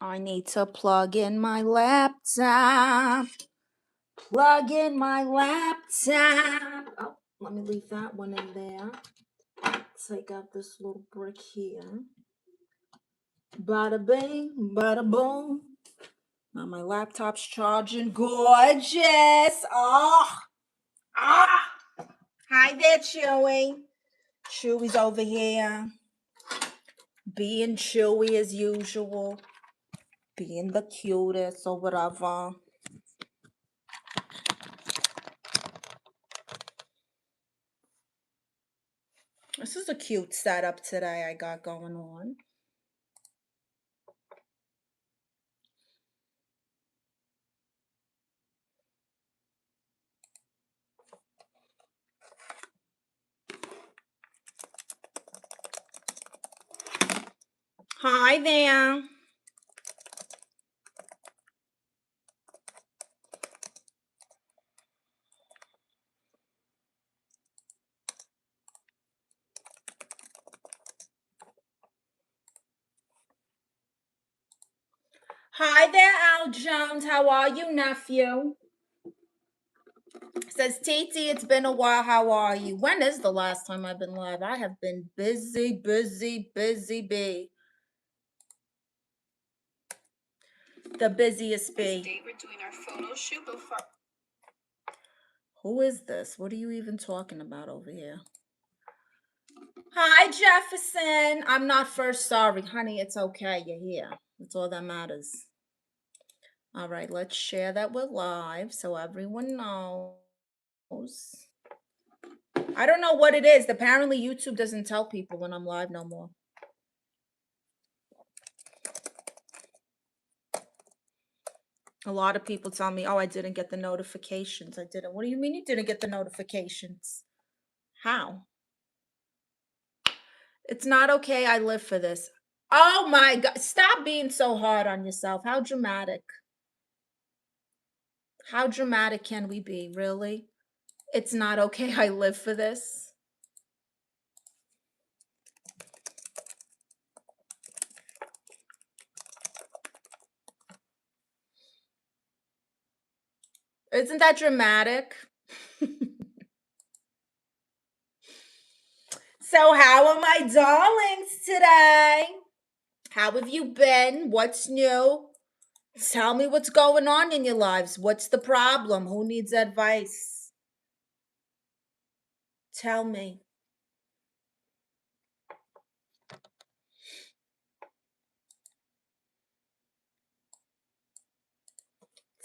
I need to plug in my laptop. Plug in my laptop. Oh, let me leave that one in there. Take out this little brick here. Bada bing, bada boom. Now my laptop's charging. Gorgeous. Oh. Ah. Hi there, Chewy. Chewy's over here. Being Chewy as usual. Being the cutest or whatever. This is a cute setup today I got going on. Hi there. Hi there, Al Jones. How are you, nephew? Says Titi, it's been a while. How are you? When is the last time I've been live? I have been busy, busy, busy bee. The busiest bee. This day we're doing our photo shoot before. Who is this? What are you even talking about over here? Hi, Jefferson. I'm not first. Sorry, honey. It's okay. You're here. That's all that matters. All right, let's share that we're live so everyone knows. I don't know what it is. Apparently, YouTube doesn't tell people when I'm live no more. A lot of people tell me, oh, I didn't get the notifications. I didn't. What do you mean you didn't get the notifications? How? It's not okay. I live for this. Oh my God. Stop being so hard on yourself. How dramatic. How dramatic can we be? Really? It's not okay. I live for this. Isn't that dramatic? So how are my darlings today? How have you been? What's new? Tell me what's going on in your lives. What's the problem? Who needs advice? Tell me.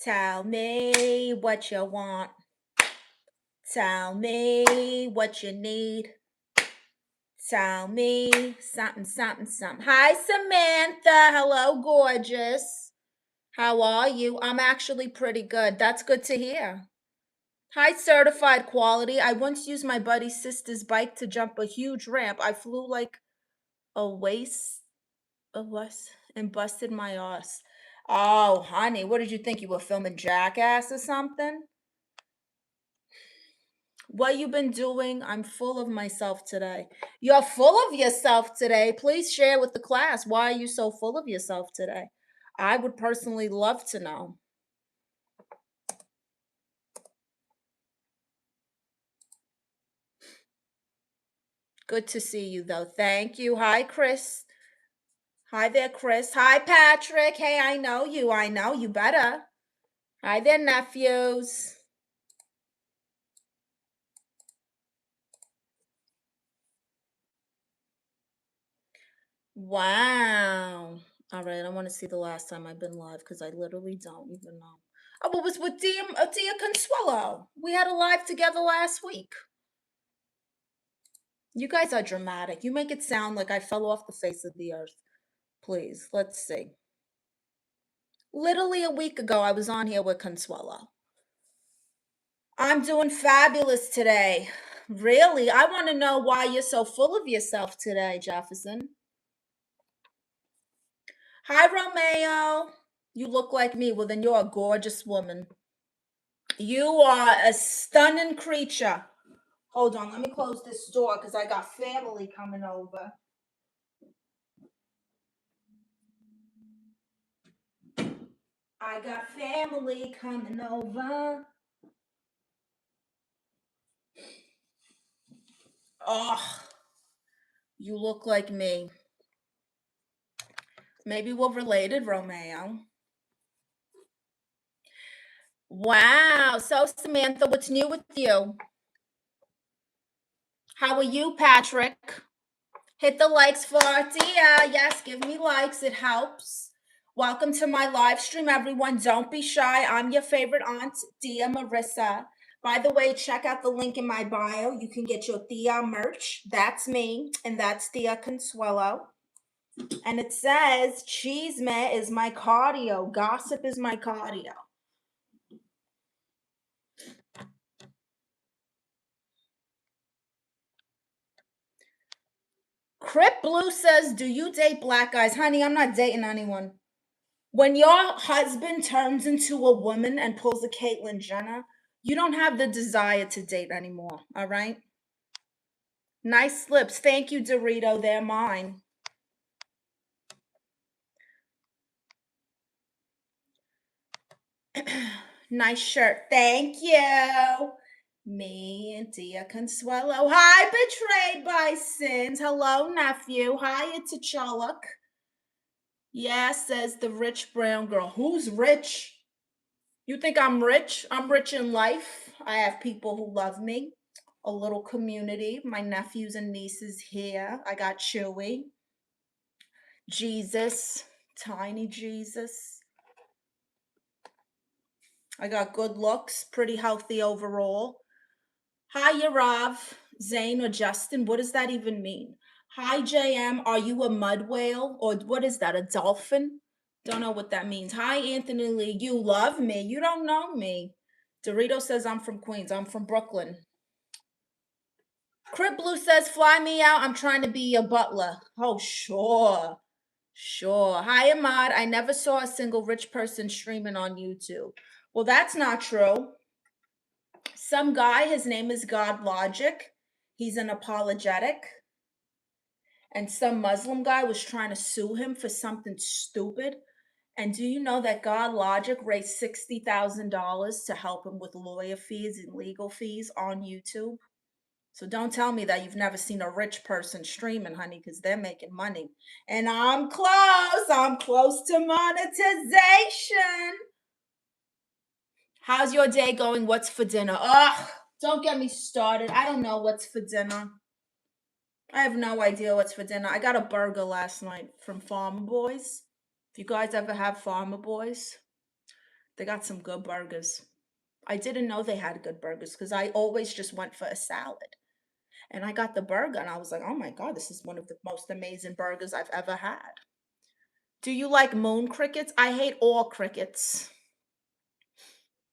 Tell me what you want. Tell me what you need. Tell me something, something, something. Hi, Samantha. Hello, gorgeous. How are you? I'm actually pretty good. That's good to hear. Hi, certified quality. I once used my buddy's sister's bike to jump a huge ramp. I flew like a waste and busted my ass. Oh, honey, what did you think? You were filming Jackass or something? What you been doing? I'm full of myself today. You're full of yourself today. Please share with the class. Why are you so full of yourself today? I would personally love to know. Good to see you, though. Thank you. Hi, Chris. Hi there, Chris. Hi, Patrick. Hey, I know you. I know you better. Hi there, nephews. Wow. All right, I want to see the last time I've been live because I literally don't even know. Oh, it was with Dia Consuelo. We had a live together last week. You guys are dramatic. You make it sound like I fell off the face of the earth. Please, let's see. Literally a week ago, I was on here with Consuelo. I'm doing fabulous today. Really? I want to know why you're so full of yourself today, Jefferson. Hi, Romeo. You look like me. Well, then you're a gorgeous woman. You are a stunning creature. Hold on, let me close this door because I got family coming over. I got family coming over. Oh, you look like me. Maybe we're related, Romeo. Wow. So, Samantha, what's new with you? How are you, Patrick? Hit the likes for Dia. Yes, give me likes. It helps. Welcome to my live stream, everyone. Don't be shy. I'm your favorite aunt, Dia Marissa. By the way, check out the link in my bio. You can get your Thea merch. That's me, and that's Thea Consuelo. And it says, Cheesemate is my cardio. Gossip is my cardio. Crip Blue says, do you date black guys? Honey, I'm not dating anyone. When your husband turns into a woman and pulls a Caitlyn Jenner, you don't have the desire to date anymore, all right? Nice slips. Thank you, Dorito. They're mine. Nice shirt. Thank you. Me and Dia Consuelo. Hi, Betrayed by Sins. Hello, nephew. Hi, it's a Cholok. Yeah, says the rich brown girl. Who's rich? You think I'm rich? I'm rich in life. I have people who love me. A little community. My nephews and nieces here. I got Chewy. Jesus. Tiny Jesus. I got good looks. Pretty healthy overall. Hi, Yarav. Zane or Justin. What does that even mean? Hi, JM. Are you a mud whale? Or what is that? A dolphin? Don't know what that means. Hi, Anthony Lee. You love me. You don't know me. Dorito says I'm from Queens. I'm from Brooklyn. Crip Blue says, fly me out. I'm trying to be a butler. Oh, sure. Sure. Hi, Ahmad. I never saw a single rich person streaming on YouTube. Well, that's not true. Some guy, his name is God Logic. He's an apologetic. And some Muslim guy was trying to sue him for something stupid. And do you know that God Logic raised $60,000 to help him with lawyer fees and legal fees on YouTube? So don't tell me that you've never seen a rich person streaming, honey, because they're making money. And I'm close. I'm close to monetization. How's your day going? What's for dinner? Ugh, don't get me started. I don't know what's for dinner. I have no idea what's for dinner. I got a burger last night from Farmer Boys. If you guys ever have Farmer Boys, they got some good burgers. I didn't know they had good burgers because I always just went for a salad. And I got the burger and I was like, oh my God, this is one of the most amazing burgers I've ever had. Do you like moon crickets? I hate all crickets.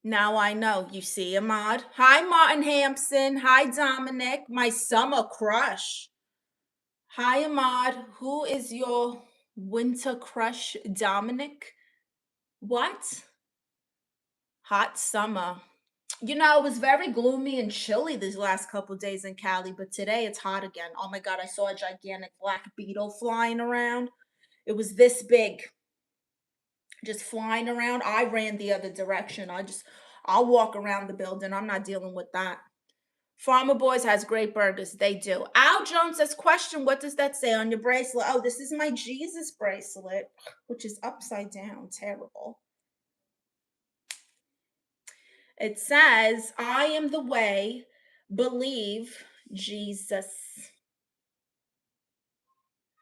Now I know. You see, Ahmad. Hi, Martin Hampson. Hi, Dominic. My summer crush. Hi, Ahmad. Who is your winter crush, Dominic? What? Hot summer. You know, it was very gloomy and chilly these last couple days in Cali, but today it's hot again. Oh my God, I saw a gigantic black beetle flying around. It was this big, just flying around. I ran the other direction. I'll walk around the building. I'm not dealing with that. Farmer Boys has great burgers. They do. Al Jones says, question, what does that say on your bracelet? Oh, this is my Jesus bracelet, which is upside down. Terrible. It says, I am the way, believe Jesus.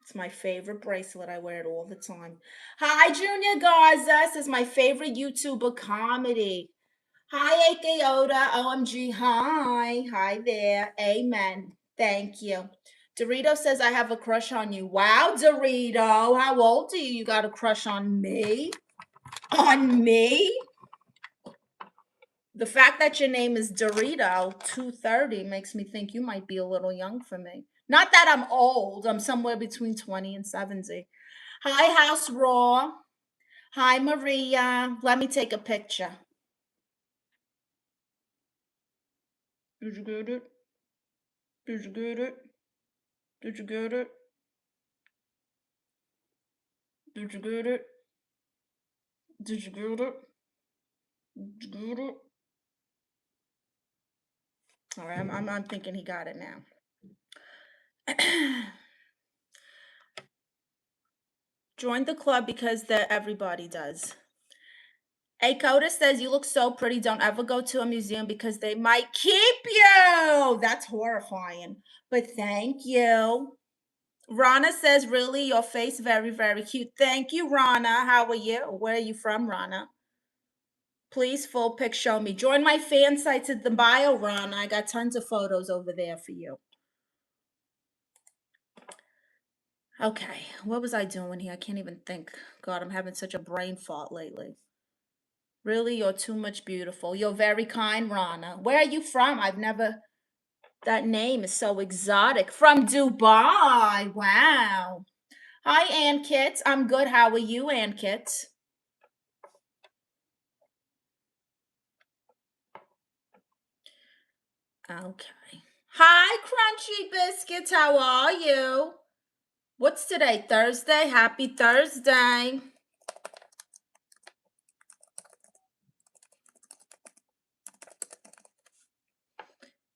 It's my favorite bracelet. I wear it all the time. Hi, Junior Garza. This is my favorite YouTuber comedy. Hi, AK Oda. OMG. Hi. Hi there. Amen. Thank you. Dorito says, I have a crush on you. Wow, Dorito. How old are you? You got a crush on me? On me? The fact that your name is Dorito 230 makes me think you might be a little young for me. Not that I'm old. I'm somewhere between 20 and 70. Hi, House Raw. Hi, Maria. Let me take a picture. Did you get it? Did you get it? Did you get it? Did you get it? Did you get it? Did you get it? All right, I'm thinking he got it now. Join the club because everybody does. A Coda says, you look so pretty. Don't ever go to a museum because they might keep you. That's horrifying. But thank you. Rana says, really, your face very, very cute. Thank you, Rana. How are you? Where are you from, Rana? Please, full pic, show me. Join my fan sites at the bio, Rana. I got tons of photos over there for you. Okay, what was I doing here? I can't even think. God, I'm having such a brain fart lately. Really, you're too much beautiful. You're very kind, Rana. Where are you from? I've never... That name is so exotic. From Dubai. Wow. Hi, Ann Kit. I'm good. How are you, Ann Kit? Okay. Hi, Crunchy Biscuits. How are you? What's today? Thursday? Happy Thursday.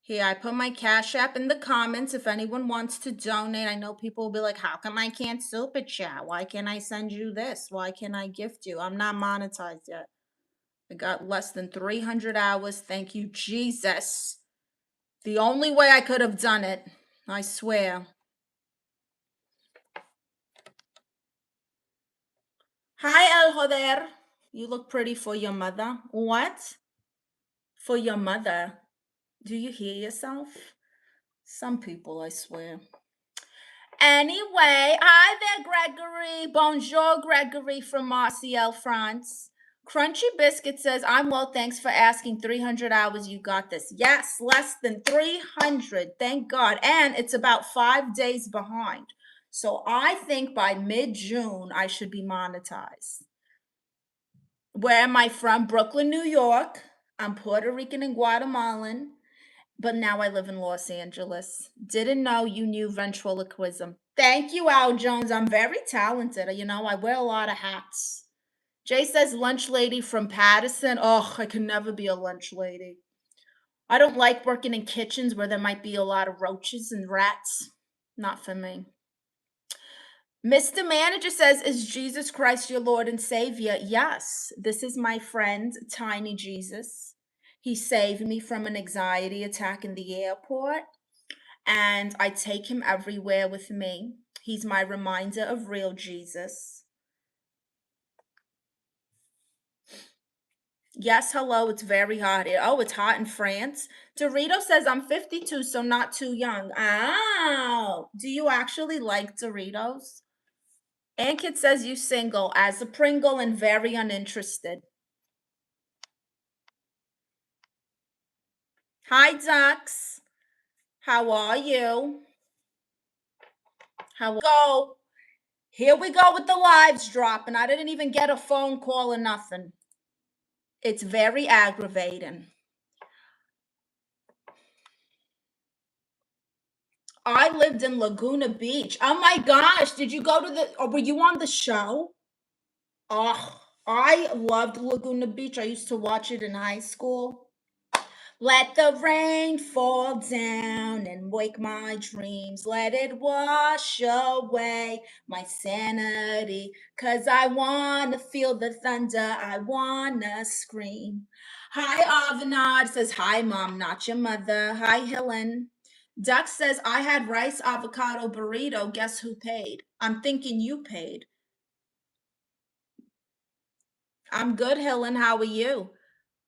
Here, I put my Cash App in the comments if anyone wants to donate. I know people will be like, how come I can't super chat? Why can't I send you this? Why can't I gift you? I'm not monetized yet. I got less than 300 hours. Thank you, Jesus. The only way I could have done it, I swear. Hi, El Joder. You look pretty for your mother. What? For your mother? Do you hear yourself? Some people, I swear. Anyway, hi there, Gregory. Bonjour, Gregory from Marseille, France. Crunchy Biscuit says, I'm well, thanks for asking. 300 hours, you got this. Yes, less than 300, thank God. And it's about 5 days behind. So I think by mid-June, I should be monetized. Where am I from? Brooklyn, New York. I'm Puerto Rican and Guatemalan, but now I live in Los Angeles. Didn't know you knew ventriloquism. Thank you, Al Jones. I'm very talented. You know, I wear a lot of hats. Jay says lunch lady from Patterson. Oh, I could never be a lunch lady. I don't like working in kitchens where there might be a lot of roaches and rats. Not for me. Mr. Manager says, is Jesus Christ your Lord and Savior? Yes, this is my friend, Tiny Jesus. He saved me from an anxiety attack in the airport, and I take him everywhere with me. He's my reminder of real Jesus. Yes, hello, it's very hot here. Oh, it's hot in France. Dorito says, I'm 52, so not too young. Oh, do you actually like Doritos? Ankit says you single as a Pringle and very uninterested. Hi, Ducks. How are you? How go? Here we go with the lives dropping. I didn't even get a phone call or nothing. It's very aggravating. I lived in Laguna Beach. Oh my gosh, did you go to or were you on the show? Oh, I loved Laguna Beach. I used to watch it in high school. Let the rain fall down and wake my dreams. Let it wash away my sanity. 'Cause I wanna feel the thunder. I wanna scream. Hi, Avanad says, hi, Mom, not your mother. Hi, Helen. Duck says, I had rice avocado burrito. Guess who paid? I'm thinking you paid. I'm good, Helen. How are you?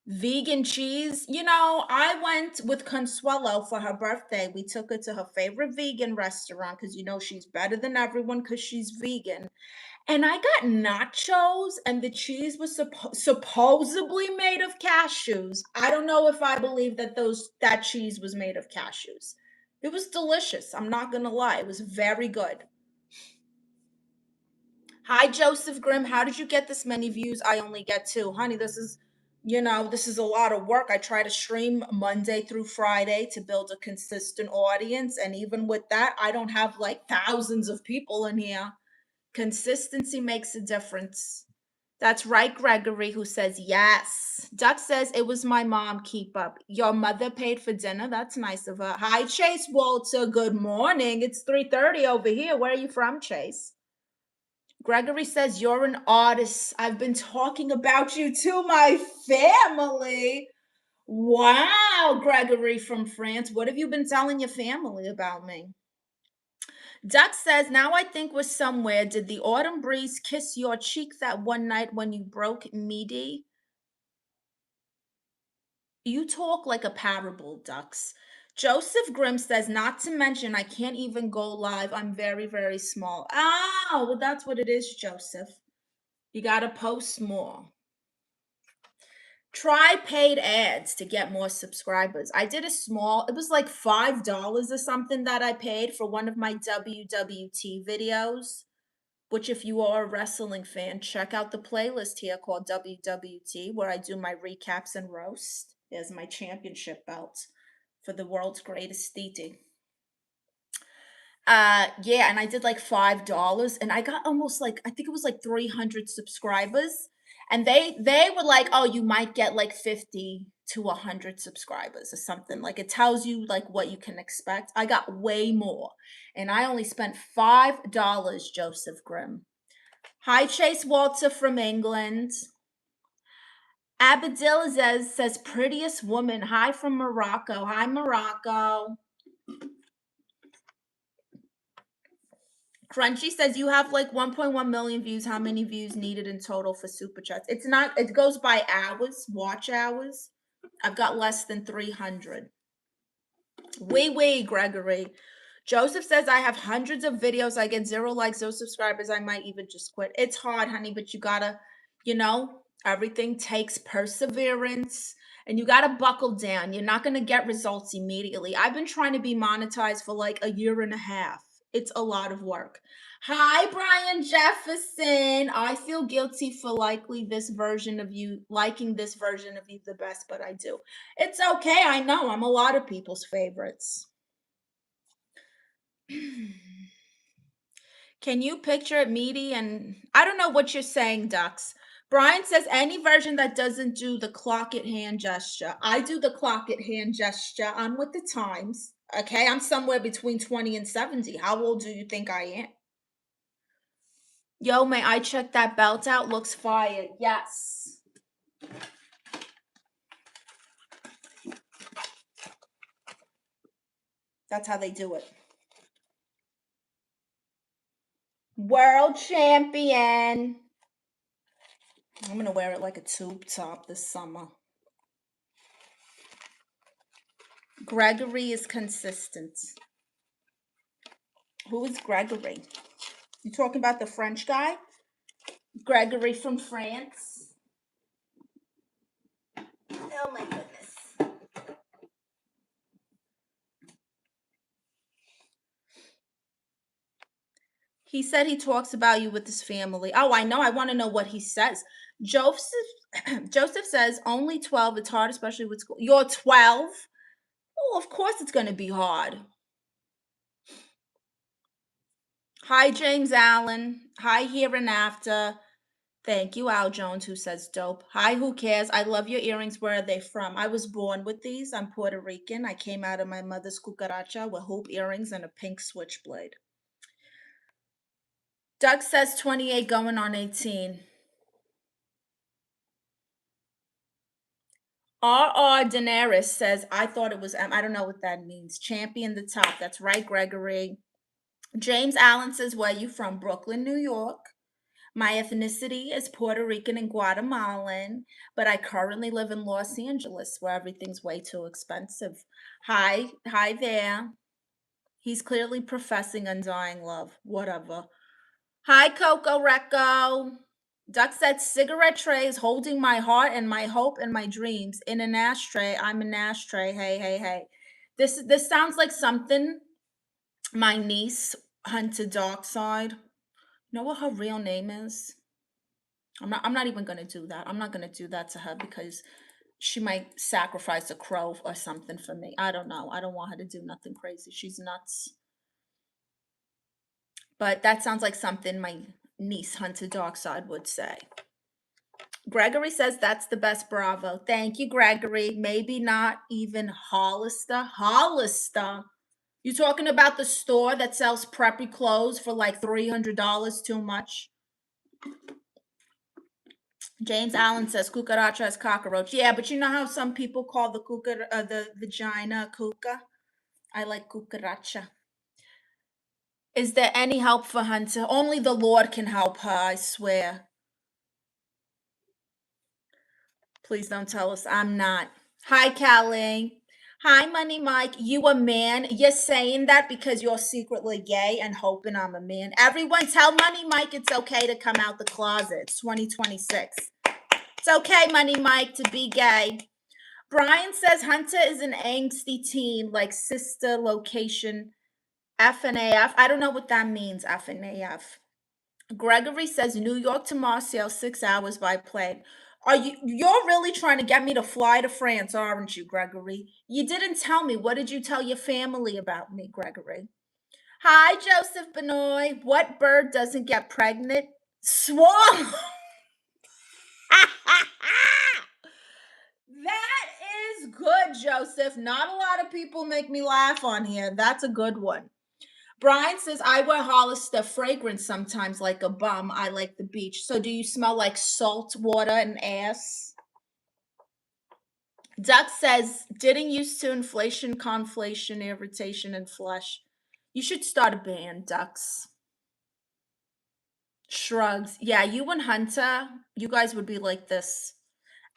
Vegan cheese. You know, I went with Consuelo for her birthday. We took her to her favorite vegan restaurant because, you know, she's better than everyone because she's vegan. And I got nachos, and the cheese was supposedly made of cashews. I don't know if I believe that that cheese was made of cashews. It was delicious. I'm not going to lie. It was very good. Hi, Joseph Grimm. How did you get this many views? I only get 2. Honey, this is, this is a lot of work. I try to stream Monday through Friday to build a consistent audience. And even with that, I don't have like thousands of people in here. Consistency makes a difference. That's right, Gregory, who says yes. Duck says it was my mom. Keep up. Your mother paid for dinner. That's nice of her. Hi, Chase Walter. Good morning. It's 3:30 over here. Where are you from, Chase? Gregory says you're an artist. I've been talking about you to my family. Wow, Gregory from France. What have you been telling your family about me? Duck says, now I think we're somewhere. Did the autumn breeze kiss your cheek that one night when you broke meaty? You talk like a parable, Ducks. Joseph Grimm says, not to mention, I can't even go live. I'm very, very small. Oh, well, that's what it is, Joseph. You got to post more. Try paid ads to get more subscribers. I did a small, it was like $5 or something that I paid for one of my WWT videos, which if you are a wrestling fan, check out the playlist here called WWT, where I do my recaps and roast. There's my championship belt for the world's greatest DT. Yeah, and I did like $5 and I got almost like, I think it was like 300 subscribers. And they were like, oh, you might get like 50 to 100 subscribers or something. Like it tells you like what you can expect. I got way more. And I only spent $5, Joseph Grimm. Hi, Chase Walter from England. Abdelaziz says, prettiest woman. Hi from Morocco. Hi, Morocco. Crunchy says you have like 1.1 million views. How many views needed in total for super chats? It's not, it goes by hours, watch hours. I've got less than 300. Wee, Gregory. Joseph says I have hundreds of videos. I get 0 likes, 0 subscribers. I might even just quit. It's hard, honey, but you gotta, everything takes perseverance and you gotta buckle down. You're not gonna get results immediately. I've been trying to be monetized for like a year and a half. It's a lot of work. Hi, Brian Jefferson. I feel guilty for liking this version of you the best, but I do. It's okay. I know I'm a lot of people's favorites. Can you picture it meaty? And I don't know what you're saying, Ducks. Brian says any version that doesn't do the clock it hand gesture. I do the clock it hand gesture. I'm with the times. Okay, I'm somewhere between 20 and 70. How old do you think I am? Yo, may I check that belt out? Looks fire. Yes. That's how they do it. World champion. I'm going to wear it like a tube top this summer. Gregory is consistent. Who is Gregory? You talking about the French guy? Gregory from France? Oh my goodness. He said he talks about you with his family. Oh, I know. I want to know what he says. Joseph says only 12. It's hard, especially with school. You're 12? Oh, of course it's going to be hard. Hi, James Allen. Hi, here and after. Thank you, Al Jones, who says dope. Hi, who cares? I love your earrings. Where are they from? I was born with these. I'm Puerto Rican. I came out of my mother's cucaracha with hoop earrings and a pink switchblade. Doug says 28 going on 18. R.R. Daenerys says, I thought it was M. I don't know what that means. Champion the top. That's right, Gregory. James Allen says, where are you from? Brooklyn, New York. My ethnicity is Puerto Rican and Guatemalan, but I currently live in Los Angeles where everything's way too expensive. Hi there. He's clearly professing undying love. Whatever. Hi, Coco Recco. Duck said cigarette trays holding my heart and my hope and my dreams. In an ashtray, I'm an ashtray. Hey. This sounds like something my niece Hunter Darkside. You know what her real name is? I'm not even gonna do that. I'm not gonna do that to her because she might sacrifice a crow or something for me. I don't know. I don't want her to do nothing crazy. She's nuts. But that sounds like something my niece Hunter Darkside would say. Gregory says that's the best Bravo. Thank you, Gregory. Maybe not even Hollister. Hollister. You talking about the store that sells preppy clothes for like $300 too much? James Allen says cucaracha is cockroach. Yeah, but you know how some people call the vagina cuca? I like cucaracha. Is there any help for Hunter? Only the Lord can help her, I swear. Please don't tell us I'm not. Hi, Callie. Hi, Money Mike. You a man? You're saying that because you're secretly gay and hoping I'm a man. Everyone tell Money Mike it's okay to come out the closet. It's 2026. It's okay, Money Mike, to be gay. Brian says Hunter is an angsty teen, like sister location FNAF. I don't know what that means, FNAF. Gregory says New York to Marseille, 6 hours by plane. You're really trying to get me to fly to France, aren't you, Gregory? You didn't tell me. What did you tell your family about me, Gregory? Hi, Joseph Benoit. What bird doesn't get pregnant? Swallow. That is good, Joseph. Not a lot of people make me laugh on here. That's a good one. Brian says, I wear Hollister fragrance sometimes like a bum. I like the beach. So do you smell like salt water and ass? Duck says, didn't used to inflation, conflation, irritation, and flush. You should start a band, Ducks. Shrugs. Yeah, you and Hunter, you guys would be like this.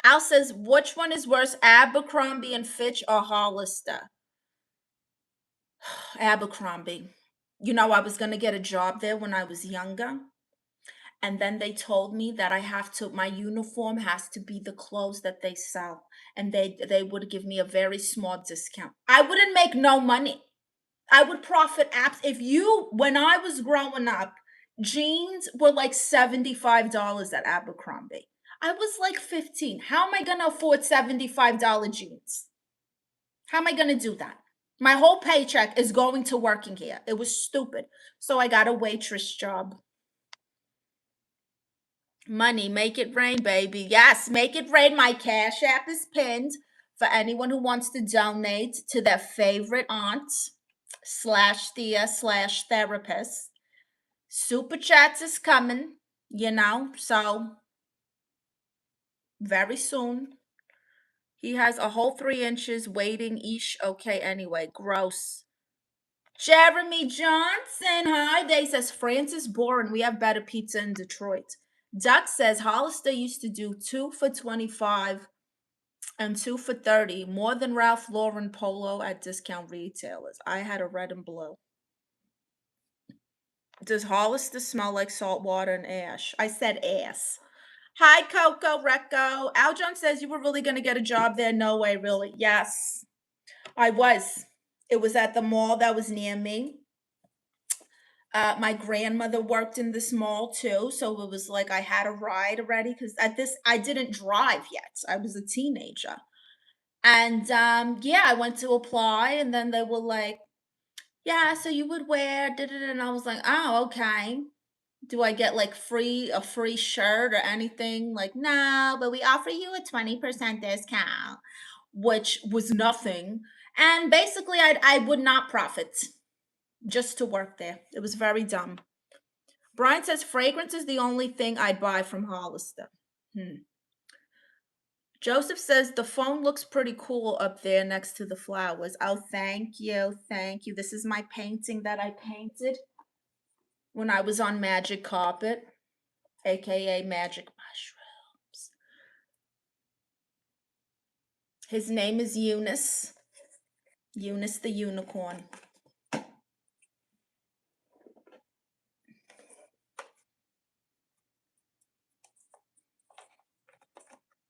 Al says, which one is worse, Abercrombie and Fitch or Hollister? Abercrombie. You know, I was going to get a job there when I was younger. And then they told me that my uniform has to be the clothes that they sell. And they would give me a very small discount. I wouldn't make no money. I would profit apps. When I was growing up, jeans were like $75 at Abercrombie. I was like 15. How am I going to afford $75 jeans? How am I going to do that? My whole paycheck is going to working here. It was stupid. So I got a waitress job. Money, make it rain, baby. Yes, make it rain. My Cash App is pinned for anyone who wants to donate to their favorite aunt / Thea / therapist. Super Chats is coming, so very soon. He has a whole 3 inches waiting. Eesh, okay, anyway, gross. Jeremy Johnson, hi. Day says, Francis boring. We have better pizza in Detroit. Duck says, Hollister used to do 2 for $25 and 2 for $30, more than Ralph Lauren polo at discount retailers. I had a red and blue. Does Hollister smell like salt water and ash? I said ass. Hi, Coco Recco. Al John says, you were really going to get a job there? No way, really. Yes, I was. It was at the mall that was near me. My grandmother worked in this mall too, so it was like I had a ride already because I didn't drive yet. I was a teenager, and yeah, I went to apply, and then they were like, "Yeah, so you would wear," and I was like, "Oh, okay." Do I get like a free shirt or anything? Like, no, but we offer you a 20% discount, which was nothing. And basically, I would not profit just to work there. It was very dumb. Brian says fragrance is the only thing I'd buy from Hollister. Joseph says the phone looks pretty cool up there next to the flowers. Oh, thank you. Thank you. This is my painting that I painted when I was on Magic Carpet, aka Magic Mushrooms. His name is Eunice. Eunice the unicorn.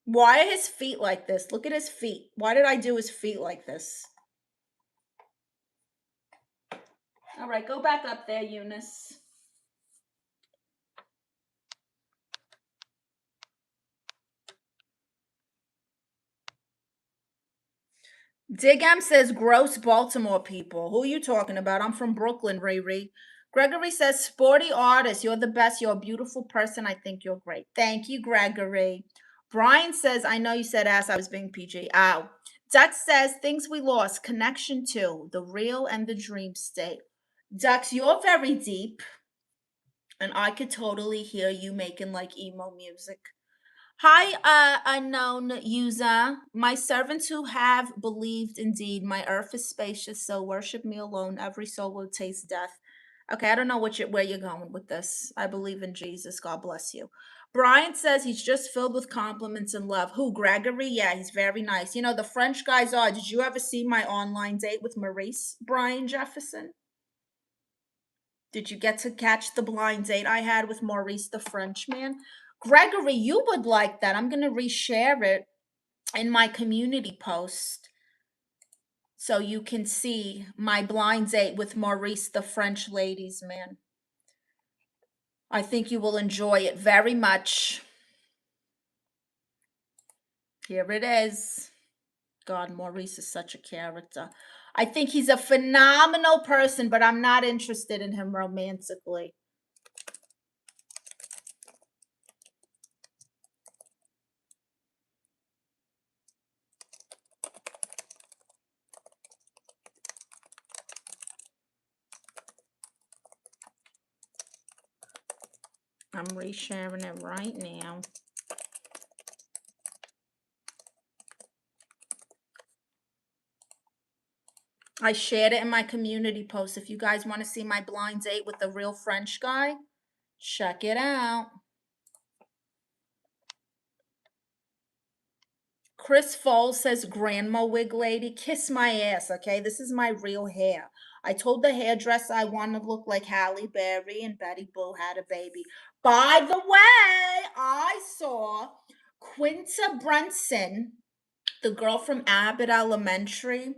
Why are his feet like this? Look at his feet. Why did I do his feet like this? All right, go back up there, Eunice. Digam says gross Baltimore people. Who are you talking about? I'm from Brooklyn, Riri. Gregory says, sporty artist, you're the best. You're a beautiful person. I think you're great. Thank you, Gregory. Brian says, I know you said ass. I was being PG. Ow. Dux says, things we lost. Connection to the real and the dream state. Dux, you're very deep. And I could totally hear you making like emo music. Hi, unknown user. My servants who have believed indeed, my earth is spacious, so worship me alone. Every soul will taste death. Okay, I don't know where you're going with this. I believe in Jesus. God bless you. Brian says he's just filled with compliments and love. Who, Gregory? Yeah, he's very nice. You know, the French guys are. Did you ever see my online date with Marissa, Brian Jefferson? Did you get to catch the blind date I had with Maurice the Frenchman? Gregory, you would like that. I'm going to reshare it in my community post so you can see my blind date with Maurice the French ladies man. I think you will enjoy it very much. Here it is. God, Maurice is such a character. I think he's a phenomenal person, but I'm not interested in him romantically. I'm resharing it right now. I shared it in my community post. If you guys want to see my blind date with the real French guy, check it out. Chris Foles says, Grandma wig lady, kiss my ass, okay? This is my real hair. I told the hairdresser I want to look like Halle Berry and Betty Boo had a baby. By the way, I saw Quinta Brunson, the girl from Abbott Elementary,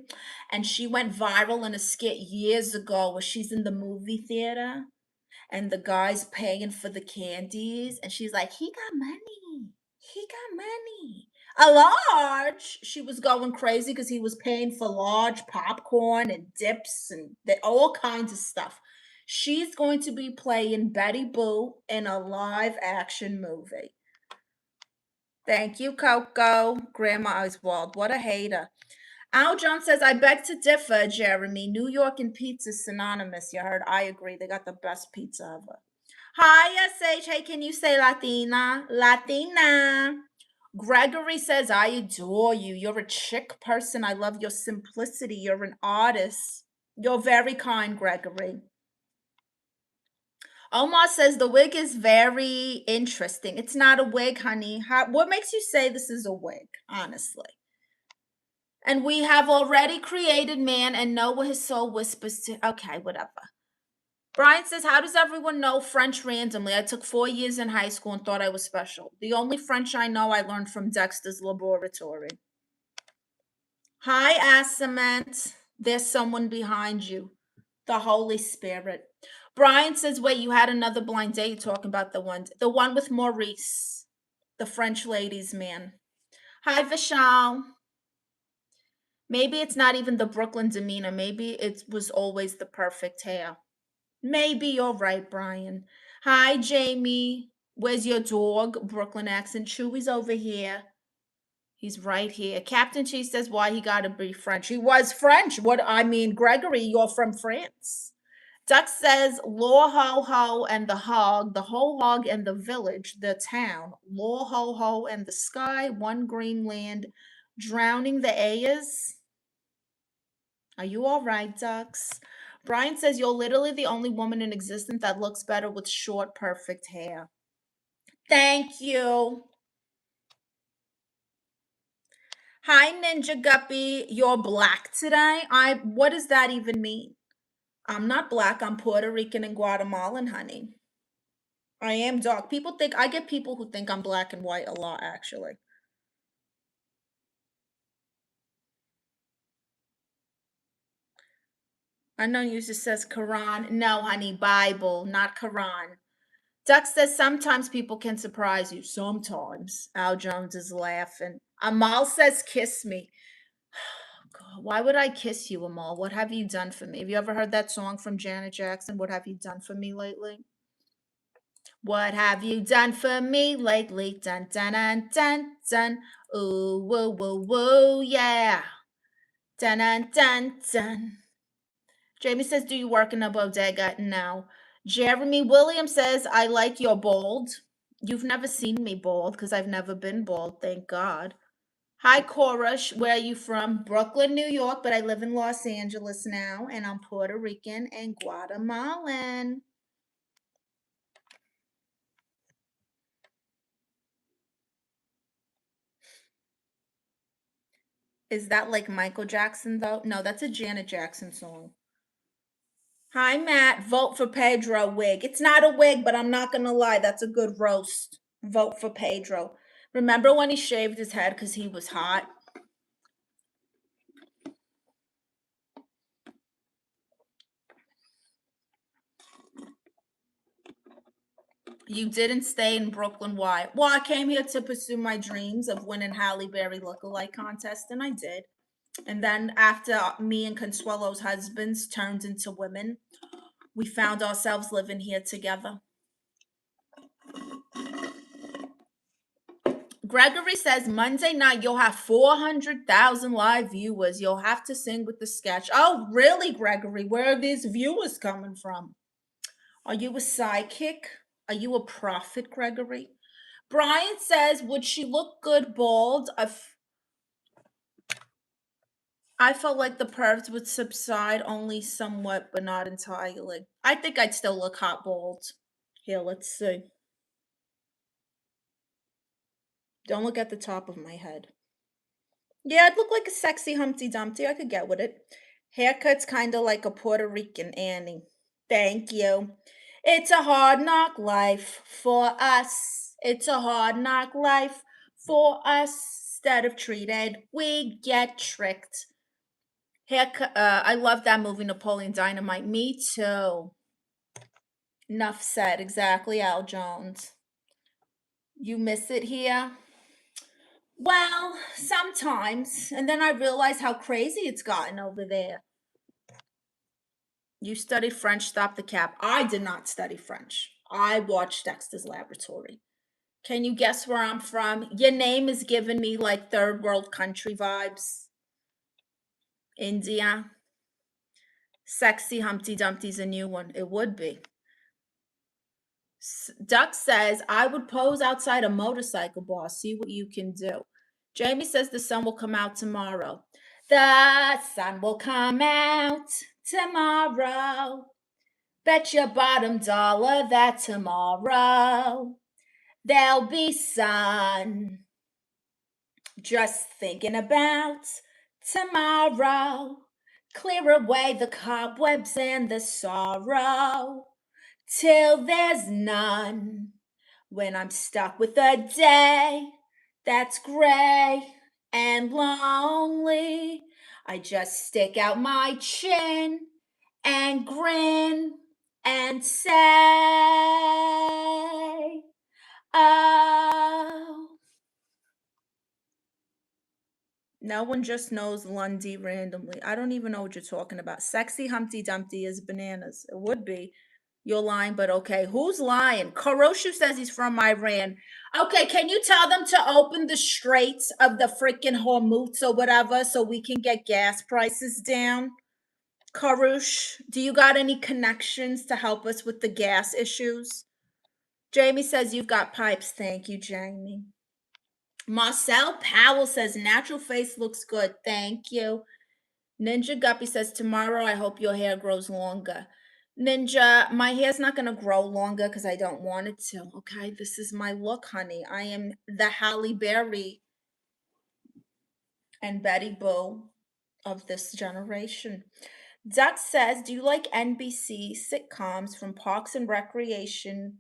and she went viral in a skit years ago where she's in the movie theater and the guy's paying for the candies and she's like, he got money. He got money. A large. She was going crazy because he was paying for large popcorn and dips and all kinds of stuff. She's going to be playing Betty Boo in a live action movie. Thank you, Coco. Grandma Oswald. What a hater. Al John says, I beg to differ, Jeremy. New York and pizza synonymous. You heard? I agree. They got the best pizza ever. Hi, SH. Hey, can you say Latina? Latina. Gregory says, I adore you. You're a chick person. I love your simplicity. You're an artist. You're very kind, Gregory. Omar says the wig is very interesting. It's not a wig, honey. What makes you say this is a wig, honestly? And we have already created man and know what his soul whispers to. Okay, whatever. Brian says, how does everyone know French randomly? I took 4 years in high school and thought I was special. The only French I know I learned from Dexter's laboratory. Hi, Ascement. There's someone behind you. The Holy Spirit. Brian says, wait, you had another blind date. You're talking about the one with Maurice, the French ladies man. Hi, Vishal. Maybe it's not even the Brooklyn demeanor. Maybe it was always the perfect hair. Maybe you're right, Brian. Hi, Jamie. Where's your dog? Brooklyn accent. Chewy's over here. He's right here. Captain Cheese says why he gotta be French. He was French. What I mean, Gregory, you're from France. Duck says law ho ho and the hog, the whole hog and the village, the town, law ho ho and the sky, one green land, drowning the Ayers. Are you all right, Ducks? Brian says you're literally the only woman in existence that looks better with short, perfect hair. Thank you. Hi, Ninja Guppy. You're black today. What does that even mean? I'm not black. I'm Puerto Rican and Guatemalan, honey. I am dark. I get people who think I'm black and white a lot, actually. Unknown user says Quran. No, honey, Bible, not Quran. Duck says sometimes people can surprise you. Sometimes. Al Jones is laughing. Amal says kiss me. Why would I kiss you, Amal? What have you done for me? Have you ever heard that song from Janet Jackson? What have you done for me lately? What have you done for me lately? Dun dun dun dun dun. Ooh, woo, woo, woo, yeah. Dun dun dun dun. Jamie says, do you work in a bodega? No. Jeremy Williams says, I like your bald. You've never seen me bald because I've never been bald, thank God. Hi, Koresh. Where are you from? Brooklyn, New York, but I live in Los Angeles now, and I'm Puerto Rican and Guatemalan. Is that like Michael Jackson, though? No, that's a Janet Jackson song. Hi, Matt. Vote for Pedro wig. It's not a wig, but I'm not going to lie. That's a good roast. Vote for Pedro. Remember when he shaved his head because he was hot? You didn't stay in Brooklyn. Why? Well, I came here to pursue my dreams of winning Halle Berry lookalike contest, and I did. And then after me and Consuelo's husbands turned into women, we found ourselves living here together. Gregory says Monday night you'll have 400,000 live viewers. You'll have to sing with the sketch. Oh, really, Gregory? Where are these viewers coming from? Are you a sidekick? Are you a prophet, Gregory? Brian says, would she look good bald? I felt like the pervs would subside only somewhat, but not entirely. I think I'd still look hot bald. Here, let's see. Don't look at the top of my head. Yeah, I'd look like a sexy Humpty Dumpty. I could get with it. Haircut's kind of like a Puerto Rican Annie. Thank you. It's a hard knock life for us. It's a hard knock life for us. Instead of treated, we get tricked. Haircut. I love that movie, Napoleon Dynamite. Me too. Enough said. Exactly, Al Jones. You miss it here? Well, sometimes. And then I realize how crazy it's gotten over there. You studied French, stop the cap. I did not study French. I watched Dexter's Laboratory. Can you guess where I'm from? Your name is giving me like third world country vibes. India. Sexy Humpty Dumpty's a new one. It would be. Duck says, I would pose outside a motorcycle bar. See what you can do. Jamie says the sun will come out tomorrow. The sun will come out tomorrow. Bet your bottom dollar that tomorrow there'll be sun. Just thinking about tomorrow. Clear away the cobwebs and the sorrow till there's none. When I'm stuck with a day that's gray and lonely, I just stick out my chin and grin and say, oh. No one just knows Lundy randomly. I don't even know what you're talking about. Sexy Humpty Dumpty is bananas. It would be. You're lying, but okay. Who's lying? Karoshu says he's from Iran. Okay, can you tell them to open the straits of the freaking Hormuz or whatever so we can get gas prices down? Karush, do you got any connections to help us with the gas issues? Jamie says you've got pipes. Thank you, Jamie. Marcel Powell says natural face looks good. Thank you. Ninja Guppy says tomorrow I hope your hair grows longer. Ninja, my hair's not going to grow longer because I don't want it to. Okay, this is my look, honey. I am the Halle Berry and Betty Boo of this generation. Duck says, do you like NBC sitcoms from Parks and Recreation,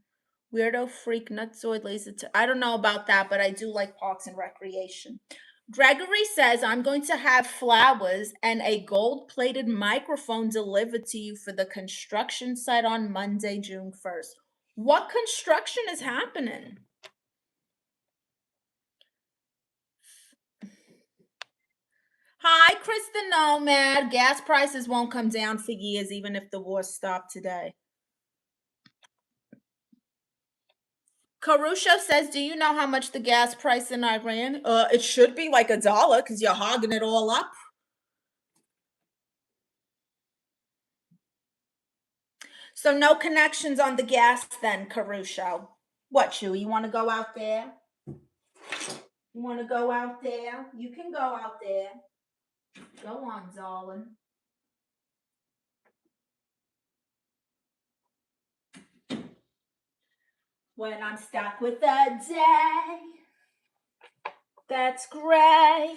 Weirdo Freak, Nutzoid, Laser? I don't know about that, but I do like Parks and Recreation. Gregory says, I'm going to have flowers and a gold-plated microphone delivered to you for the construction site on Monday, June 1st. What construction is happening? Hi, Chris the Nomad. Gas prices won't come down for years, even if the war stopped today. Caruso says, do you know how much the gas price in Iran? It should be like $1 because you're hogging it all up. So no connections on the gas then, Caruso. What, Chewy? You want to go out there? You want to go out there? You can go out there. Go on, darling. When I'm stuck with a day that's gray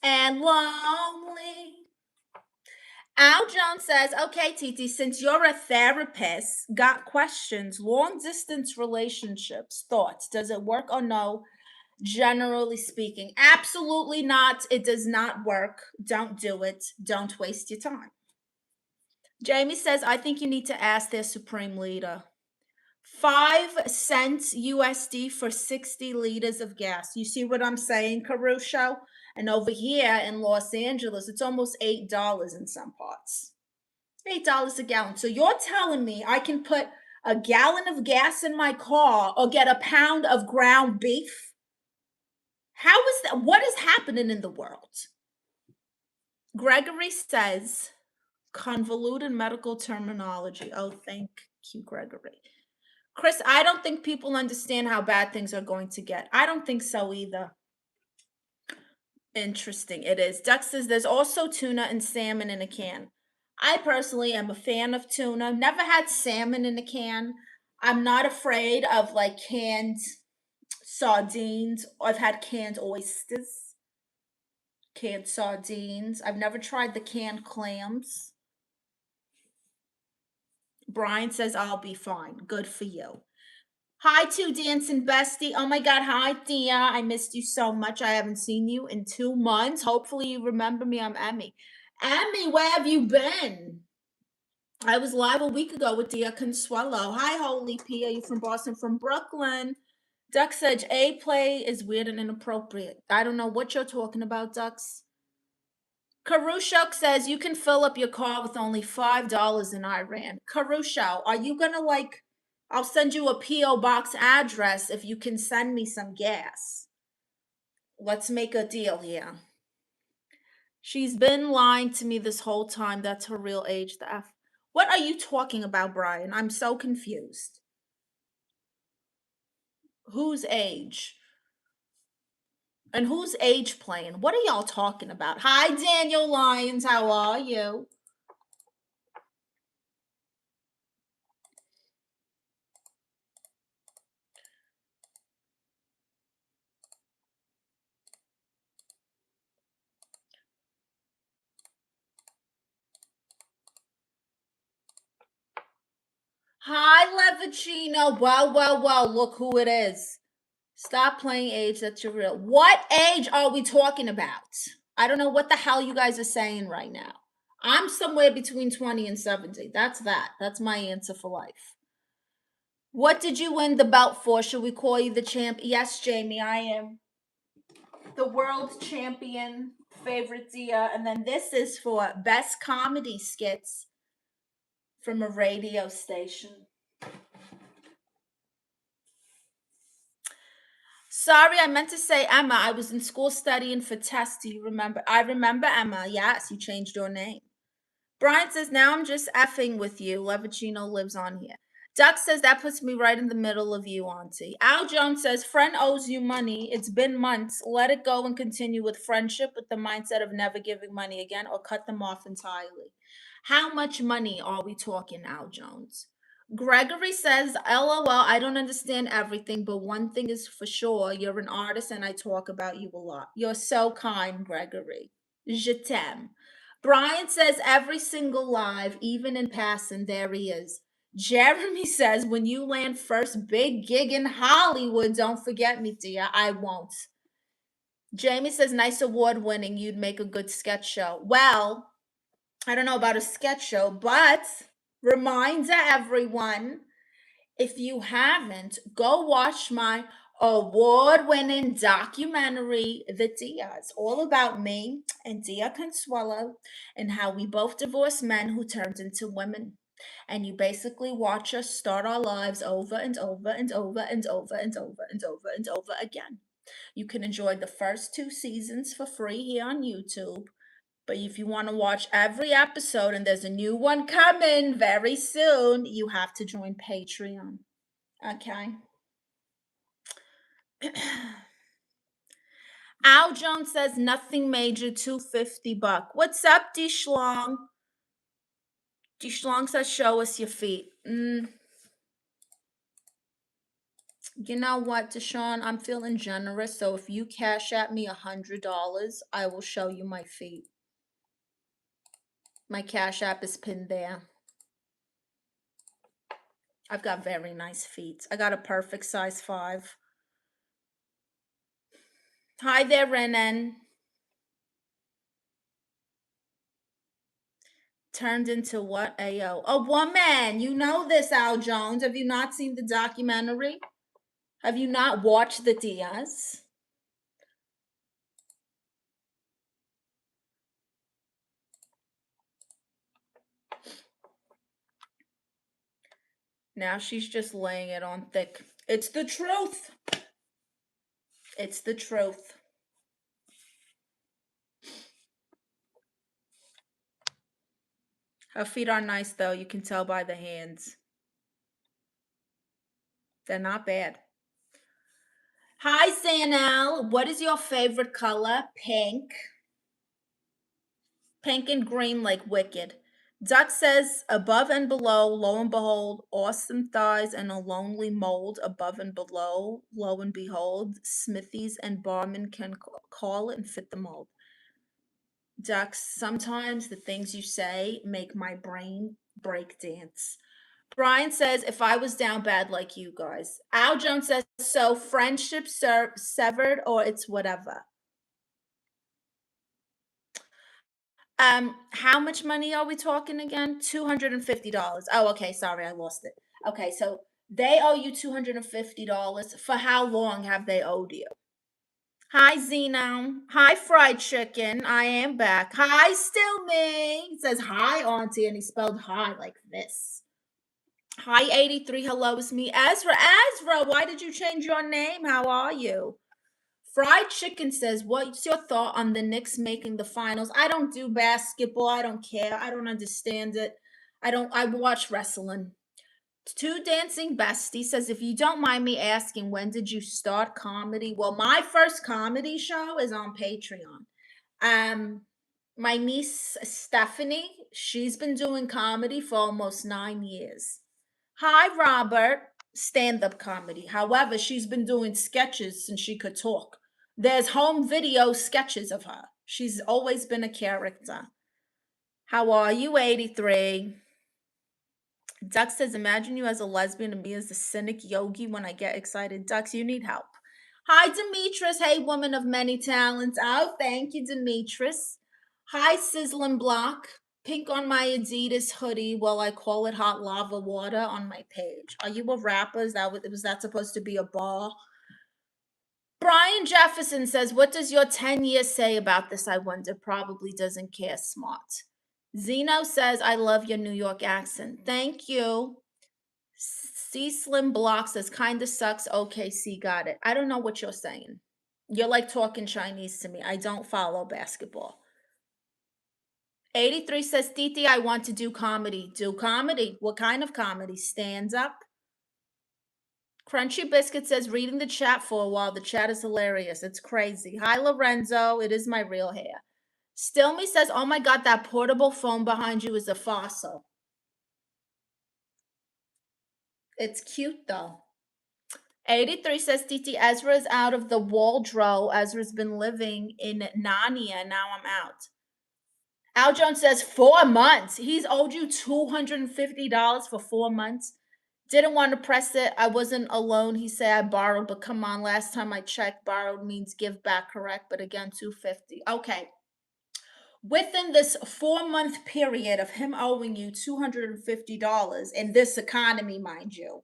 and lonely. Al Jones says, okay, Titi, since you're a therapist, got questions. Long distance relationships, thoughts. Does it work or no? Generally speaking, absolutely not. It does not work. Don't do it. Don't waste your time. Jamie says, I think you need to ask their supreme leader. 5 cents USD for 60 liters of gas. You see what I'm saying, Caruso? And over here in Los Angeles, it's almost $8 in some parts. $8 a gallon. So you're telling me I can put a gallon of gas in my car or get a pound of ground beef? How is that? What is happening in the world? Gregory says, convoluted medical terminology. Oh, thank you, Gregory. Chris, I don't think people understand how bad things are going to get. I don't think so either. Interesting. It is. Duck says there's also tuna and salmon in a can. I personally am a fan of tuna. Never had salmon in a can. I'm not afraid of like canned sardines. I've had canned oysters, canned sardines. I've never tried the canned clams. Brian says I'll be fine. Good for you. Hi to Dancing Bestie. Oh my God. Hi, Thea. I missed you so much. I haven't seen you in 2 months. Hopefully you remember me. I'm Emmy. Emmy, where have you been? I was live a week ago with Dia Consuelo. Hi, Holy P. Are you from Boston? From Brooklyn. Duck said A play is weird and inappropriate. I don't know what you're talking about, Ducks. Karushuk says you can fill up your car with only $5 in Iran. Karusho, are you gonna like, I'll send you a P.O. box address if you can send me some gas. Let's make a deal here. She's been lying to me this whole time. That's her real age, the F. What are you talking about, Brian? I'm so confused. Whose age? And whose age playing? What are y'all talking about? Hi, Daniel Lyons. How are you? Hi, Levicino. Well, look who it is. Stop playing age, that's your real. What age are we talking about? I don't know what the hell you guys are saying right now. I'm somewhere between 20 and 70. That's that. That's my answer for life. What did you win the belt for? Should we call you the champ? Yes, Jamie, I am the world champion, favorite Dia. And then this is for best comedy skits from a radio station. Sorry, I meant to say Emma. I was in school studying for tests. Do you remember? I remember Emma. Yes, you changed your name. Brian says, now I'm just effing with you. Levicino lives on here. Duck says, that puts me right in the middle of you, Auntie. Al Jones says, friend owes you money. It's been months. Let it go and continue with friendship with the mindset of never giving money again or cut them off entirely. How much money are we talking, Al Jones? Gregory says, LOL, I don't understand everything, but one thing is for sure, you're an artist and I talk about you a lot. You're so kind, Gregory. Je t'aime. Brian says, every single live, even in passing, there he is. Jeremy says, when you land first big gig in Hollywood, don't forget me, dear. I won't. Jamie says, nice award winning. You'd make a good sketch show. Well, I don't know about a sketch show, but reminder, everyone, if you haven't, go watch my award-winning documentary, The Diaz, all about me and Dia Consuelo and how we both divorced men who turned into women. And you basically watch us start our lives over and over and over and over and over and over and over again. You can enjoy the first 2 seasons for free here on YouTube. But if you want to watch every episode, and there's a new one coming very soon, you have to join Patreon. Okay? Al Jones says nothing major, $250. What's up, D Schlong? D Schlong says show us your feet. You know what, Deshaun? I'm feeling generous, so if you cash at me $100, I will show you my feet. My Cash App is pinned there. I've got very nice feet. I got a perfect size 5. Hi there, Renan. Turned into what? Ayo. A woman. You know this, Al Jones. Have you not seen the documentary? Have you not watched the Diaz? Now she's just laying it on thick. It's the truth. It's the truth. Her feet are nice, though. You can tell by the hands. They're not bad. Hi, Sanel. What is your favorite color? Pink. Pink and green like Wicked. Duck says above and below, lo and behold, awesome thighs and a lonely mold above and below, lo and behold, smithies and barmen can call it and fit the mold. Ducks, sometimes the things you say make my brain break dance. Brian says, if I was down bad like you guys. Al Jones says, so friendship severed or it's whatever. How much money are we talking again? $250. Oh, okay. Sorry, I lost it. Okay, so they owe you $250. For how long have they owed you? Hi, Zeno. Hi, Fried Chicken. I am back. Hi, Still Me. It says hi, Auntie, and he spelled hi like this. Hi, 83. Hello, it's me, Ezra. Ezra, why did you change your name? How are you? Fried Chicken says, what's your thought on the Knicks making the finals? I don't do basketball. I don't care. I don't understand it. I watch wrestling. Two Dancing Bestie says, if you don't mind me asking, when did you start comedy? Well, my first comedy show is on Patreon. My niece, Stephanie, she's been doing comedy for almost 9 years. Hi, Robert. Stand-up comedy. However, she's been doing sketches since she could talk. There's home video sketches of her. She's always been a character. How are you, 83? Duck says, imagine you as a lesbian and me as a cynic yogi when I get excited. Ducks, you need help. Hi, Demetrius. Hey, woman of many talents. Oh, thank you, Demetrius. Hi, Sizzling Block. Pink on my Adidas hoodie while I call it hot lava water on my page. Are you a rapper? Was that supposed to be a bar? Brian Jefferson says, what does your 10 years say about this, I wonder? Probably doesn't care. Smart. Zeno says, I love your New York accent. Thank you. C Slim Block says, kinda sucks. Okay, C, got it. I don't know what you're saying. You're like talking Chinese to me. I don't follow basketball. 83 says, Titi, I want to do comedy. Do comedy. What kind of comedy? Stands up? Crunchy Biscuit says, reading the chat for a while. The chat is hilarious. It's crazy. Hi, Lorenzo. It is my real hair. Still Me says, oh my God, that portable phone behind you is a fossil. It's cute, though. 83 says, Titi, Ezra is out of the wardrobe. Ezra's been living in Narnia. Now I'm out. Al Jones says 4 months. He's owed you $250 for 4 months. Didn't want to press it. I wasn't alone. He said I borrowed, but come on. Last time I checked, borrowed means give back, correct? But again, $250. Okay. Within this 4-month period of him owing you $250 in this economy, mind you,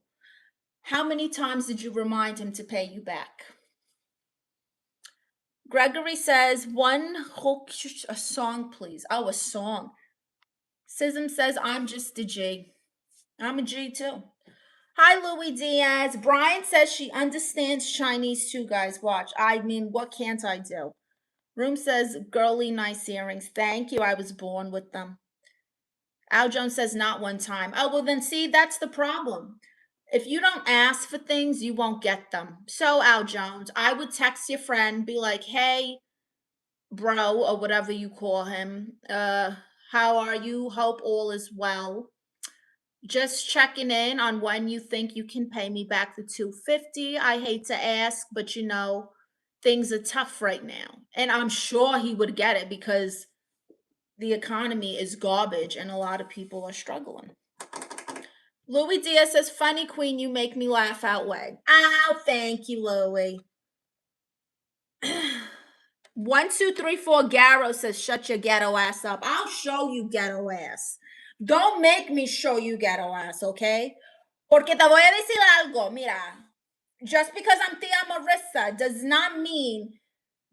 How many times did you remind him to pay you back? Gregory says, one hook, a song, please. Oh, a song. Sism says, I'm just a G. I'm a G too. Hi, Louis Diaz. Brian says she understands Chinese too, guys. Watch. I mean, what can't I do? Room says, girly, nice earrings. Thank you. I was born with them. Al Jones says, not one time. Oh, well, then see, that's the problem. If you don't ask for things, you won't get them. So, Al Jones, I would text your friend, be like, hey, bro, or whatever you call him, how are you? Hope all is well. Just checking in on when you think you can pay me back the $250. I hate to ask, but you know, things are tough right now. And I'm sure he would get it because the economy is garbage and a lot of people are struggling. Louis Diaz says, funny queen, you make me laugh out loud. Oh, thank you, Louis. 1234 Garrow says, shut your ghetto ass up. I'll show you ghetto ass. Don't make me show you ghetto ass, okay? Porque te voy a decir algo, mira. Just because I'm tía Marissa does not mean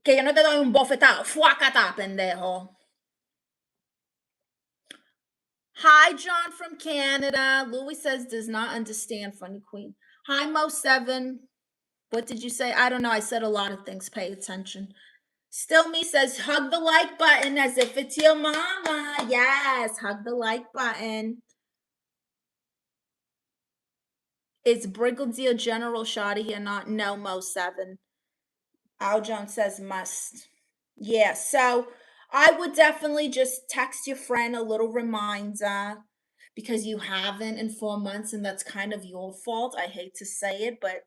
que yo no te doy un bofetado. Fuacata, pendejo. Hi, John from Canada. Louis says, does not understand, funny queen. Hi, Mo7. What did you say? I don't know. I said a lot of things. Pay attention. Still Me says, hug the like button as if it's your mama. Yes, hug the like button. Is Brigadier General Shoddy here? Not no, Mo7. Al Jones says must. Yeah, so I would definitely just text your friend a little reminder because you haven't in 4 months, and that's kind of your fault. I hate to say it, but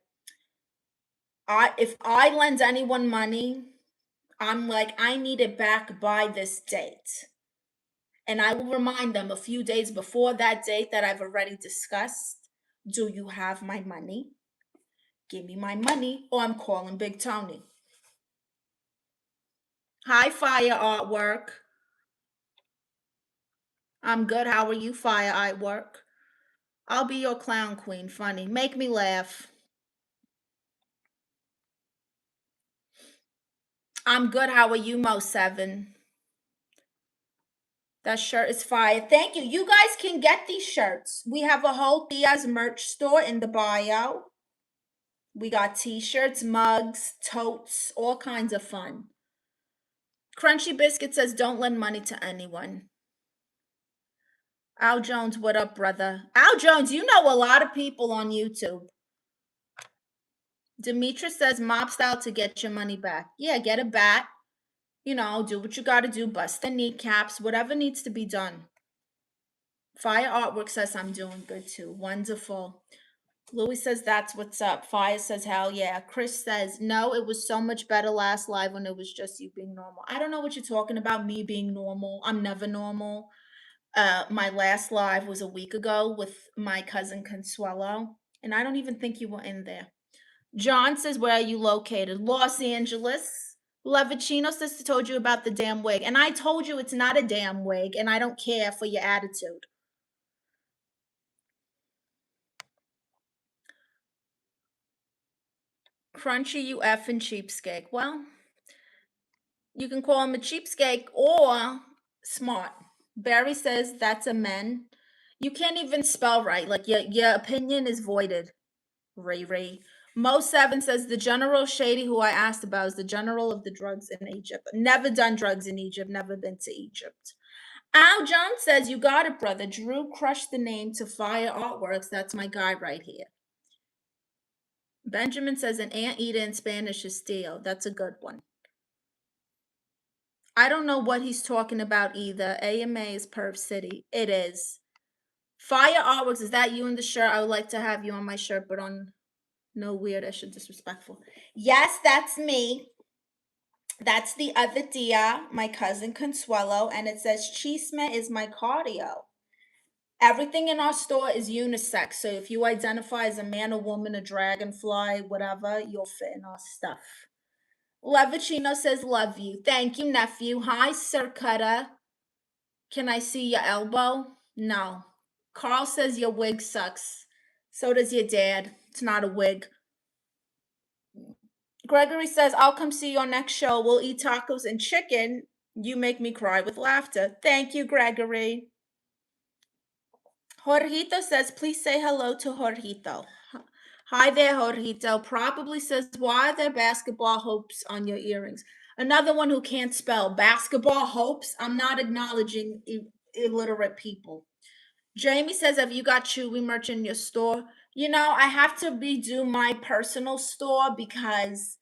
if I lend anyone money, I'm like, I need it back by this date. And I will remind them a few days before that date that I've already discussed. Do you have my money? Give me my money, or I'm calling Big Tony. Hi, Fire Artwork. I'm good. How are you, Fire Artwork? I'll be your clown queen. Funny. Make me laugh. I'm good. How are you, Mo7? That shirt is fire. Thank you. You guys can get these shirts. We have a whole Diaz merch store in the bio. We got t-shirts, mugs, totes, all kinds of fun. Crunchy Biscuit says, don't lend money to anyone. Al Jones, what up, brother? Al Jones, you know a lot of people on YouTube. Demetra says, mob style to get your money back. Yeah, get a bat. You know, do what you got to do. Bust the kneecaps. Whatever needs to be done. Fire Artwork says, I'm doing good too. Wonderful. Louis says, that's what's up. Fire says, hell yeah. Chris says, no, it was so much better last live when it was just you being normal. I don't know what you're talking about, me being normal. I'm never normal. My last live was a week ago with my cousin Consuelo, and I don't even think you were in there. John says, where are you located? Los Angeles. Levicino says, I told you about the damn wig. And I told you it's not a damn wig, and I don't care for your attitude. Crunchy, you effing cheapskate. Well, you can call him a cheapskate or smart. Barry says, that's a men. You can't even spell right. Like, your opinion is voided. Ray. Mo7 says, the General Shady who I asked about is the general of the drugs in Egypt. Never done drugs in Egypt, never been to Egypt. Al Jones says, you got it, brother. Drew crushed the name to Fire Artworks. That's my guy right here. Benjamin says, an anteater in Spanish is steel. That's a good one. I don't know what he's talking about either. AMA is Perv City. It is. Fire Artworks, is that you in the shirt? I would like to have you on my shirt, but on no weird, I should disrespectful. Yes, that's me. That's the other Dia, my cousin Consuelo, and it says Chisme is my cardio. Everything in our store is unisex, so if you identify as a man, a woman, a dragonfly, whatever, you'll fit in our stuff. Levicino says, love you. Thank you, nephew. Hi, Sir Cutter. Can I see your elbow? No. Carl says your wig sucks. So does your dad. It's not a wig. Gregory says, I'll come see your next show. We'll eat tacos and chicken. You make me cry with laughter. Thank you, Gregory. Jorgito says, please say hello to Jorgito. Hi there, Jorgito. Probably says, why are there basketball hopes on your earrings? Another one who can't spell. Basketball hopes? I'm not acknowledging illiterate people. Jamie says, have you got Chewy merch in your store? You know, I have to redo my personal store because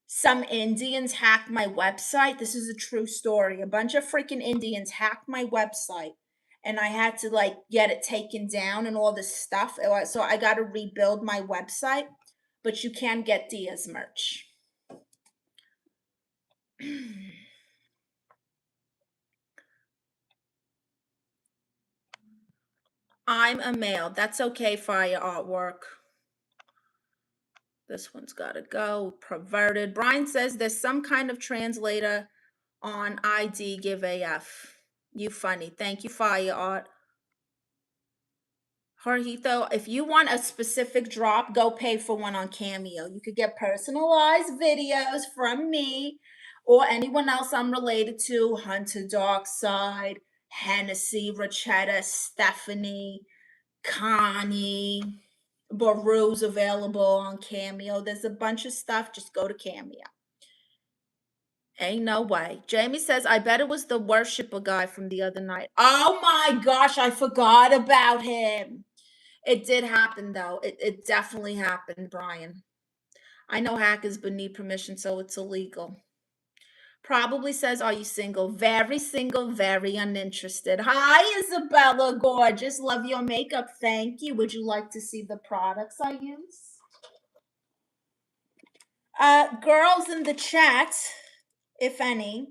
some Indians hacked my website. This is a true story. A bunch of freaking Indians hacked my website and I had to like get it taken down and all this stuff. So I got to rebuild my website, but you can get Dia's merch. I'm a male. That's okay, fire artwork. This one's got to go. Perverted. Brian says there's some kind of translator on ID. Give AF. You funny. Thank you, fire art. Jorgito, if you want a specific drop, go pay for one on Cameo. You could get personalized videos from me or anyone else I'm related to. Hunter Darkside, Hennessy, Rachetta, Stephanie, Connie, Baru's available on Cameo. There's a bunch of stuff. Just go to Cameo. Ain't no way. Jamie says, I bet it was the worshiper guy from the other night. Oh my gosh, I forgot about him. It did happen, though. It definitely happened, Brian. I know hackers but need permission, so it's illegal. Probably says, are you single? Very single, very uninterested. Hi, Isabella, gorgeous. Love your makeup. Thank you. Would you like to see the products I use? Girls in the chat, if any,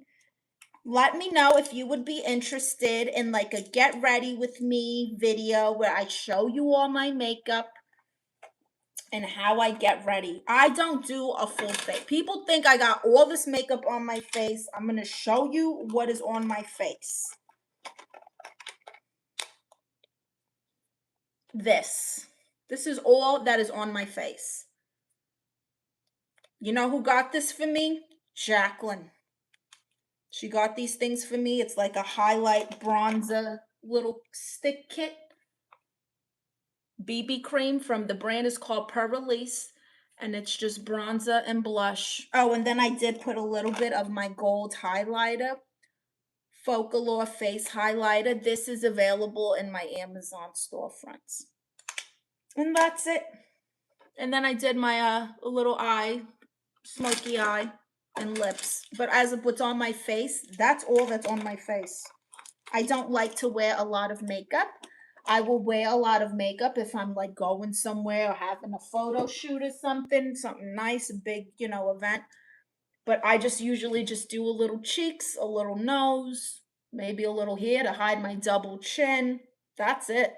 let me know if you would be interested in like a get ready with me video where I show you all my makeup and how I get ready. I don't do a full face. People think I got all this makeup on my face. I'm going to show you what is on my face. This is all that is on my face. You know who got this for me? Jacqueline. She got these things for me. It's like a highlight bronzer little stick kit. BB cream from the brand is called Per Release, and it's just bronzer and blush. Oh, and then I did put a little bit of my gold highlighter, Focalure face highlighter. This is available in my Amazon storefronts. And that's it. And then I did my little eye, smoky eye, and lips. But as of what's on my face, that's all that's on my face. I don't like to wear a lot of makeup. I will wear a lot of makeup if I'm like going somewhere or having a photo shoot or something nice, a big, event. But I just usually just do a little cheeks, a little nose, maybe a little here to hide my double chin. That's it.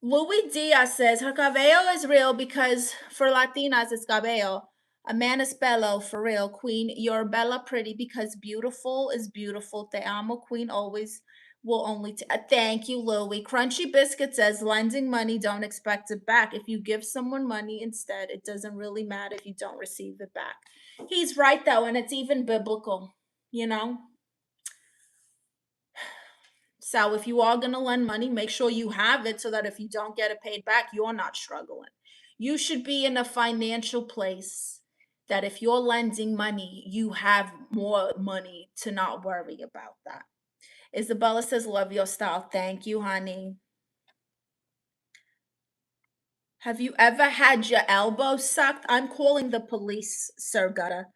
Louis Diaz says, her cabello is real because for Latinas it's cabello. A man is bello, for real. Queen, you're bella pretty because beautiful is beautiful. Te amo, queen, always will only. Thank you, Louis. Crunchy Biscuit says, lending money, don't expect it back. If you give someone money instead, it doesn't really matter if you don't receive it back. He's right, though, and it's even biblical, So if you are going to lend money, make sure you have it so that if you don't get it paid back, you're not struggling. You should be in a financial place that if you're lending money, you have more money to not worry about that. Isabella says, love your style. Thank you, honey. Have you ever had your elbow sucked? I'm calling the police, Sir Gutter.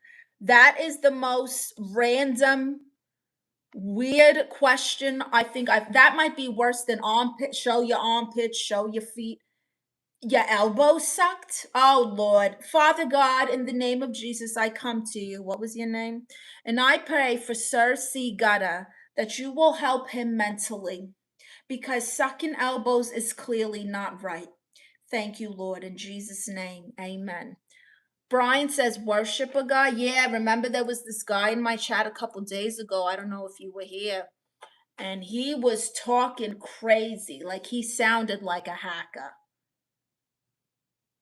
That is the most random, weird question. I think that might be worse than armpit. Show your armpits, show your feet. Your elbow sucked? Oh, Lord. Father God, in the name of Jesus, I come to you. What was your name? And I pray for Sir C. Gutter that you will help him mentally because sucking elbows is clearly not right. Thank you, Lord, in Jesus' name. Amen. Brian says, worship a guy. Yeah, remember there was this guy in my chat a couple days ago. I don't know if you were here. And he was talking crazy. Like he sounded like a hacker.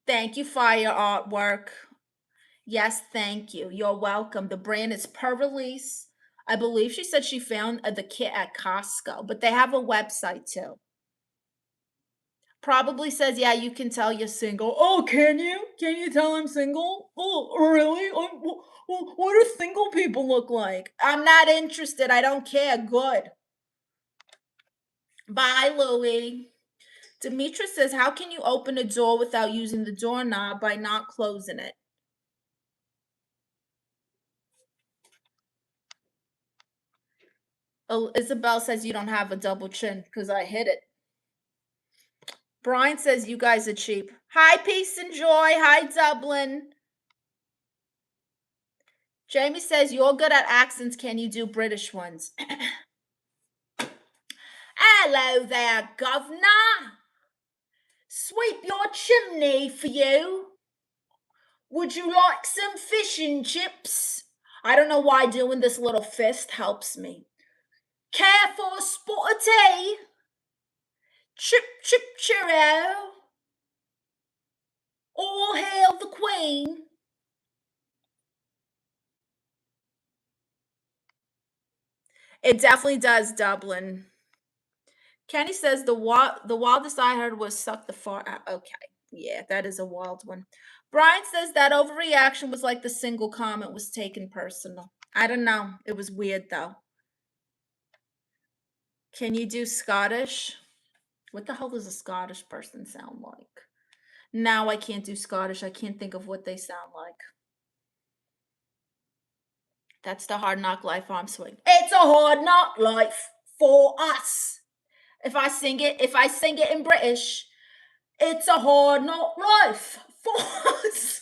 Thank you for your artwork. Yes, thank you. You're welcome. The brand is per release. I believe she said she found the kit at Costco, but they have a website too. Probably says, yeah, you can tell you're single. Oh, can you? Can you tell I'm single? Oh, really? What do single people look like? I'm not interested. I don't care. Good. Bye, Louie. Demetra says, how can you open a door without using the doorknob by not closing it? Isabel says you don't have a double chin because I hit it. Brian says you guys are cheap. Hi, peace and joy. Hi, Dublin. Jamie says you're good at accents. Can you do British ones? Hello there, governor. Sweep your chimney for you. Would you like some fish and chips? I don't know why doing this little fist helps me. Care for a spot of tea? Chip, chip, cheerio. All hail the Queen. It definitely does, Dublin. Kenny says the wildest I heard was suck the fart out. Okay, yeah, that is a wild one. Brian says that overreaction was like the single comment was taken personal. I don't know. It was weird though. Can you do Scottish? What the hell does a Scottish person sound like? Now I can't do Scottish. I can't think of what they sound like. That's the hard knock life I'm swing. It's a hard knock life for us. If I sing it in British, it's a hard knock life for us.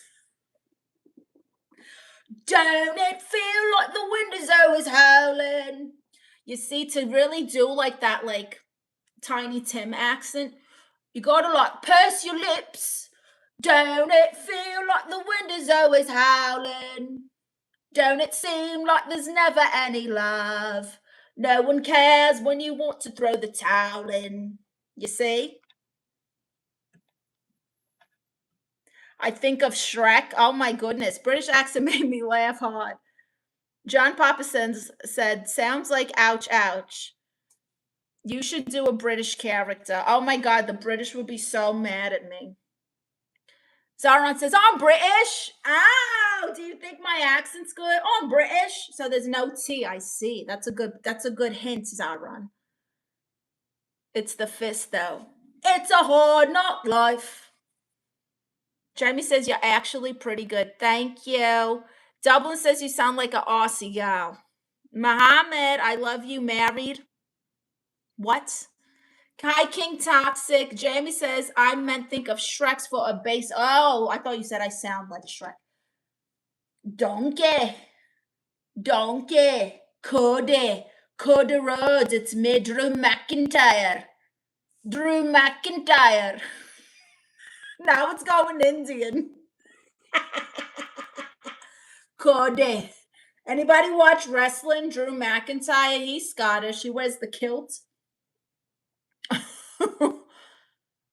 Don't it feel like the wind is always howling? You see, to really do like that, like Tiny Tim accent, you gotta like purse your lips. Don't it feel like the wind is always howling? Don't it seem like there's never any love? No one cares when you want to throw the towel in. You see? I think of Shrek. Oh my goodness. British accent made me laugh hard. John Papason said, sounds like ouch, ouch. You should do a British character. Oh my God, the British would be so mad at me. Zaron says, I'm British. Oh, do you think my accent's good? Oh, I'm British. So there's no T, I see. That's a good hint, Zaron. It's the fist though. It's a hard knock life. Jamie says you're actually pretty good. Thank you. Dublin says you sound like an Aussie gal. Mohammed, I love you. Married? What? Hi, King Toxic. Jamie says I meant think of Shreks for a base. Oh, I thought you said I sound like Shrek. Donkey. Donkey. Cody. Cody Rhodes. It's me, Drew McIntyre. Drew McIntyre. Now it's going Indian. Cody. Anybody watch wrestling? Drew McIntyre. He's Scottish. He wears the kilt.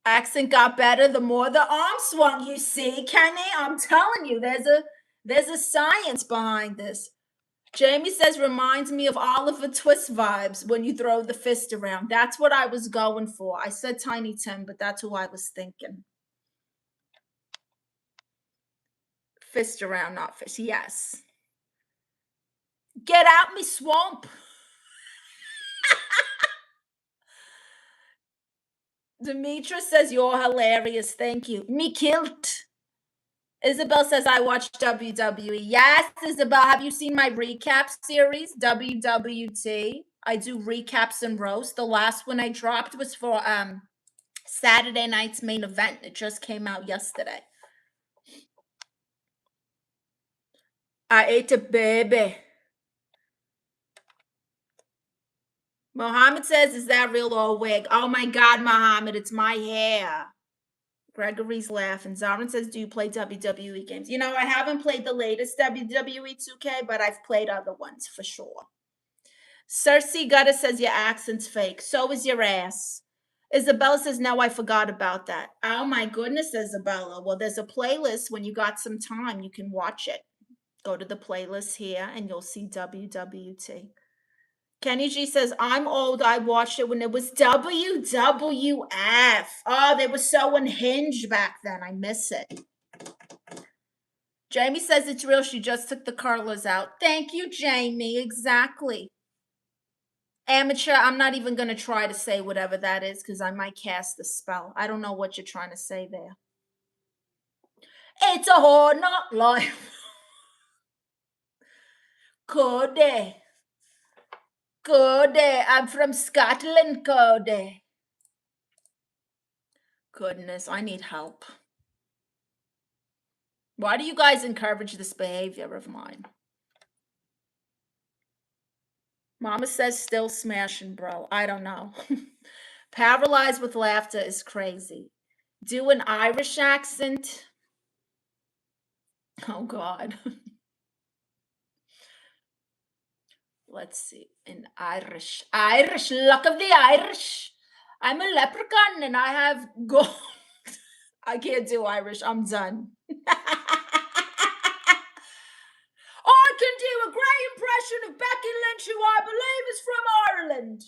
Accent got better the more the arm swung. You see, Kenny, I'm telling you, there's a science behind this. Jamie says reminds me of Oliver Twist vibes when you throw the fist around. That's what I was going for. I said Tiny Tim, but that's who I was thinking. Fist around, not fist. Yes. Get out me swamp. Demetra says you're hilarious. Thank you. Me kilt. Isabel says I watch WWE. Yes, Isabel. Have you seen my recap series, WWT? I do recaps and roast. The last one I dropped was for Saturday night's main event. It just came out yesterday. I ate a baby. Mohammed says, is that real or a wig? Oh my God, Mohammed, it's my hair. Gregory's laughing. Zarin says, do you play WWE games? You know, I haven't played the latest WWE 2K, but I've played other ones for sure. Cersei Gutta says your accent's fake. So is your ass. Isabella says, no, I forgot about that. Oh my goodness, Isabella. Well, there's a playlist. When you got some time, you can watch it. Go to the playlist here and you'll see WWT. Kenny G says, I'm old. I watched it when it was WWF. Oh, they were so unhinged back then. I miss it. Jamie says it's real. She just took the curlers out. Thank you, Jamie. Exactly. Amateur, I'm not even going to try to say whatever that is because I might cast the spell. I don't know what you're trying to say there. It's a hard knock life. Cody. Cody. I'm from Scotland, Cody. Goodness, I need help. Why do you guys encourage this behavior of mine? Mama says still smashing, bro. I don't know. Paralyzed with laughter is crazy. Do an Irish accent. Oh, God. Let's see. In Irish. Irish. Luck of the Irish. I'm a leprechaun and I have gold. I can't do Irish. I'm done. I can do a great impression of Becky Lynch, who I believe is from Ireland.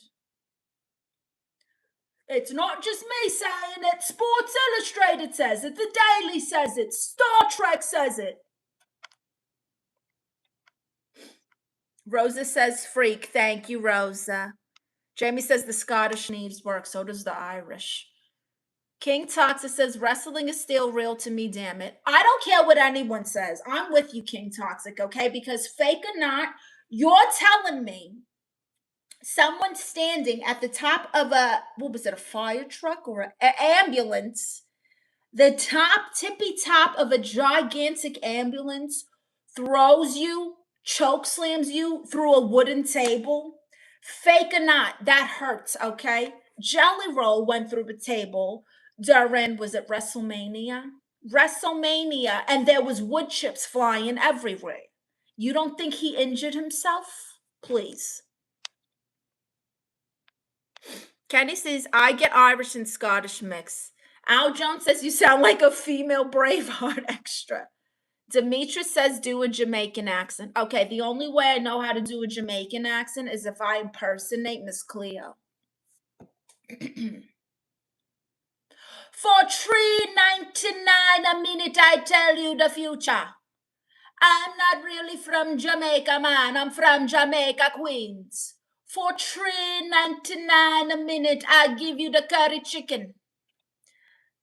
It's not just me saying it. Sports Illustrated says it. The Daily says it. Star Trek says it. Rosa says freak. Thank you, Rosa. Jamie says the Scottish needs work. So does the Irish. King Toxic says wrestling is still real to me, damn it. I don't care what anyone says. I'm with you, King Toxic, okay? Because fake or not, you're telling me someone standing at the top of a fire truck or an ambulance, the tippy top of a gigantic ambulance throws you, choke slams you through a wooden table. Fake or not, that hurts, okay? Jelly Roll went through the table during, was it WrestleMania? WrestleMania, and there was wood chips flying everywhere. You don't think he injured himself? Please. Kenny says, I get Irish and Scottish mix. Al Jones says, you sound like a female Braveheart extra. Demetrius says, do a Jamaican accent. Okay, the only way I know how to do a Jamaican accent is if I impersonate Miss Cleo. For $3.99 a minute, I tell you the future. I'm not really from Jamaica, man. I'm from Jamaica, Queens. For $3.99 a minute, I give you the curry chicken.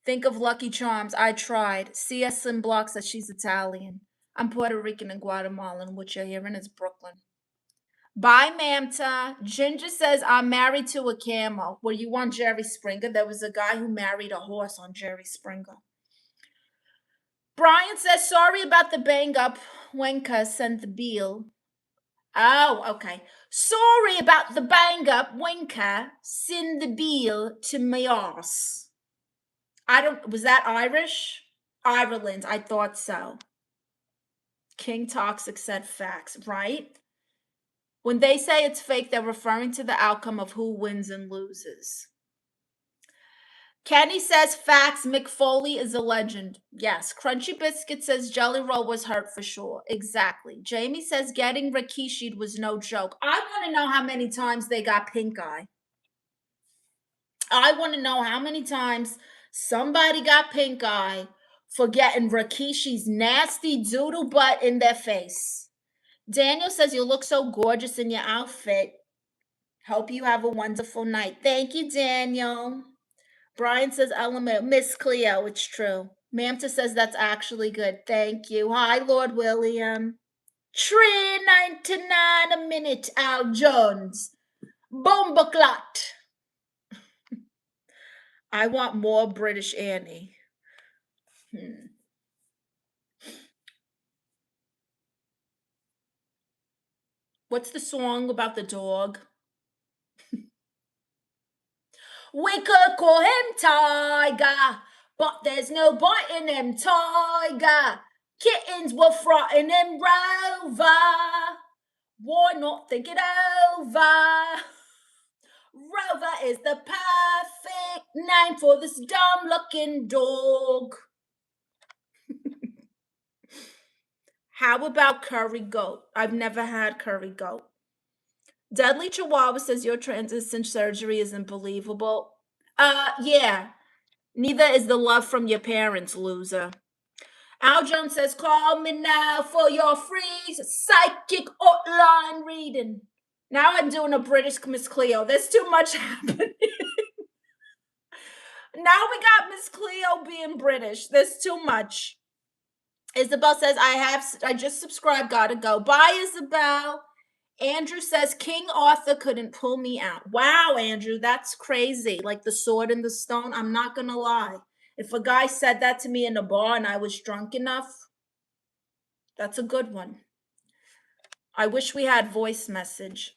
Think of Lucky Charms. I tried. C.S. Slim Block says she's Italian. I'm Puerto Rican and Guatemalan. What you're hearing is Brooklyn. Bye, Mamta. Ginger says, I'm married to a CAMEO. Were you on Jerry Springer? There was a guy who married a horse on Jerry Springer. Brian says, sorry about the bang up. Wenka sent the bill. Oh, okay. Sorry about the bang up. Wenka send the bill to my ass. Was that Irish? Ireland, I thought so. King Toxic said facts, right? When they say it's fake, they're referring to the outcome of who wins and loses. Kenny says facts, Mick Foley is a legend. Yes. Crunchy Biscuit says Jelly Roll was hurt for sure. Exactly. Jamie says getting Rikishi'd was no joke. I want to know how many times they got pink eye. I want to know how many times somebody got pink eye for getting Rikishi's nasty doodle butt in their face. Daniel says you look so gorgeous in your outfit. Hope you have a wonderful night. Thank you, Daniel. Brian says, element, Miss Cleo, it's true. Mamta says that's actually good. Thank you. Hi, Lord William. $3.99 a minute, Al Jones. Bombaclot. I want more British Annie. What's the song about the dog? We could call him Tiger, but there's no biting him, Tiger. Kittens were frightening him, Rover. Why not think it over? Rover is the perfect name for this dumb-looking dog. How about curry goat? I've never had curry goat. Deadly Chihuahua says your transition surgery isn't believable. Yeah. Neither is the love from your parents, loser. Al Jones says, call me now for your free psychic outline reading. Now I'm doing a British Miss Cleo. There's too much happening. Now we got Miss Cleo being British. There's too much. Isabel says, I just subscribed, gotta go. Bye, Isabel. Andrew says, King Arthur couldn't pull me out. Wow, Andrew, that's crazy. Like the sword and the stone. I'm not gonna lie. If a guy said that to me in a bar and I was drunk enough, that's a good one. I wish we had voice message.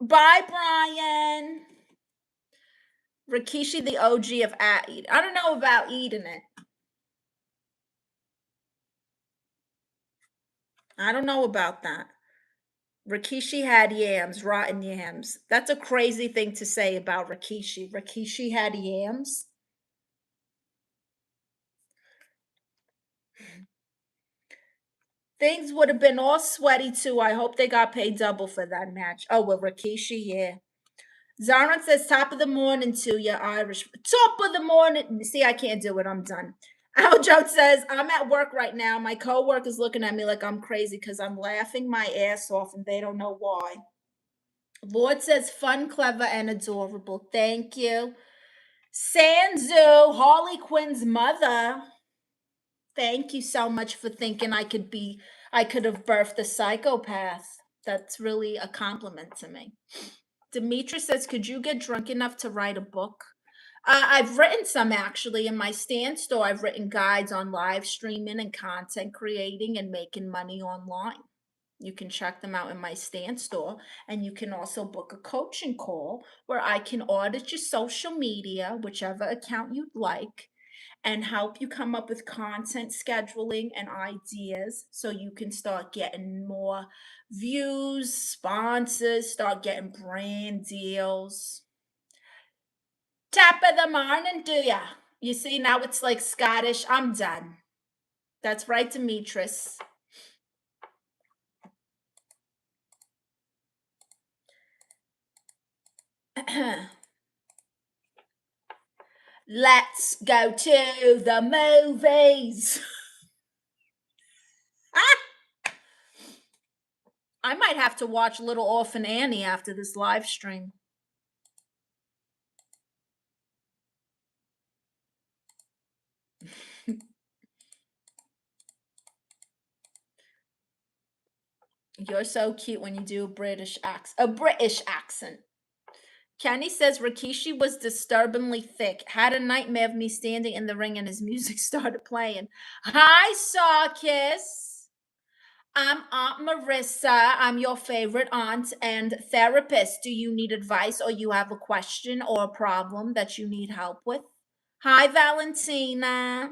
Bye, Brian. Rikishi, the OG of eating. I don't know about eating it. I don't know about that. Rikishi had yams, rotten yams. That's a crazy thing to say about Rikishi. Rikishi had yams. Things would have been all sweaty too. I hope they got paid double for that match. Oh, well, Rikishi, yeah. Zaran says, top of the morning to you, Irish. Top of the morning. See, I can't do it. I'm done. Aljo says, I'm at work right now. My co-worker's looking at me like I'm crazy because I'm laughing my ass off and they don't know why. Lord says, fun, clever, and adorable. Thank you. Sanzu, Harley Quinn's mother. Thank you so much for thinking I could have birthed a psychopath. That's really a compliment to me. Demetra says, could you get drunk enough to write a book? I've written some actually in my stand store. I've written guides on live streaming and content creating and making money online. You can check them out in my stand store. And you can also book a coaching call where I can audit your social media, whichever account you'd like, and help you come up with content scheduling and ideas so you can start getting more views, sponsors, start getting brand deals. Top of the morning, do ya? You see, now it's like Scottish. I'm done. That's right, Demetris. Let's go to the movies. I might have to watch Little Orphan Annie after this live stream. You're so cute when you do a British accent. Kenny says Rikishi was disturbingly thick. Had a nightmare of me standing in the ring and his music started playing. Hi, Sarkis. I'm Aunt Marissa. I'm your favorite aunt and therapist. Do you need advice or you have a question or a problem that you need help with? Hi, Valentina.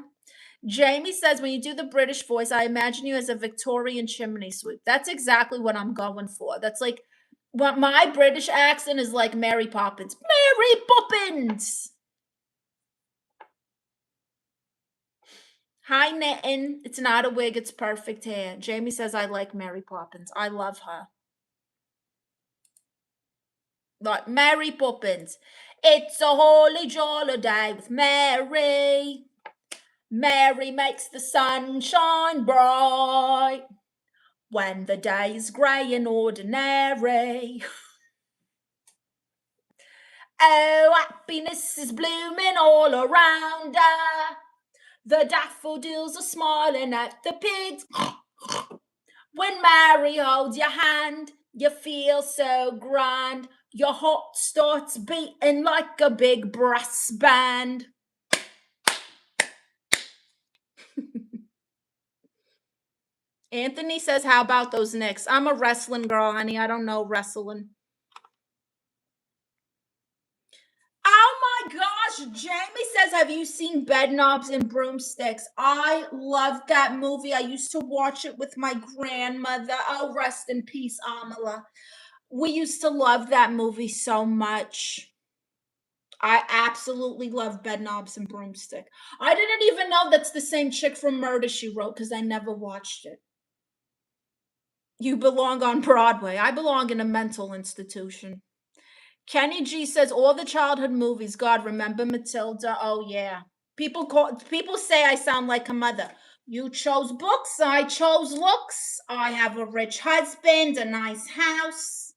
Jamie says, when you do the British voice, I imagine you as a Victorian chimney sweep. That's exactly what I'm going for. That's like, what my British accent is like Mary Poppins. Mary Poppins! Hi, Nitten. It's not a wig, it's perfect hair. Jamie says, I like Mary Poppins. I love her. Like Mary Poppins. It's a holy jolly day with Mary. Mary makes the sun shine bright when the day is grey and ordinary. Oh, happiness is blooming all around her. The daffodils are smiling at the pigs. When Mary holds your hand, you feel so grand. Your heart starts beating like a big brass band. Anthony says, how about those Knicks? I'm a wrestling girl, honey. I don't know wrestling. Oh my gosh. Jamie says, have you seen Bedknobs and Broomsticks? I love that movie. I used to watch it with my grandmother. Oh, rest in peace, Amala. We used to love that movie so much. I absolutely love Bedknobs and Broomstick. I didn't even know that's the same chick from Murder, She Wrote, because I never watched it. You belong on Broadway. I belong in a mental institution. Kenny G says all the childhood movies. God, remember Matilda? Oh yeah. People say I sound like a mother. You chose books, I chose looks. I have a rich husband, a nice house.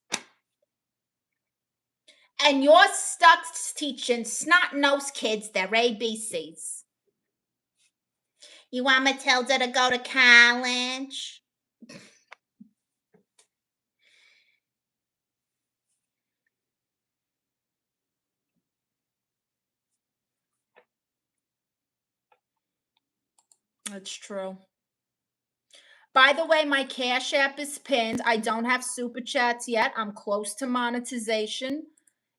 And you're stuck teaching snot-nosed kids their ABCs. You want Matilda to go to college? That's true. By the way, my Cash App is pinned. I don't have super chats yet. I'm close to monetization.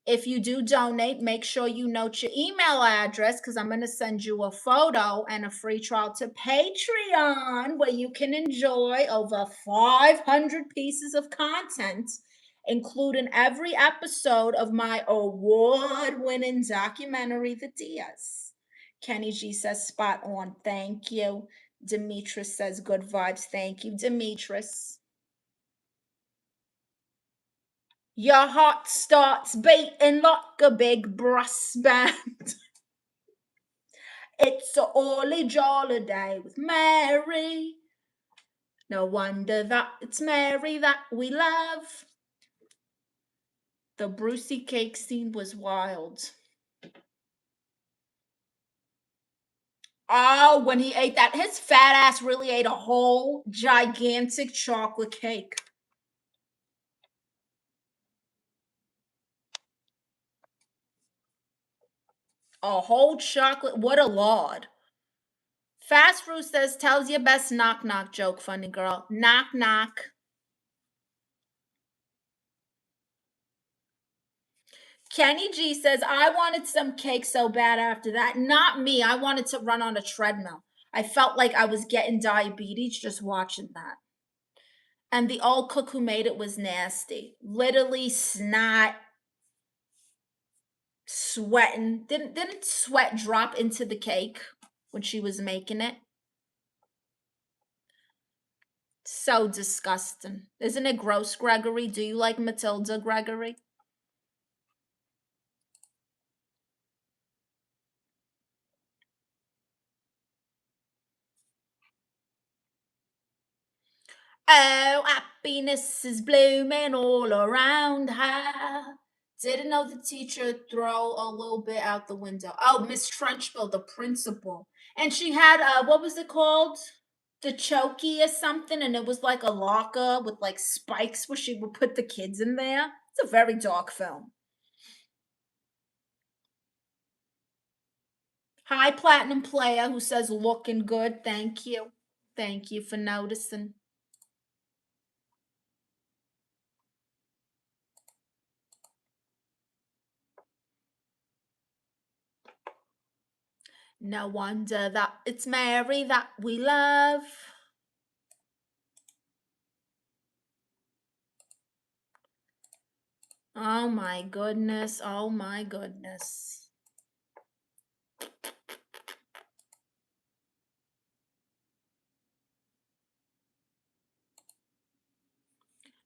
If you do donate, make sure you note your email address because I'm going to send you a photo and a free trial to Patreon where you can enjoy over 500 pieces of content, including every episode of my award-winning documentary, The Diaz. Kenny G says, spot on. Thank you. Demetrius says, good vibes. Thank you, Demetrius. Your heart starts beating like a big brass band. It's a holly jolly day with Mary. No wonder that it's Mary that we love. The Brucey cake scene was wild. Oh, when he ate that, his fat ass really ate a whole gigantic chocolate cake. A whole chocolate, what a lord. Fast Fruit says, tells your best knock knock joke, funny girl. Knock knock. Kenny G says, I wanted some cake so bad after that. Not me. I wanted to run on a treadmill. I felt like I was getting diabetes just watching that. And the old cook who made it was nasty. Literally snot, sweating. Didn't sweat drop into the cake when she was making it? So disgusting. Isn't it gross, Gregory? Do you like Matilda, Gregory? Oh, happiness is blooming all around her. Didn't know the teacher throw a little bit out the window. Oh, Miss Trunchbull, the principal. And she had, what was it called? The chokey or something. And it was like a locker with like spikes where she would put the kids in there. It's a very dark film. Hi, Platinum Player, who says looking good. Thank you. Thank you for noticing. No wonder that it's Mary that we love. Oh my goodness. Oh my goodness.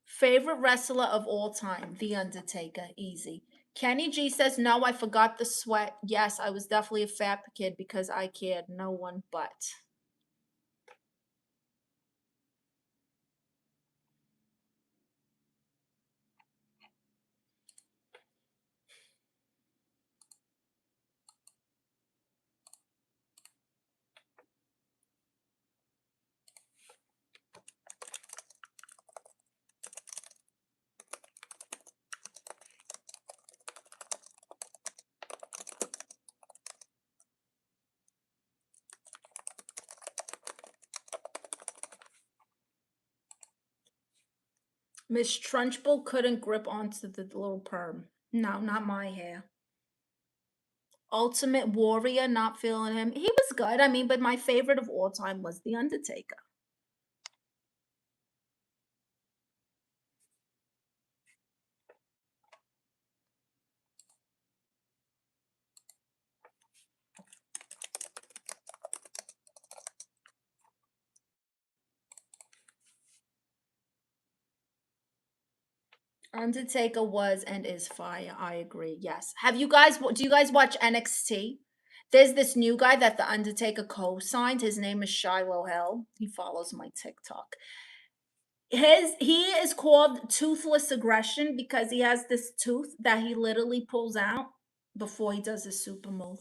Favorite wrestler of all time? The Undertaker. Easy. Kenny G says, no, I forgot the sweat. Yes, I was definitely a fat kid because I cared. No one but. Miss Trunchbull couldn't grip onto the little perm. No, not my hair. Ultimate Warrior, not feeling him. He was good. I mean, but my favorite of all time was The Undertaker. Undertaker was and is fire. I agree. Yes. Do you guys watch NXT? There's this new guy that the Undertaker co-signed. His name is Shiloh Hill. He follows my TikTok. He is called Toothless Aggression because he has this tooth that he literally pulls out before he does his super move.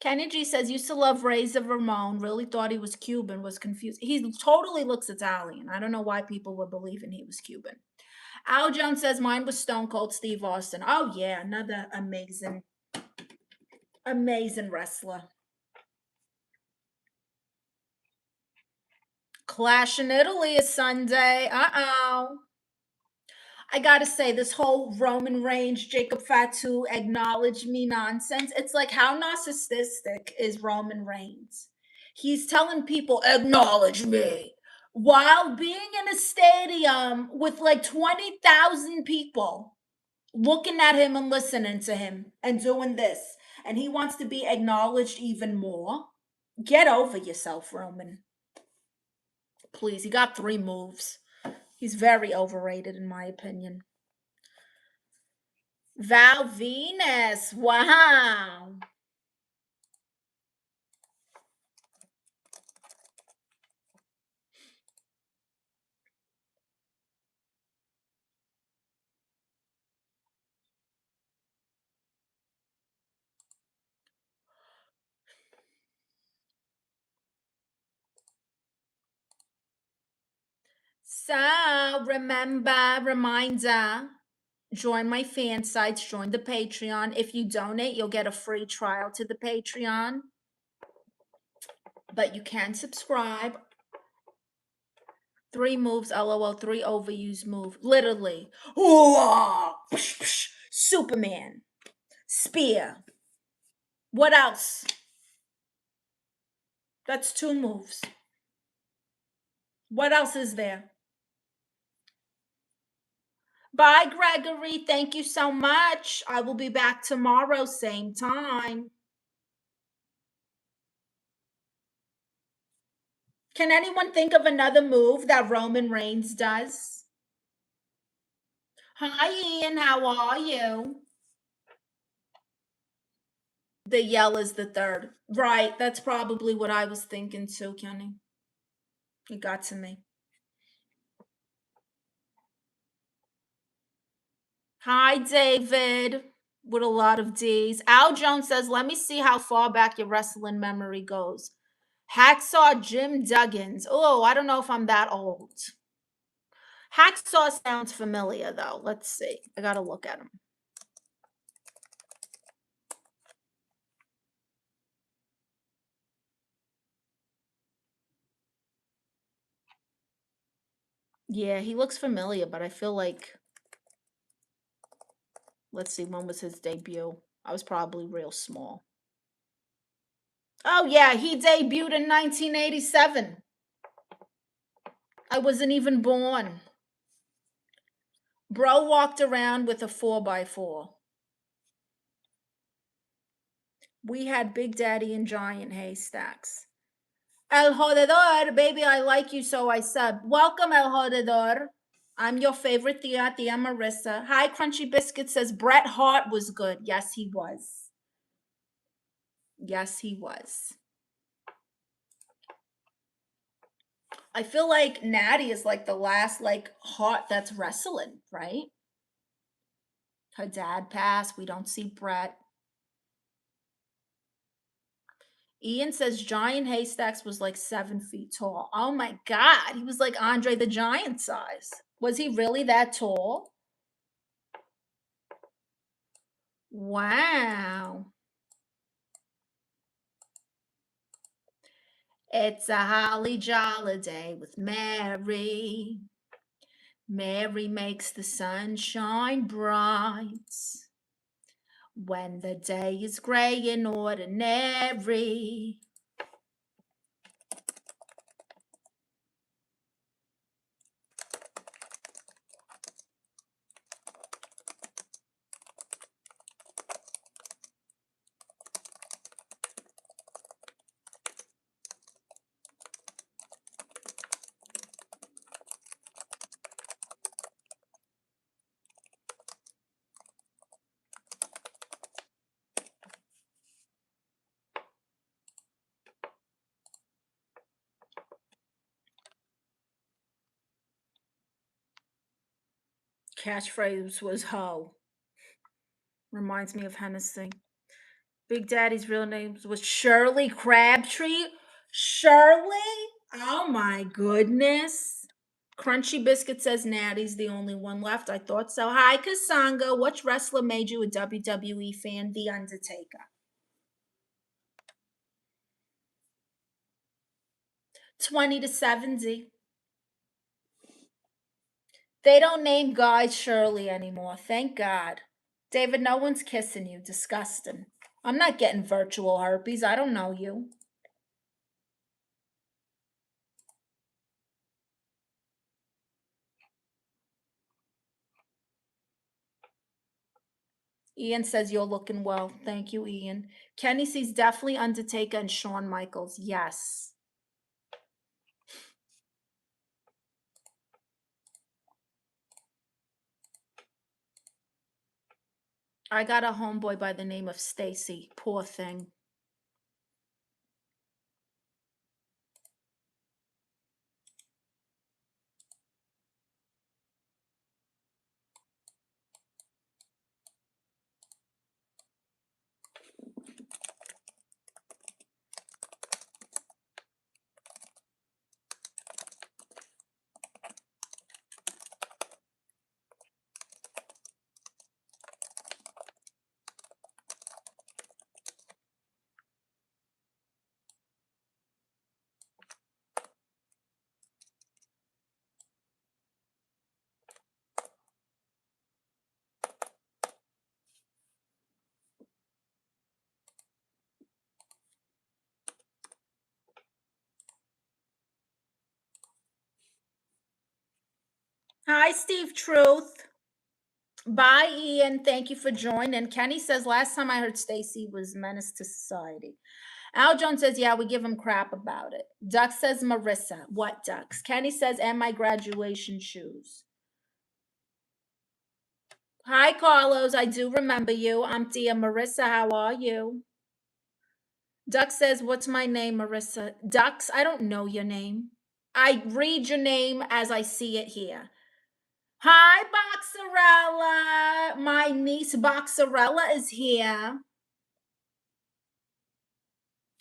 Kenny G says, used to love Razor Ramon, really thought he was Cuban, was confused. He totally looks Italian. I don't know why people were believing he was Cuban. Al Jones says, mine was Stone Cold Steve Austin. Oh, yeah, another amazing, amazing wrestler. Clash in Italy is Sunday. Uh-oh. I gotta say, this whole Roman Reigns, Jacob Fatu, acknowledge me nonsense. It's like, how narcissistic is Roman Reigns? He's telling people, acknowledge me, while being in a stadium with like 20,000 people looking at him and listening to him and doing this. And he wants to be acknowledged even more. Get over yourself, Roman. Please, he got 3 moves. He's very overrated, in my opinion. Val Venus. Wow. So, reminder, join my fan sites, join the Patreon. If you donate, you'll get a free trial to the Patreon. But you can subscribe. 3 moves, LOL, 3 overused move. Literally. Ooh, Superman. Spear. What else? That's 2 moves. What else is there? Bye, Gregory. Thank you so much. I will be back tomorrow, same time. Can anyone think of another move that Roman Reigns does? Hi, Ian. How are you? The yell is the third. Right. That's probably what I was thinking too, Kenny. It got to me. Hi, David. With a lot of D's. Al Jones says, let me see how far back your wrestling memory goes. Hacksaw Jim Duggins. Oh, I don't know if I'm that old. Hacksaw sounds familiar, though. Let's see. I got to look at him. Yeah, he looks familiar, but I feel like, let's see, when was his debut? I was probably real small. Oh, yeah, he debuted in 1987. I wasn't even born. Bro walked around with a 4x4. We had Big Daddy and Giant Haystacks. El Jodedor, baby, I like you, so I sub. Welcome, El Jodedor. I'm your favorite Tia Marissa. Hi, Crunchy Biscuit says Bret Hart was good. Yes, he was. Yes, he was. I feel like Natty is like the last like Hart that's wrestling, right? Her dad passed. We don't see Bret. Ian says Giant Haystacks was like 7 feet tall. Oh my God. He was like Andre the Giant size. Was he really that tall? Wow. It's a holly jolly day with Mary. Mary makes the sun shine bright. When the day is gray and ordinary. catchphrase was ho. Reminds me of Hennessy. Big Daddy's real name was Shirley Crabtree. Shirley? Oh my goodness. Crunchy Biscuit says Natty's the only one left. I thought so. Hi, Kasanga. Which wrestler made you a WWE fan? The Undertaker. 20 to 70. They don't name guys Shirley anymore. Thank God. David, no one's kissing you. Disgusting. I'm not getting virtual herpes. I don't know you. Ian says you're looking well. Thank you, Ian. Kenny sees definitely Undertaker and Shawn Michaels. Yes. I got a homeboy by the name of Stacy. Poor thing. Hi, Steve Truth. Bye, Ian. Thank you for joining. Kenny says last time I heard Stacy was menace to society. Al Jones says, yeah, we give him crap about it. Duck says Marissa. What ducks? Kenny says, and my graduation shoes. Hi, Carlos. I do remember you. I'm Tia. Marissa, how are you? Duck says, what's my name, Marissa? Ducks, I don't know your name. I read your name as I see it here. Hi, Boxarella. My niece Boxarella is here.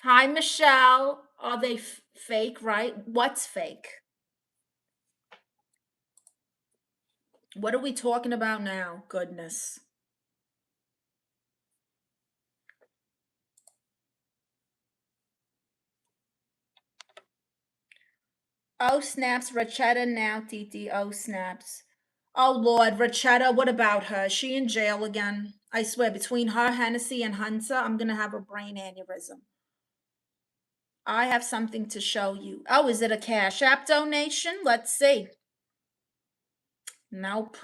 Hi, Michelle. Are they fake, right? What's fake? What are we talking about now? Goodness. Oh, snaps. Rachetta now, Titi. Oh, snaps. Oh, Lord. Rachetta, what about her? Is she in jail again? I swear, between her, Hennessy, and Hunter, I'm going to have a brain aneurysm. I have something to show you. Oh, is it a Cash App donation? Let's see. Nope.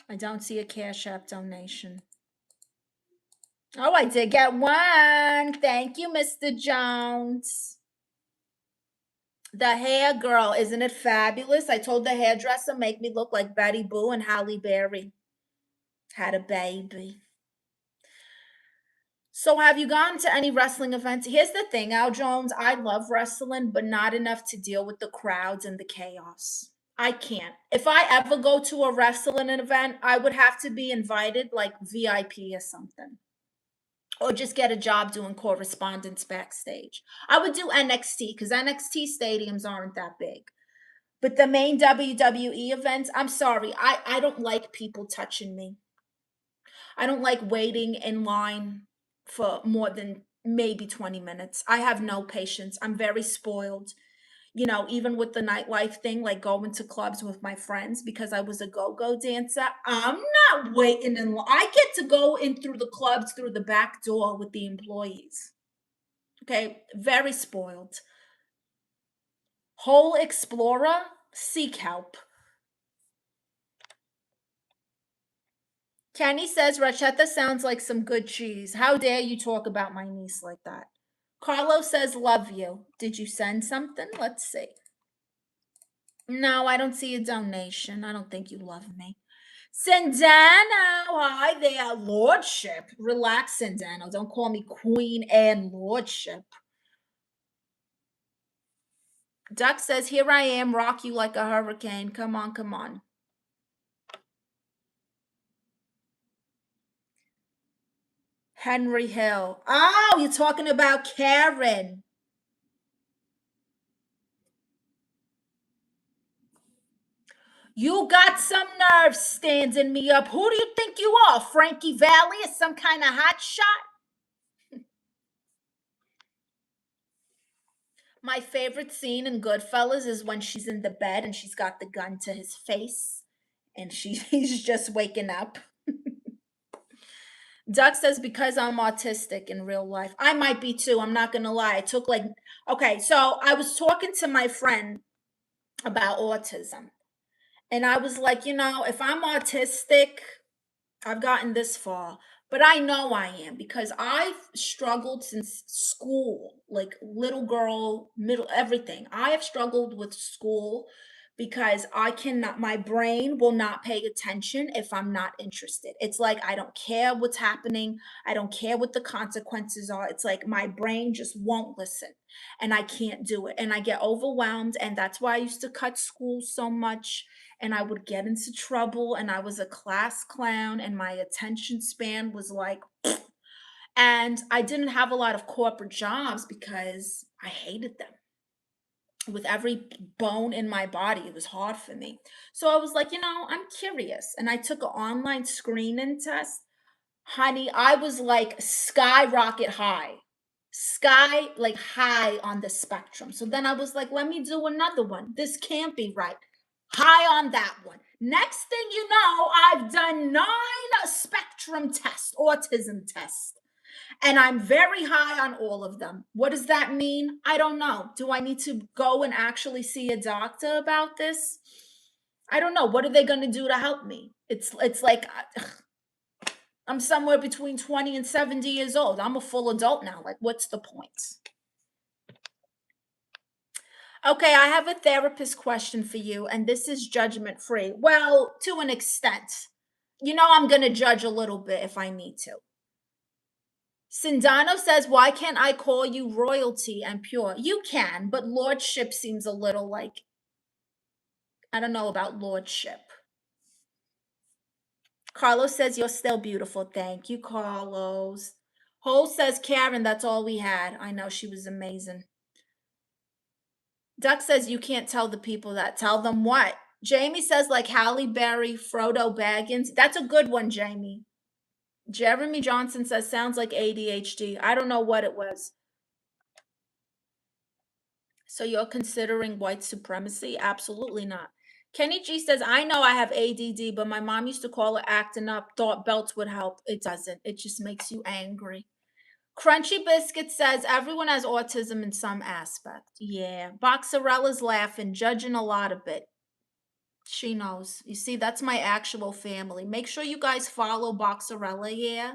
I don't see a Cash App donation. Oh, I did get one. Thank you, Mr. Jones. The hair girl, isn't it fabulous? I told the hairdresser make me look like Betty Boo and Halle Berry had a baby. So have you gone to any wrestling events? Here's the thing, Al Jones, I love wrestling, but not enough to deal with the crowds and the chaos. I can't. If I ever go to a wrestling event, I would have to be invited like VIP or something. Or just get a job doing correspondence backstage. I would do NXT because NXT stadiums aren't that big. But the main WWE events, I'm sorry, I don't like people touching me. I don't like waiting in line for more than maybe 20 minutes. I have no patience. I'm very spoiled. You know, even with the nightlife thing, like going to clubs with my friends because I was a go-go dancer, I'm not waiting in line. I get to go in through the clubs through the back door with the employees. Okay, very spoiled. Whole Explorer, seek help. Kenny says Rachetta sounds like some good cheese. How dare you talk about my niece like that? Carlos says love you. Did you send something? Let's see. No, I don't see a donation. I don't think you love me. Sandano, hi there, Lordship. Relax, Sandano. Don't call me Queen and Lordship. Duck says, here I am, rock you like a hurricane. Come on, come on. Henry Hill. Oh, you're talking about Karen. You got some nerve standing me up. Who do you think you are? Frankie Valli or some kind of hot shot? My favorite scene in Goodfellas is when she's in the bed and she's got the gun to his face and he's just waking up. Duck says, because I'm autistic in real life. I might be too. I'm not going to lie. I took okay, so I was talking to my friend about autism. And I was like, if I'm autistic, I've gotten this far, but I know I am because I've struggled since school, like little girl, middle, everything. I have struggled with school because I cannot, my brain will not pay attention if I'm not interested. It's like I don't care what's happening, I don't care what the consequences are. It's like my brain just won't listen and I can't do it. And I get overwhelmed. And that's why I used to cut school so much and I would get into trouble and I was a class clown and my attention span was like and I didn't have a lot of corporate jobs because I hated them. With every bone in my body, it was hard for me. So I was like, I'm curious. And I took an online screening test. Honey, I was like skyrocket high. Sky like high on the spectrum. So then I was like, let me do another one. This can't be right. High on that one. Next thing you know, I've done 9 spectrum tests, autism tests, and I'm very high on all of them. What does that mean? I don't know. Do I need to go and actually see a doctor about this? I don't know. What are they going to do to help me? It's like I'm somewhere between 20 and 70 years old. I'm a full adult now. Like, what's the point? Okay, I have a therapist question for you, and this is judgment free. Well, to an extent. I'm going to judge a little bit if I need to. Sindano says, why can't I call you royalty and pure? You can, but lordship seems a little like, I don't know about lordship. Carlos says, you're still beautiful. Thank you, Carlos. Hole says, Karen, that's all we had. I know, she was amazing. Duck says, you can't tell the people that. Tell them what? Jamie says, like Halle Berry, Frodo Baggins. That's a good one, Jamie. Jeremy Johnson says, sounds like ADHD. I don't know what it was. So you're considering white supremacy? Absolutely not. Kenny G says, I know I have ADD, but my mom used to call it acting up. Thought belts would help. It doesn't. It just makes you angry. Crunchy Biscuit says, everyone has autism in some aspect. Yeah. Boxarella's laughing, judging a lot of it. She knows. You see, that's my actual family. Make sure you guys follow Boxarella, yeah?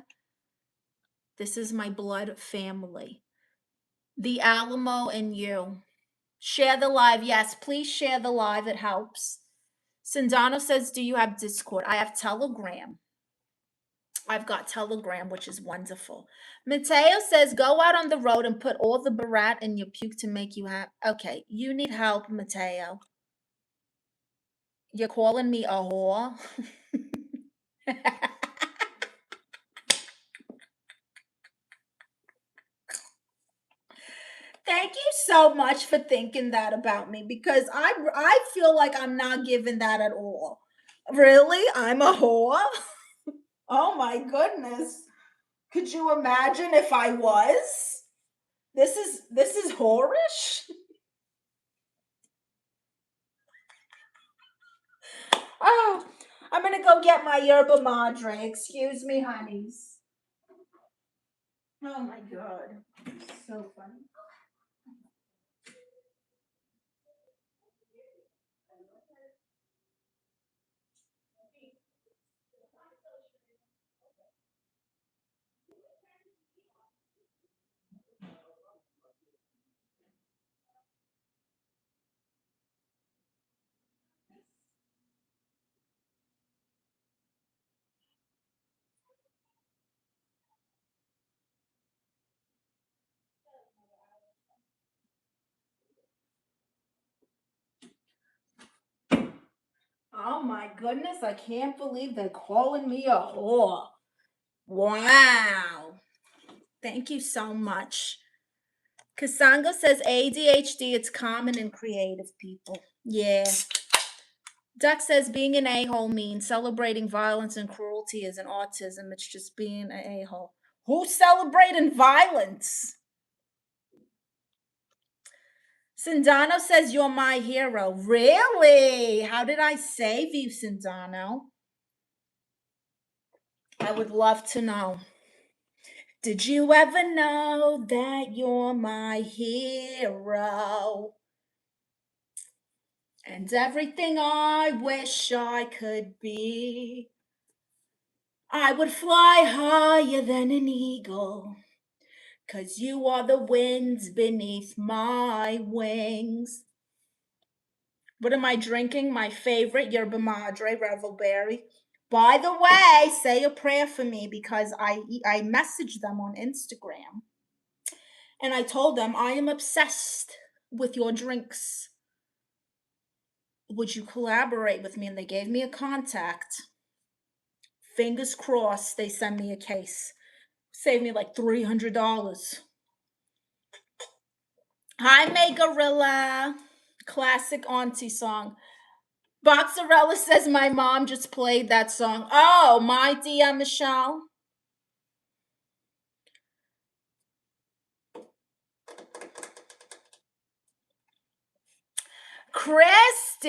This is my blood family. The Alamo and you. Share the live. Yes, please share the live. It helps. Sindano says, do you have Discord? I have Telegram. I've got Telegram, which is wonderful. Mateo says, go out on the road and put all the barat in your puke to make you happy. Okay, you need help, Mateo. You're calling me a whore? Thank you so much for thinking that about me because I feel like I'm not giving that at all. Really? I'm a whore? Oh my goodness. Could you imagine if I was? This is whorish. Oh, I'm gonna go get my yerba madre. Excuse me, honeys. Oh my god. So funny. goodness, I can't believe they're calling me a whore. Wow. Thank you so much. Kasango says ADHD, it's common in creative people. Yeah. Duck says being an a-hole means celebrating violence and cruelty isn't autism. It's just being an a-hole. Who's celebrating violence? Sindano says you're my hero. Really? How did I save you, Sindano? I would love to know. Did you ever know that you're my hero? And everything I wish I could be. I would fly higher than an eagle, 'cause you are the winds beneath my wings. What am I drinking? My favorite yerba madre, revelberry. By the way, say a prayer for me because I messaged them on Instagram. And I told them, I am obsessed with your drinks. Would you collaborate with me? And they gave me a contact. Fingers crossed they send me a case. Save me like $300. Hi, May Gorilla. Classic auntie song. Boxarella says my mom just played that song. Oh, my dear Michelle. Christy,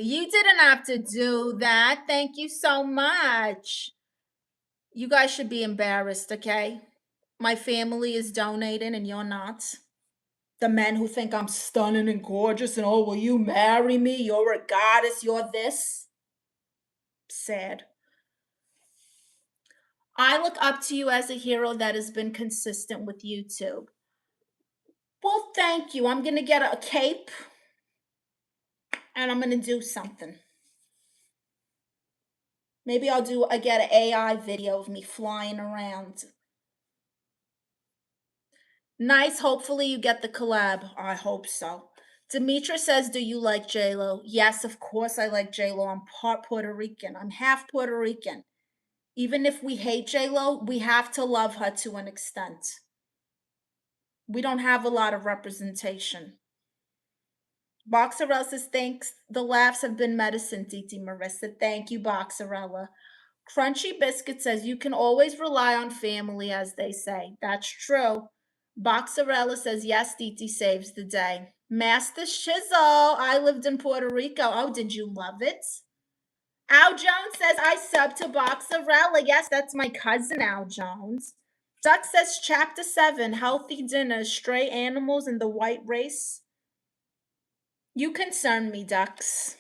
you didn't have to do that. Thank you so much. You guys should be embarrassed, okay? My family is donating and you're not. The men who think I'm stunning and gorgeous and, oh, will you marry me? You're a goddess, you're this. Sad. I look up to you as a hero that has been consistent with YouTube. Well, thank you. I'm going to get a cape and I'm going to do something. Maybe I'll get an AI video of me flying around. Nice. Hopefully you get the collab. I hope so. Demetra says, do you like J-Lo? Yes, of course I like J-Lo. I'm part Puerto Rican. I'm half Puerto Rican. Even if we hate J-Lo, we have to love her to an extent. We don't have a lot of representation. Boxarella says, thanks. The laughs have been medicine, Titi Marissa. Thank you, Boxarella. Crunchy Biscuit says, you can always rely on family, as they say. That's true. Boxarella says, yes, Titi saves the day. Master Shizzle, I lived in Puerto Rico. Oh, did you love it? Al Jones says, I sub to Boxarella. Yes, that's my cousin, Al Jones. Duck says, Chapter 7, Healthy Dinners, Stray Animals and the White Race. You concern me, Ducks.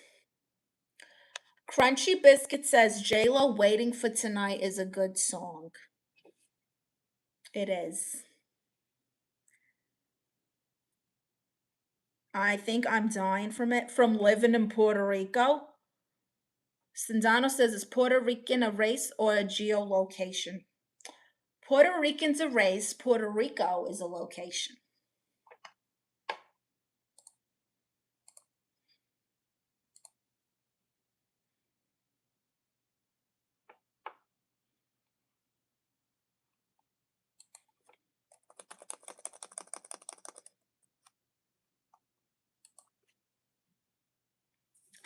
Crunchy Biscuit says, J-Lo Waiting for Tonight is a good song. It is. I think I'm dying from it, from living in Puerto Rico. Sindano says, is Puerto Rican a race or a geolocation? Puerto Rican's a race. Puerto Rico is a location.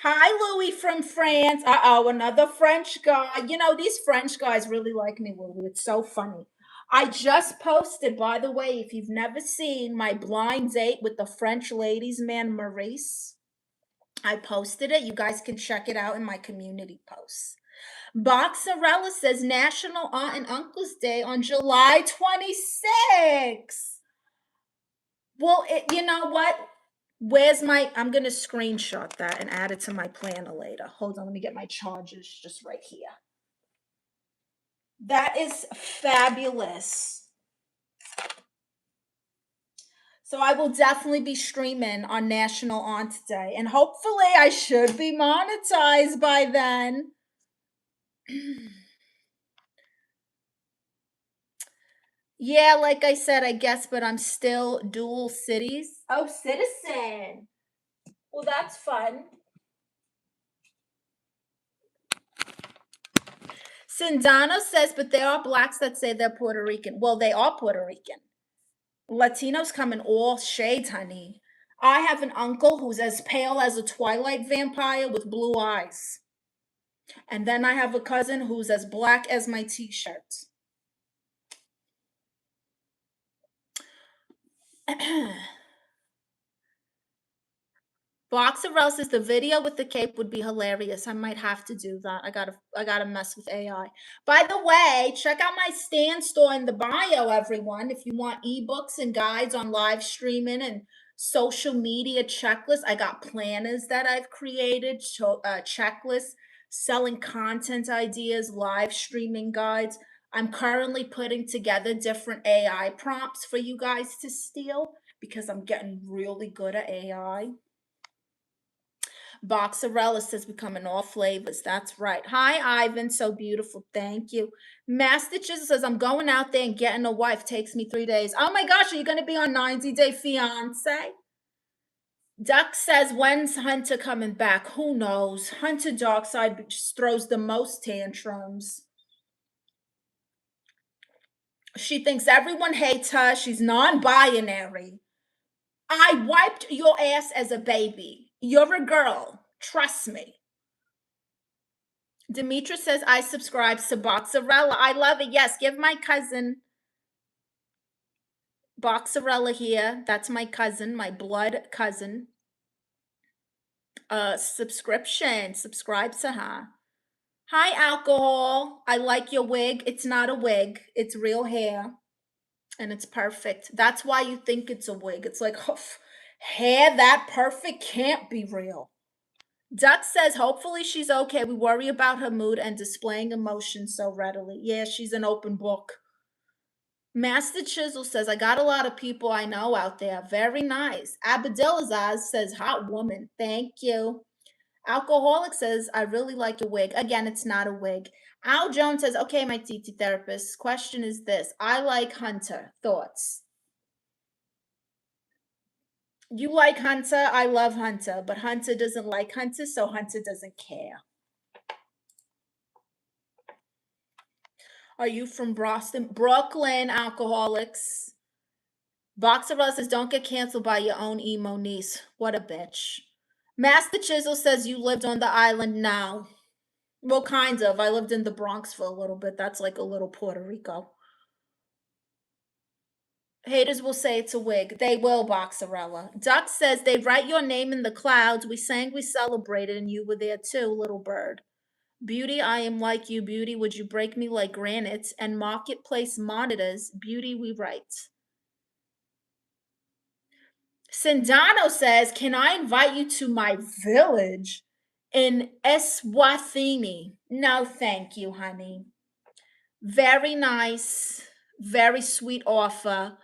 Hi, Louis from France. Uh-oh, another French guy. You know, these French guys really like me, Louis. It's so funny. I just posted, by the way, if you've never seen my blind date with the French ladies man, Marissa, I posted it. You guys can check it out in my community posts. Boxarella says National Aunt and Uncle's Day on July 26th. Well, you know what? I'm going to screenshot that and add it to my planner later. Hold on, let me get my chargers just right here. That is fabulous. So I will definitely be streaming on National Aunt Day, and hopefully I should be monetized by then. Yeah, like I said, I guess, but I'm still dual cities. Oh, citizen. Well, that's fun. Sindano says, but there are blacks that say they're Puerto Rican. Well, they are Puerto Rican. Latinos come in all shades, honey. I have an uncle who's as pale as a twilight vampire with blue eyes. And then I have a cousin who's as black as my t-shirt. Boxerell says the video with the cape would be hilarious. I might have to do that. I gotta mess with AI. By the way, check out my Stan store in the bio, everyone. If you want ebooks and guides on live streaming and social media checklists, I got planners that I've created, checklists, selling content ideas, live streaming guides. I'm currently putting together different AI prompts for you guys to steal because I'm getting really good at AI. Boxerella says we come in all flavors. That's right. Hi, Ivan. So beautiful. Thank you. Master Chisel says, I'm going out there and getting a wife. Takes me 3 days. Oh my gosh, are you going to be on 90 Day Fiance? Duck says, when's Hunter coming back? Who knows? Hunter Darkside just throws the most tantrums. She thinks everyone hates her. She's non-binary. I wiped your ass as a baby. You're a girl. Trust me. Demetra says, I subscribe to Boxerella. I love it. Yes, give my cousin Boxerella here. That's my cousin, my blood cousin. Subscription. Subscribe to her. Hi, Alcohol. I like your wig. It's not a wig. It's real hair. And it's perfect. That's why you think it's a wig. It's like, oh, hair that perfect can't be real. Duck says, hopefully she's okay. We worry about her mood and displaying emotion so readily. Yeah, she's an open book. Master Chisel says, I got a lot of people I know out there. Very nice. Abadilazaz says, hot woman. Thank you. Alcoholic says, I really like your wig. Again, it's not a wig. Al Jones says, okay, my TT therapist. Question is this. I like Hunter. Thoughts? You like Hunter. I love Hunter. But Hunter doesn't like Hunter, so Hunter doesn't care. Are you from Boston? Brooklyn, Alcoholics. Box of Us says, don't get canceled by your own emo niece. What a bitch. Master Chisel says, you lived on the island now. Well, kind of. I lived in the Bronx for a little bit. That's like a little Puerto Rico. Haters will say it's a wig. They will, Boxerella. Duck says, they write your name in the clouds. We sang, we celebrated, and you were there too, little bird. Beauty, I am like you. Beauty, would you break me like granite? And marketplace monitors. Beauty, we write. Sindano says, can I invite you to my village in Eswatini? No, thank you, honey. Very nice, very sweet offer.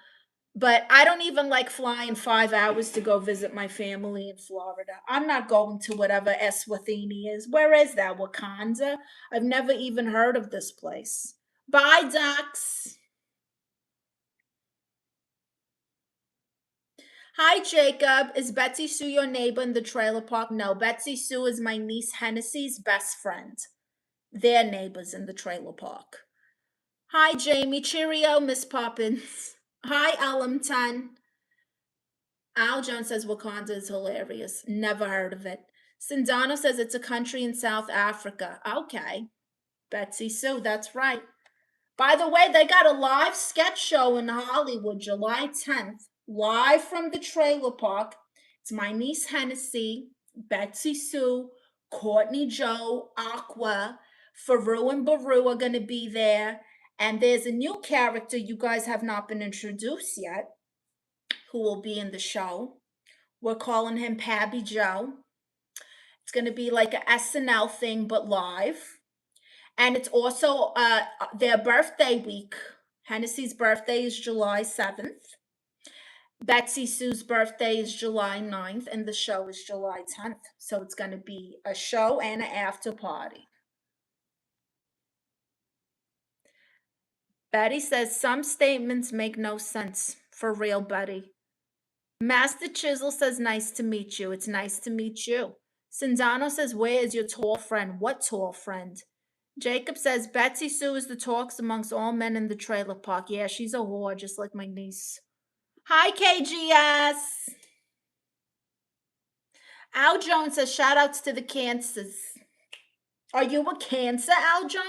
But I don't even like flying 5 hours to go visit my family in Florida. I'm not going to whatever Eswatini is. Where is that? Wakanda? I've never even heard of this place. Bye, ducks. Hi, Jacob. Is Betsy Sue your neighbor in the trailer park? No, Betsy Sue is my niece Hennessy's best friend. They're neighbors in the trailer park. Hi, Jamie. Cheerio, Miss Poppins. Hi, Elmton. Al Jones says Wakanda is hilarious. Never heard of it. Sindano says it's a country in South Africa. Okay. Betsy Sue, that's right. By the way, they got a live sketch show in Hollywood, July 10th, live from the trailer park. It's my niece Hennessy, Betsy Sue, Courtney Joe, Aqua, Faru and Baru are going to be there. And there's a new character you guys have not been introduced yet who will be in the show. We're calling him Pabby Joe. It's going to be like a SNL thing, but live. And it's also their birthday week. Hennessy's birthday is July 7th. Betsy Sue's birthday is July 9th, and the show is July 10th. So it's going to be a show and an after party. Betty says some statements make no sense. For real, Betty. Master Chisel says, nice to meet you. It's nice to meet you. Sindano says, where is your tall friend? What tall friend? Jacob says Betsy Sue is the talks amongst all men in the trailer park. Yeah, she's a whore, just like my niece. Hi, KGS. Al Jones says shout outs to the cancers. Are you a cancer, Al Jones?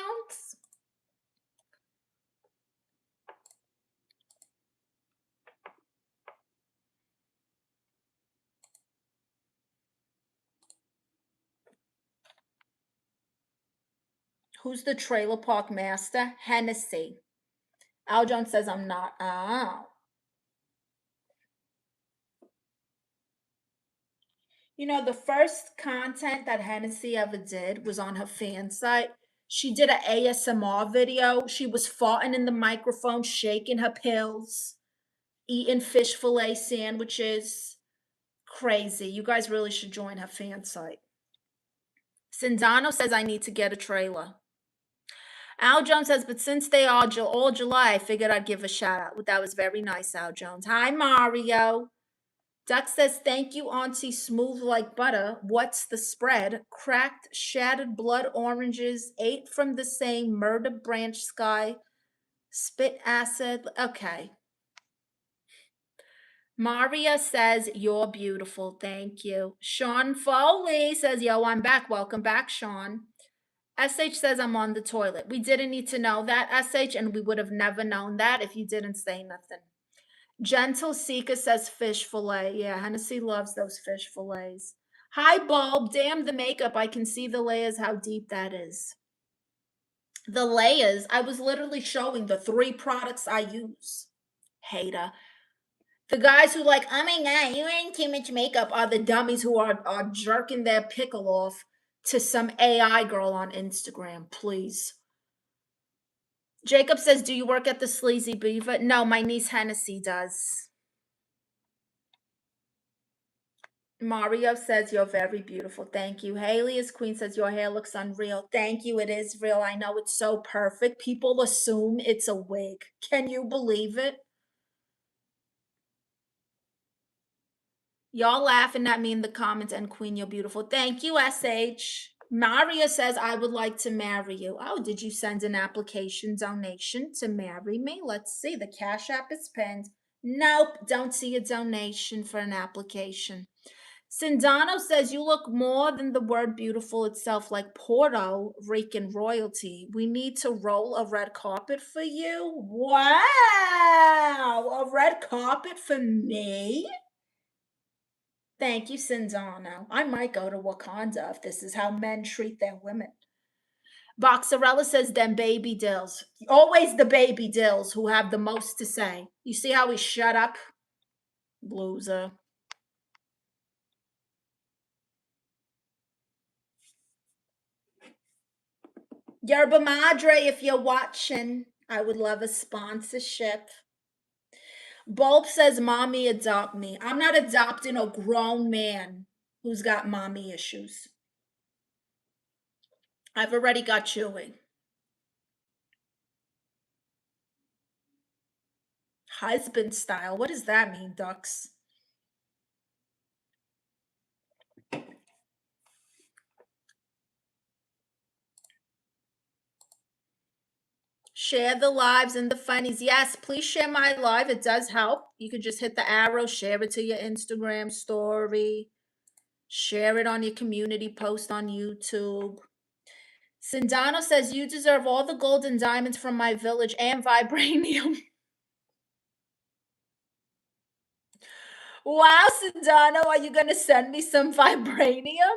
Who's the trailer park master? Hennessy. Al Jones says I'm not. Oh. You know, the first content that Hennessy ever did was on her fan site. She did an ASMR video. She was farting in the microphone, shaking her pills, eating fish fillet sandwiches. Crazy. You guys really should join her fan site. Sindano says I need to get a trailer. Al Jones says, but since they are all July, I figured I'd give a shout out. That was very nice, Al Jones. Hi, Mario. Duck says, thank you, Auntie Smooth like butter. What's the spread? Cracked, shattered blood oranges, ate from the same murder branch sky, spit acid. Okay. Maria says, you're beautiful. Thank you. Sean Foley says, yo, I'm back. Welcome back, Sean. SH says, I'm on the toilet. We didn't need to know that, SH, and we would have never known that if you didn't say nothing. Gentle Seeker says fish fillet. Yeah, Hennessy loves those fish fillets. Hi, Bulb. Damn the makeup. I can see the layers, how deep that is. The layers, I was literally showing the 3 products I use. Hater. The guys who like, oh my God, you're wearing too much makeup are the dummies who are jerking their pickle off to some AI girl on Instagram, please. Jacob says, do you work at the Sleazy Beaver? No, my niece Hennessy does. Mario says, you're very beautiful. Thank you. Haley is Queen says, your hair looks unreal. Thank you. It is real. I know it's so perfect. People assume it's a wig. Can you believe it? Y'all laughing at me in the comments, and Queen, you're beautiful. Thank you, SH. Maria says, I would like to marry you. Oh, did you send an application donation to marry me? Let's see. The Cash App is pinned. Nope, don't see a donation for an application. Sindano says, you look more than the word beautiful itself, like Puerto Rican royalty. We need to roll a red carpet for you. Wow, a red carpet for me? Thank you, Sindano. I might go to Wakanda if this is how men treat their women. Boxarella says, them baby dills. Always the baby dills who have the most to say. You see how we shut up? Loser. Yerba Madre, if you're watching, I would love a sponsorship. Bulb says, mommy, adopt me. I'm not adopting a grown man who's got mommy issues. I've already got Chewy. Husband style. What does that mean, ducks? Share the lives and the funnies. Yes, please share my live. It does help. You can just hit the arrow, share it to your Instagram story, share it on your community post on YouTube. Sindano says, you deserve all the gold and diamonds from my village and vibranium. Wow, Sindano, are you going to send me some vibranium?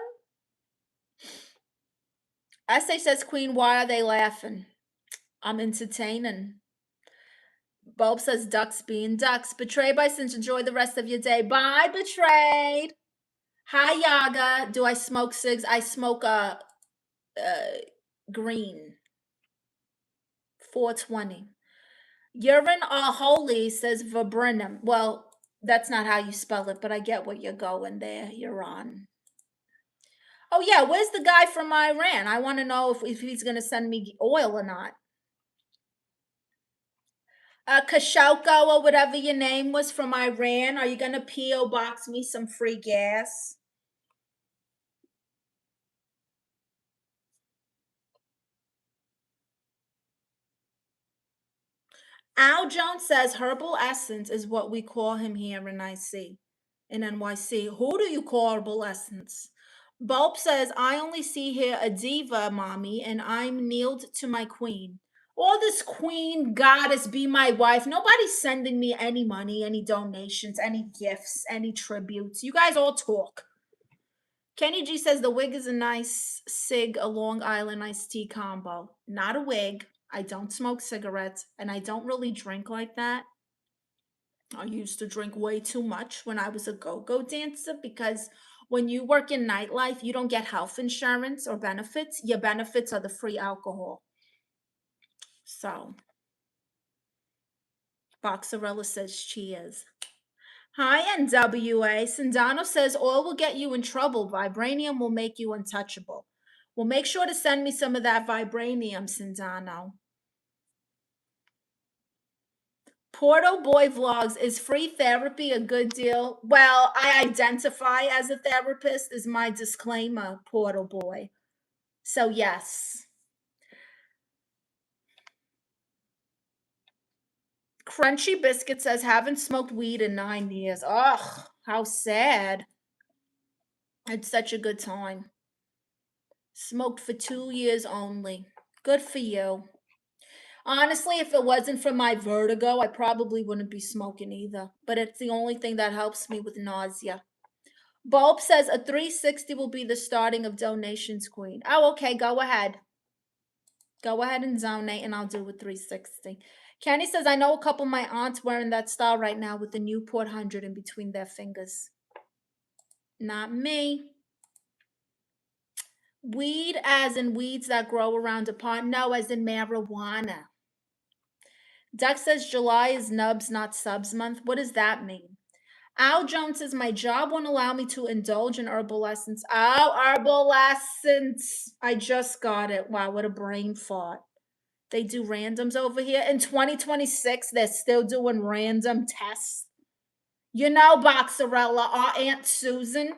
SA says, Queen, why are they laughing? I'm entertaining. Bulb says, ducks being ducks. Betrayed by Since, enjoy the rest of your day. Bye, Betrayed. Hi, Yaga. Do I smoke cigs? I smoke green. 420. Urine all holy, says vibrinum. Well, that's not how you spell it, but I get what you're going there. You're on. Oh, yeah. Where's the guy from Iran? I want to know if he's going to send me oil or not. Kashoko or whatever your name was from Iran. Are you going to P.O. box me some free gas? Al Jones says Herbal Essence is what we call him here in NYC. Who do you call Herbal Essence? Bulb says, I only see here a diva, mommy, and I'm kneeled to my queen. All this queen, goddess, be my wife. Nobody's sending me any money, any donations, any gifts, any tributes. You guys all talk. Kenny G says the wig is a nice cig, a Long Island iced tea combo. Not a wig. I don't smoke cigarettes, and I don't really drink like that. I used to drink way too much when I was a go-go dancer because when you work in nightlife, you don't get health insurance or benefits. Your benefits are the free alcohol. So, Boxarella says cheers. Hi, NWA. Sindano says oil will get you in trouble. Vibranium will make you untouchable. Well, make sure to send me some of that vibranium, Sindano. Porto Boy Vlogs, is free therapy a good deal? Well, I identify as a therapist, is my disclaimer, Porto Boy. So, yes. Crunchy Biscuit says, haven't smoked weed in 9 years. Ugh, how sad. It's such a good time. Smoked for 2 years only. Good for you. Honestly, if it wasn't for my vertigo, I probably wouldn't be smoking either. But it's the only thing that helps me with nausea. Bulb says a 360 will be the starting of donations, Queen. Oh, okay, go ahead. Go ahead and donate, and I'll do a 360. Kenny says, I know a couple of my aunts wearing that style right now with the Newport 100 in between their fingers. Not me. Weed as in weeds that grow around a pond? No, as in marijuana. Duck says July is nubs, not subs month. What does that mean? Al Jones says, my job won't allow me to indulge in herbal essence. Oh, herbal essence. I just got it. Wow, what a brain fart. They do randoms over here. In 2026, they're still doing random tests. You know, Boxarella, our Aunt Susan.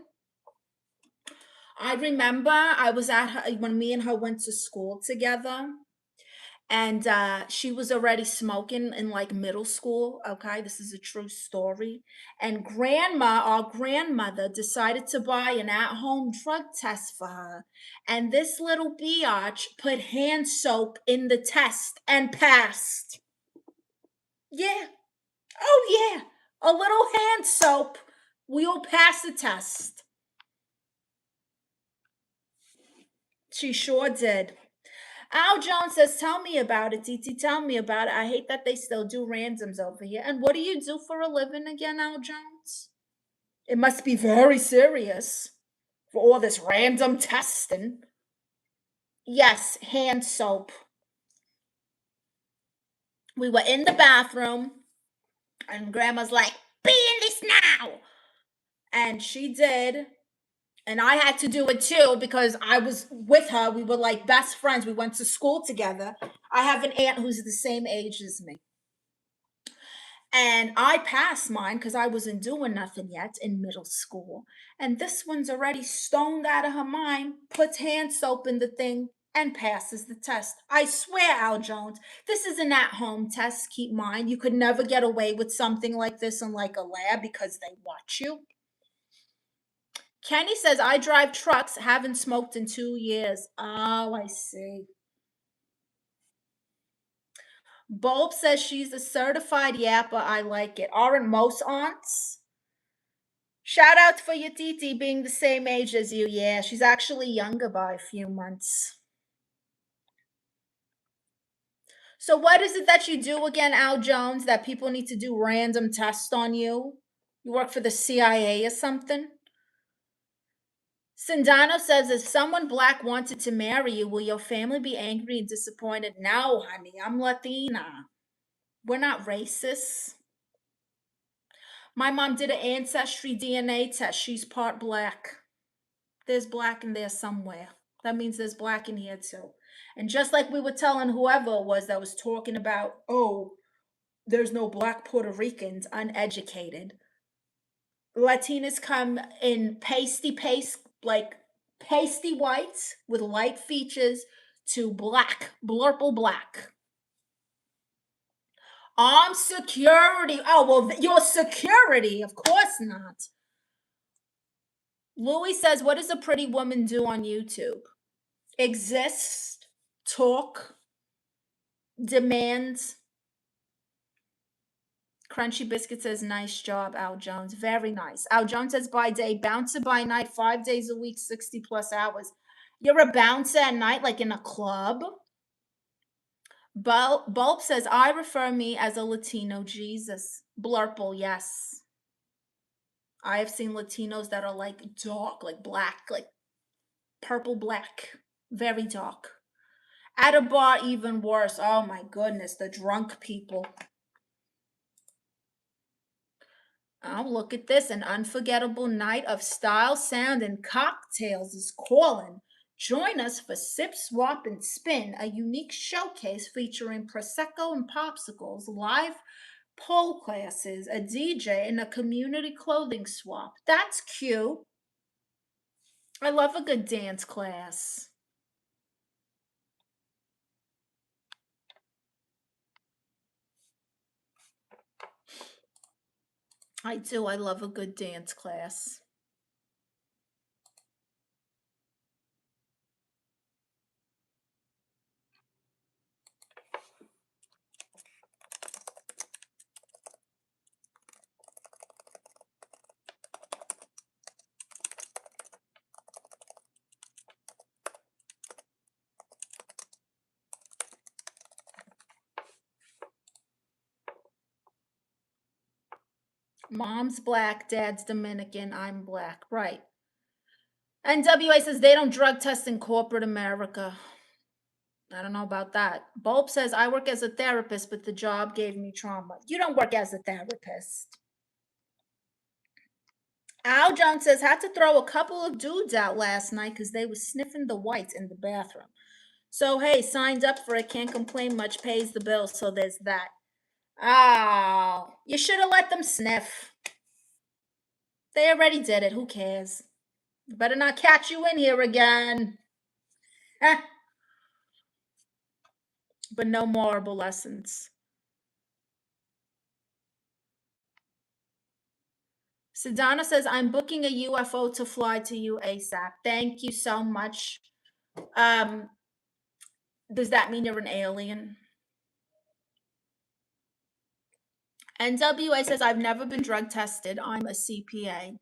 I remember I was at her when me and her went to school together. And she was already smoking in like middle school. Okay, this is a true story. And our grandmother, decided to buy an at-home drug test for her. And this little biatch put hand soap in the test and passed. Yeah. Oh yeah. A little hand soap. We'll pass the test. She sure did. Al Jones says, tell me about it, TT. Tell me about it. I hate that they still do randoms over here. And what do you do for a living again, Al Jones? It must be very serious for all this random testing. Yes, hand soap. We were in the bathroom, and Grandma's like, be in this now. And she did. And I had to do it too because I was with her. We were like best friends. We went to school together. I have an aunt who's the same age as me. And I passed mine because I wasn't doing nothing yet in middle school. And this one's already stoned out of her mind, puts hand soap in the thing, and passes the test. I swear, Al Jones, this is an at-home test. Keep in mind, you could never get away with something like this in like a lab because they watch you. Kenny says, I drive trucks, haven't smoked in 2 years. Oh, I see. Bulb says she's a certified yapper. I like it. Aren't most aunts? Shout out for your Titi being the same age as you. Yeah, she's actually younger by a few months. So what is it that you do again, Al Jones, that people need to do random tests on you? You work for the CIA or something? Sindano says, if someone black wanted to marry you, will your family be angry and disappointed? No, honey, I'm Latina. We're not racist. My mom did an ancestry DNA test. She's part black. There's black in there somewhere. That means there's black in here too. And just like we were telling whoever it was that was talking about, oh, there's no black Puerto Ricans, uneducated. Latinas come in like pasty whites with light features to black, blurple black. I'm security. Oh, well, your security. Of course not. Louis says, what does a pretty woman do on YouTube? Exist, talk, demand. Crunchy Biscuit says, nice job, Al Jones. Very nice. Al Jones says, by day, bouncer by night, 5 days a week, 60 plus hours. You're a bouncer at night, like in a club? Bulb says, I refer me as a Latino Jesus. Blurple, yes. I have seen Latinos that are like dark, like black, like purple black, very dark. At a bar, even worse. Oh my goodness, the drunk people. Oh, look at this. An unforgettable night of style, sound, and cocktails is calling. Join us for Sip, Swap, and Spin, a unique showcase featuring Prosecco and popsicles, live pole classes, a DJ, and a community clothing swap. That's cute. I love a good dance class. I do. I love a good dance class. Mom's black, dad's Dominican, I'm black. Right. NWA says they don't drug test in corporate America. I don't know about that. Bulb says, I work as a therapist, but the job gave me trauma. You don't work as a therapist. Al Jones says, had to throw a couple of dudes out last night because they were sniffing the whites in the bathroom. So, hey, signed up for it, can't complain much, pays the bill, so there's that. Oh, you should have let them sniff. They already did it. Who cares? Better not catch you in here again. But no moral lessons. Sedana says, I'm booking a UFO to fly to you ASAP. Thank you so much. Does that mean you're an alien? NWA says, I've never been drug tested. I'm a CPA.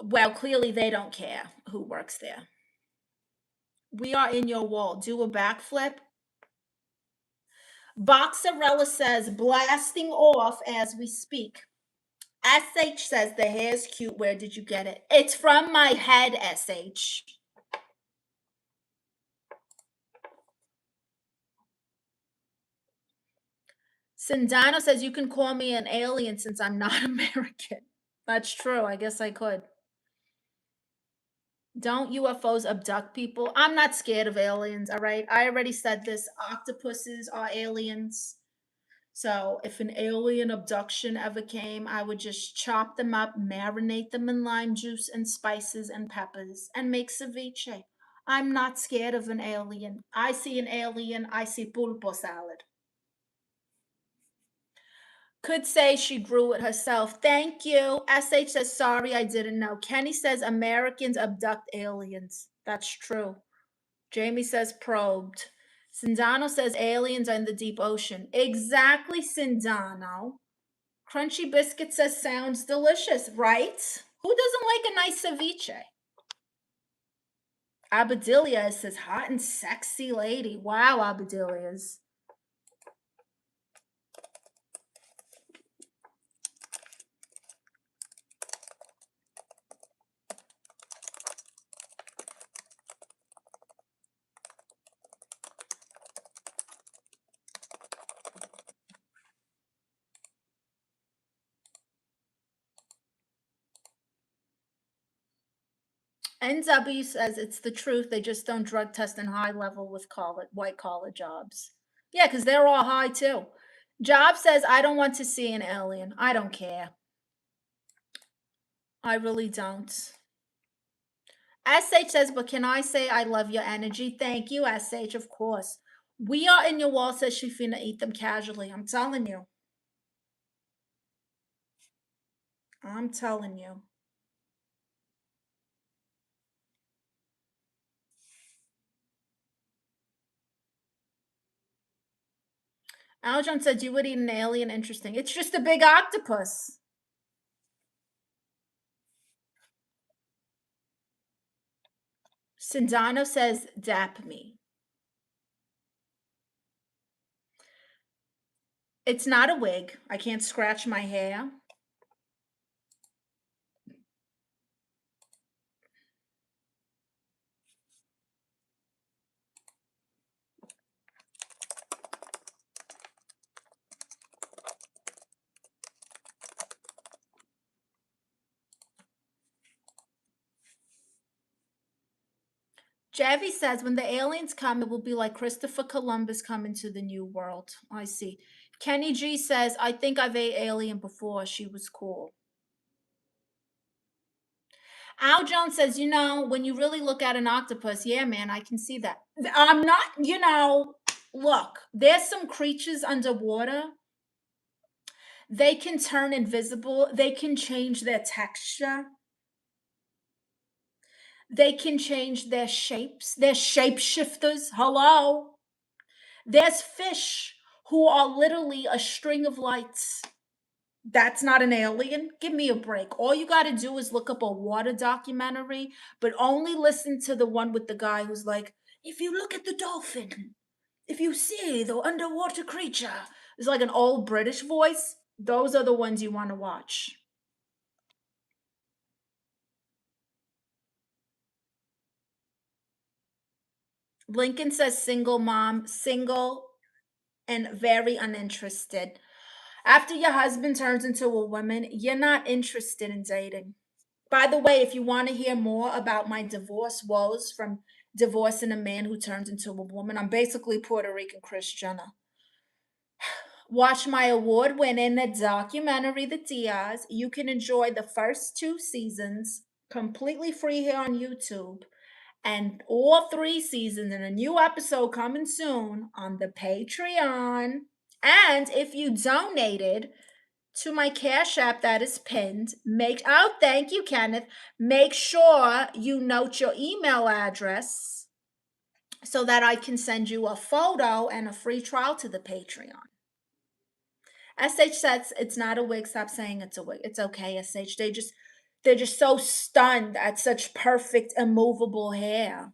Well, clearly they don't care who works there. We are in your wall. Do a backflip. Boxarella says, blasting off as we speak. SH says, the hair's cute. Where did you get it? It's from my head, SH. Sindano says, you can call me an alien since I'm not American. That's true. I guess I could. Don't UFOs abduct people? I'm not scared of aliens, all right? I already said this. Octopuses are aliens. So if an alien abduction ever came, I would just chop them up, marinate them in lime juice and spices and peppers, and make ceviche. I'm not scared of an alien. I see an alien, I see pulpo salad. Could say she grew it herself. Thank you. SH says, sorry, I didn't know. Kenny says, Americans abduct aliens. That's true. Jamie says, probed. Sindano says, aliens are in the deep ocean. Exactly, Sindano. Crunchy Biscuit says, sounds delicious, right? Who doesn't like a nice ceviche? Abadilia says, hot and sexy lady. Wow, Abadilias. NW says it's the truth. They just don't drug test in high level with white collar jobs. Yeah, because they're all high too. Job says, I don't want to see an alien. I don't care. I really don't. SH says, but can I say I love your energy? Thank you, SH, of course. We are in your wall, says she finna eat them casually. I'm telling you. I'm telling you. Aljon said you would eat an alien. Interesting. It's just a big octopus. Sindano says dap me. It's not a wig. I can't scratch my hair. Javi says when the aliens come, it will be like Christopher Columbus coming to the New World. I see. Kenny G says, I think I've ate alien before. She was cool. Al Jones says, when you really look at an octopus, yeah, man, I can see that. I'm not, look, there's some creatures underwater. They can turn invisible. They can change their texture. They can change their shapes. They're shapeshifters. Hello. There's fish who are literally a string of lights. That's not an alien. Give me a break. All you got to do is look up a water documentary, but only listen to the one with the guy who's like, if you look at the dolphin, if you see the underwater creature, it's like an old British voice. Those are the ones you want to watch. Lincoln says single mom, single and very uninterested. After your husband turns into a woman, you're not interested in dating. By the way, if you want to hear more about my divorce woes from divorcing a man who turns into a woman, I'm basically Puerto Rican Kris Jenner. Watch my award winning documentary, The Diaz. You can enjoy the first 2 seasons completely free here on YouTube, and all 3 seasons in a new episode coming soon on the Patreon. And if you donated to my Cash App that is pinned, thank you, Kenneth. Make sure you note your email address so that I can send you a photo and a free trial to the Patreon. SH says it's not a wig. Stop saying it's a wig. It's okay, SH. They're just so stunned at such perfect, immovable hair.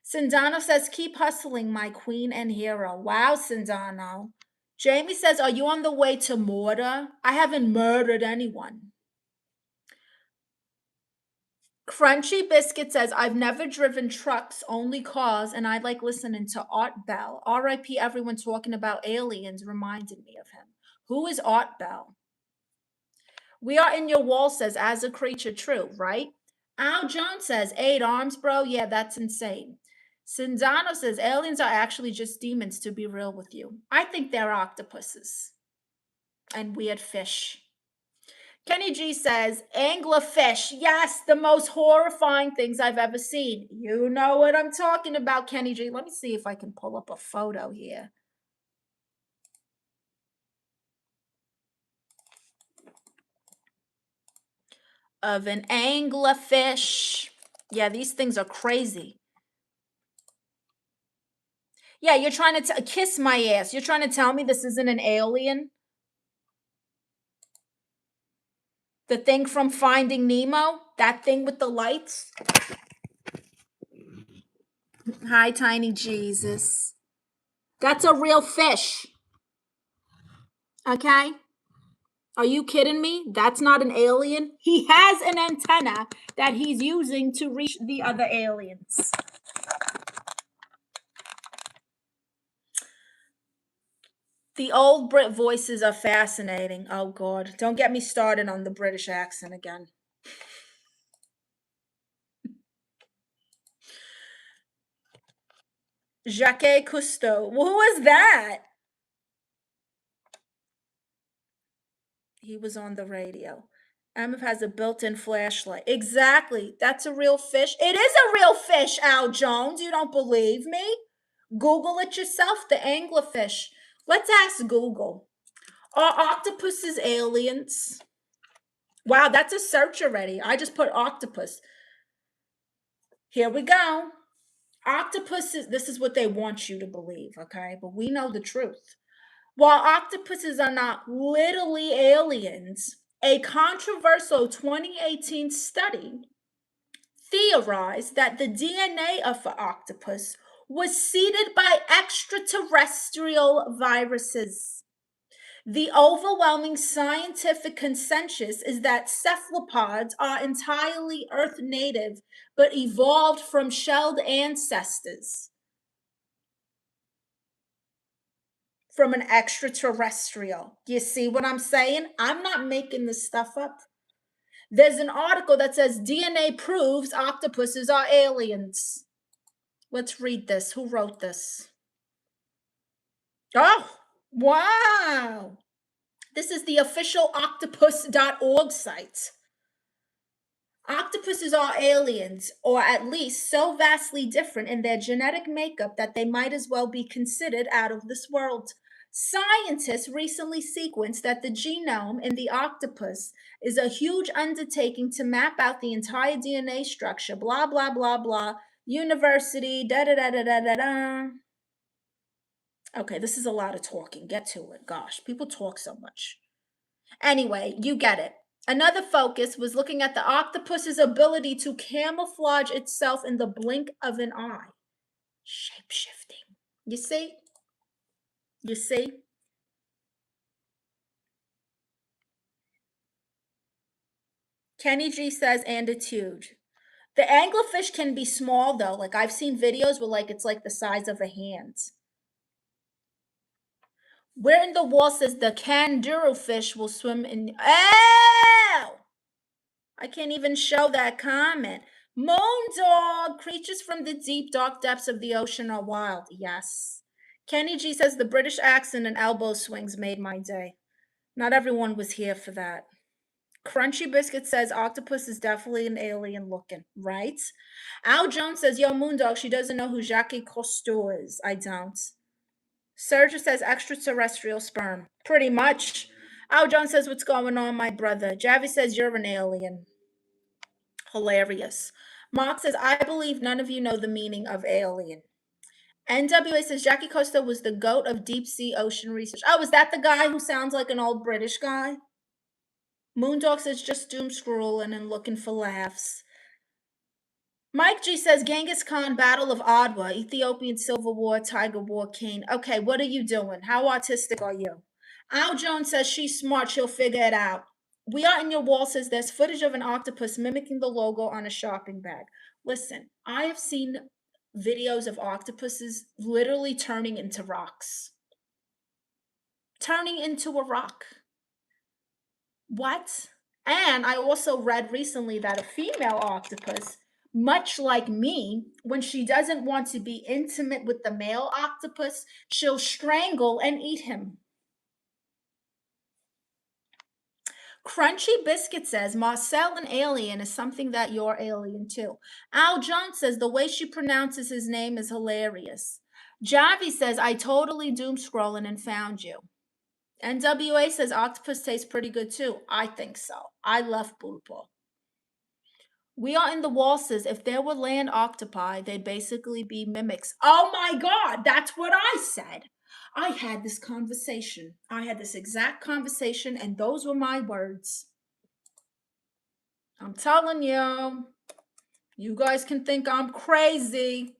Sindano says, keep hustling, my queen and hero. Wow, Sindano. Jamie says, are you on the way to murder? I haven't murdered anyone. Crunchy Biscuit says, I've never driven trucks, only cars, and I like listening to Art Bell. RIP, everyone talking about aliens reminded me of him. Who is Art Bell? We are in your wall says, as a creature, true, right? Al John says, 8 arms, bro. Yeah, that's insane. Sindano says, aliens are actually just demons, to be real with you. I think they're octopuses and weird fish. Kenny G says, anglerfish. Yes, the most horrifying things I've ever seen. You know what I'm talking about, Kenny G. Let me see if I can pull up a photo here. Of an anglerfish. Yeah, these things are crazy. Yeah, you're trying to kiss my ass. You're trying to tell me this isn't an alien? The thing from Finding Nemo? That thing with the lights? Hi, Tiny Jesus. That's a real fish. Okay? Are you kidding me? That's not an alien. He has an antenna that he's using to reach the other aliens. The old Brit voices are fascinating. Oh, God. Don't get me started on the British accent again. Jacques Cousteau. Who was that? He was on the radio. MF has a built-in flashlight. Exactly. That's a real fish. It is a real fish, Al Jones. You don't believe me? Google it yourself, the anglerfish. Let's ask Google. Are octopuses aliens? Wow, that's a search already. I just put octopus. Here we go. Octopuses, this is what they want you to believe, okay? But we know the truth. While octopuses are not literally aliens, a controversial 2018 study theorized that the DNA of an octopus was seeded by extraterrestrial viruses. The overwhelming scientific consensus is that cephalopods are entirely Earth native but evolved from shelled ancestors from an extraterrestrial. You see what I'm saying? I'm not making this stuff up. There's an article that says DNA proves octopuses are aliens. Let's read this. Who wrote this? Oh, wow. This is the official octopus.org site. Octopuses are aliens, or at least so vastly different in their genetic makeup that they might as well be considered out of this world. Scientists recently sequenced that the genome in the octopus is a huge undertaking to map out the entire DNA structure, blah, blah, blah, blah, university, da da da da da da da. Okay, this is a lot of talking. Get to it. Gosh, people talk so much. Anyway, you get it. Another focus was looking at the octopus's ability to camouflage itself in the blink of an eye. Shape-shifting. You see? You see? Kenny G says, and it's huge. The anglerfish can be small though. Like I've seen videos where like it's like the size of a hand. Where in the wall says the kangaroo fish will swim in. Oh! I can't even show that comment. Moondog, creatures from the deep, dark depths of the ocean are wild. Yes. Kenny G says the British accent and elbow swings made my day. Not everyone was here for that. Crunchy Biscuit says octopus is definitely an alien looking, right? Al Jones says, yo, Moondog, she doesn't know who Jacques Cousteau is. I don't. Sergio says extraterrestrial sperm. Pretty much. Al Jones says, what's going on, my brother? Javi says, you're an alien. Hilarious. Mark says, I believe none of you know the meaning of alien. NWA says, Jackie Costa was the goat of deep sea ocean research. Oh, is that the guy who sounds like an old British guy? Moondog says, just doom scrolling and looking for laughs. Mike G says, Genghis Khan, Battle of Adwa, Ethiopian Civil War, Tiger War, King. Okay, what are you doing? How autistic are you? Al Jones says, she's smart, she'll figure it out. We Are in Your Wall says, there's footage of an octopus mimicking the logo on a shopping bag. Listen, I have seen videos of octopuses literally turning into rocks. Turning into a rock. What? And I also read recently that a female octopus, much like me, when she doesn't want to be intimate with the male octopus, she'll strangle and eat him. Crunchy Biscuit says, Marcel an alien is something that you're alien too. Al Jones says, the way she pronounces his name is hilarious. Javi says, I totally doom scrolling and found you. NWA says, octopus tastes pretty good too. I think so. I love pulpo. We Are in the Wall says, if there were land octopi, they'd basically be mimics. Oh my God, that's what I said. I had this conversation. I had this exact conversation, and those were my words. I'm telling you, you guys can think I'm crazy.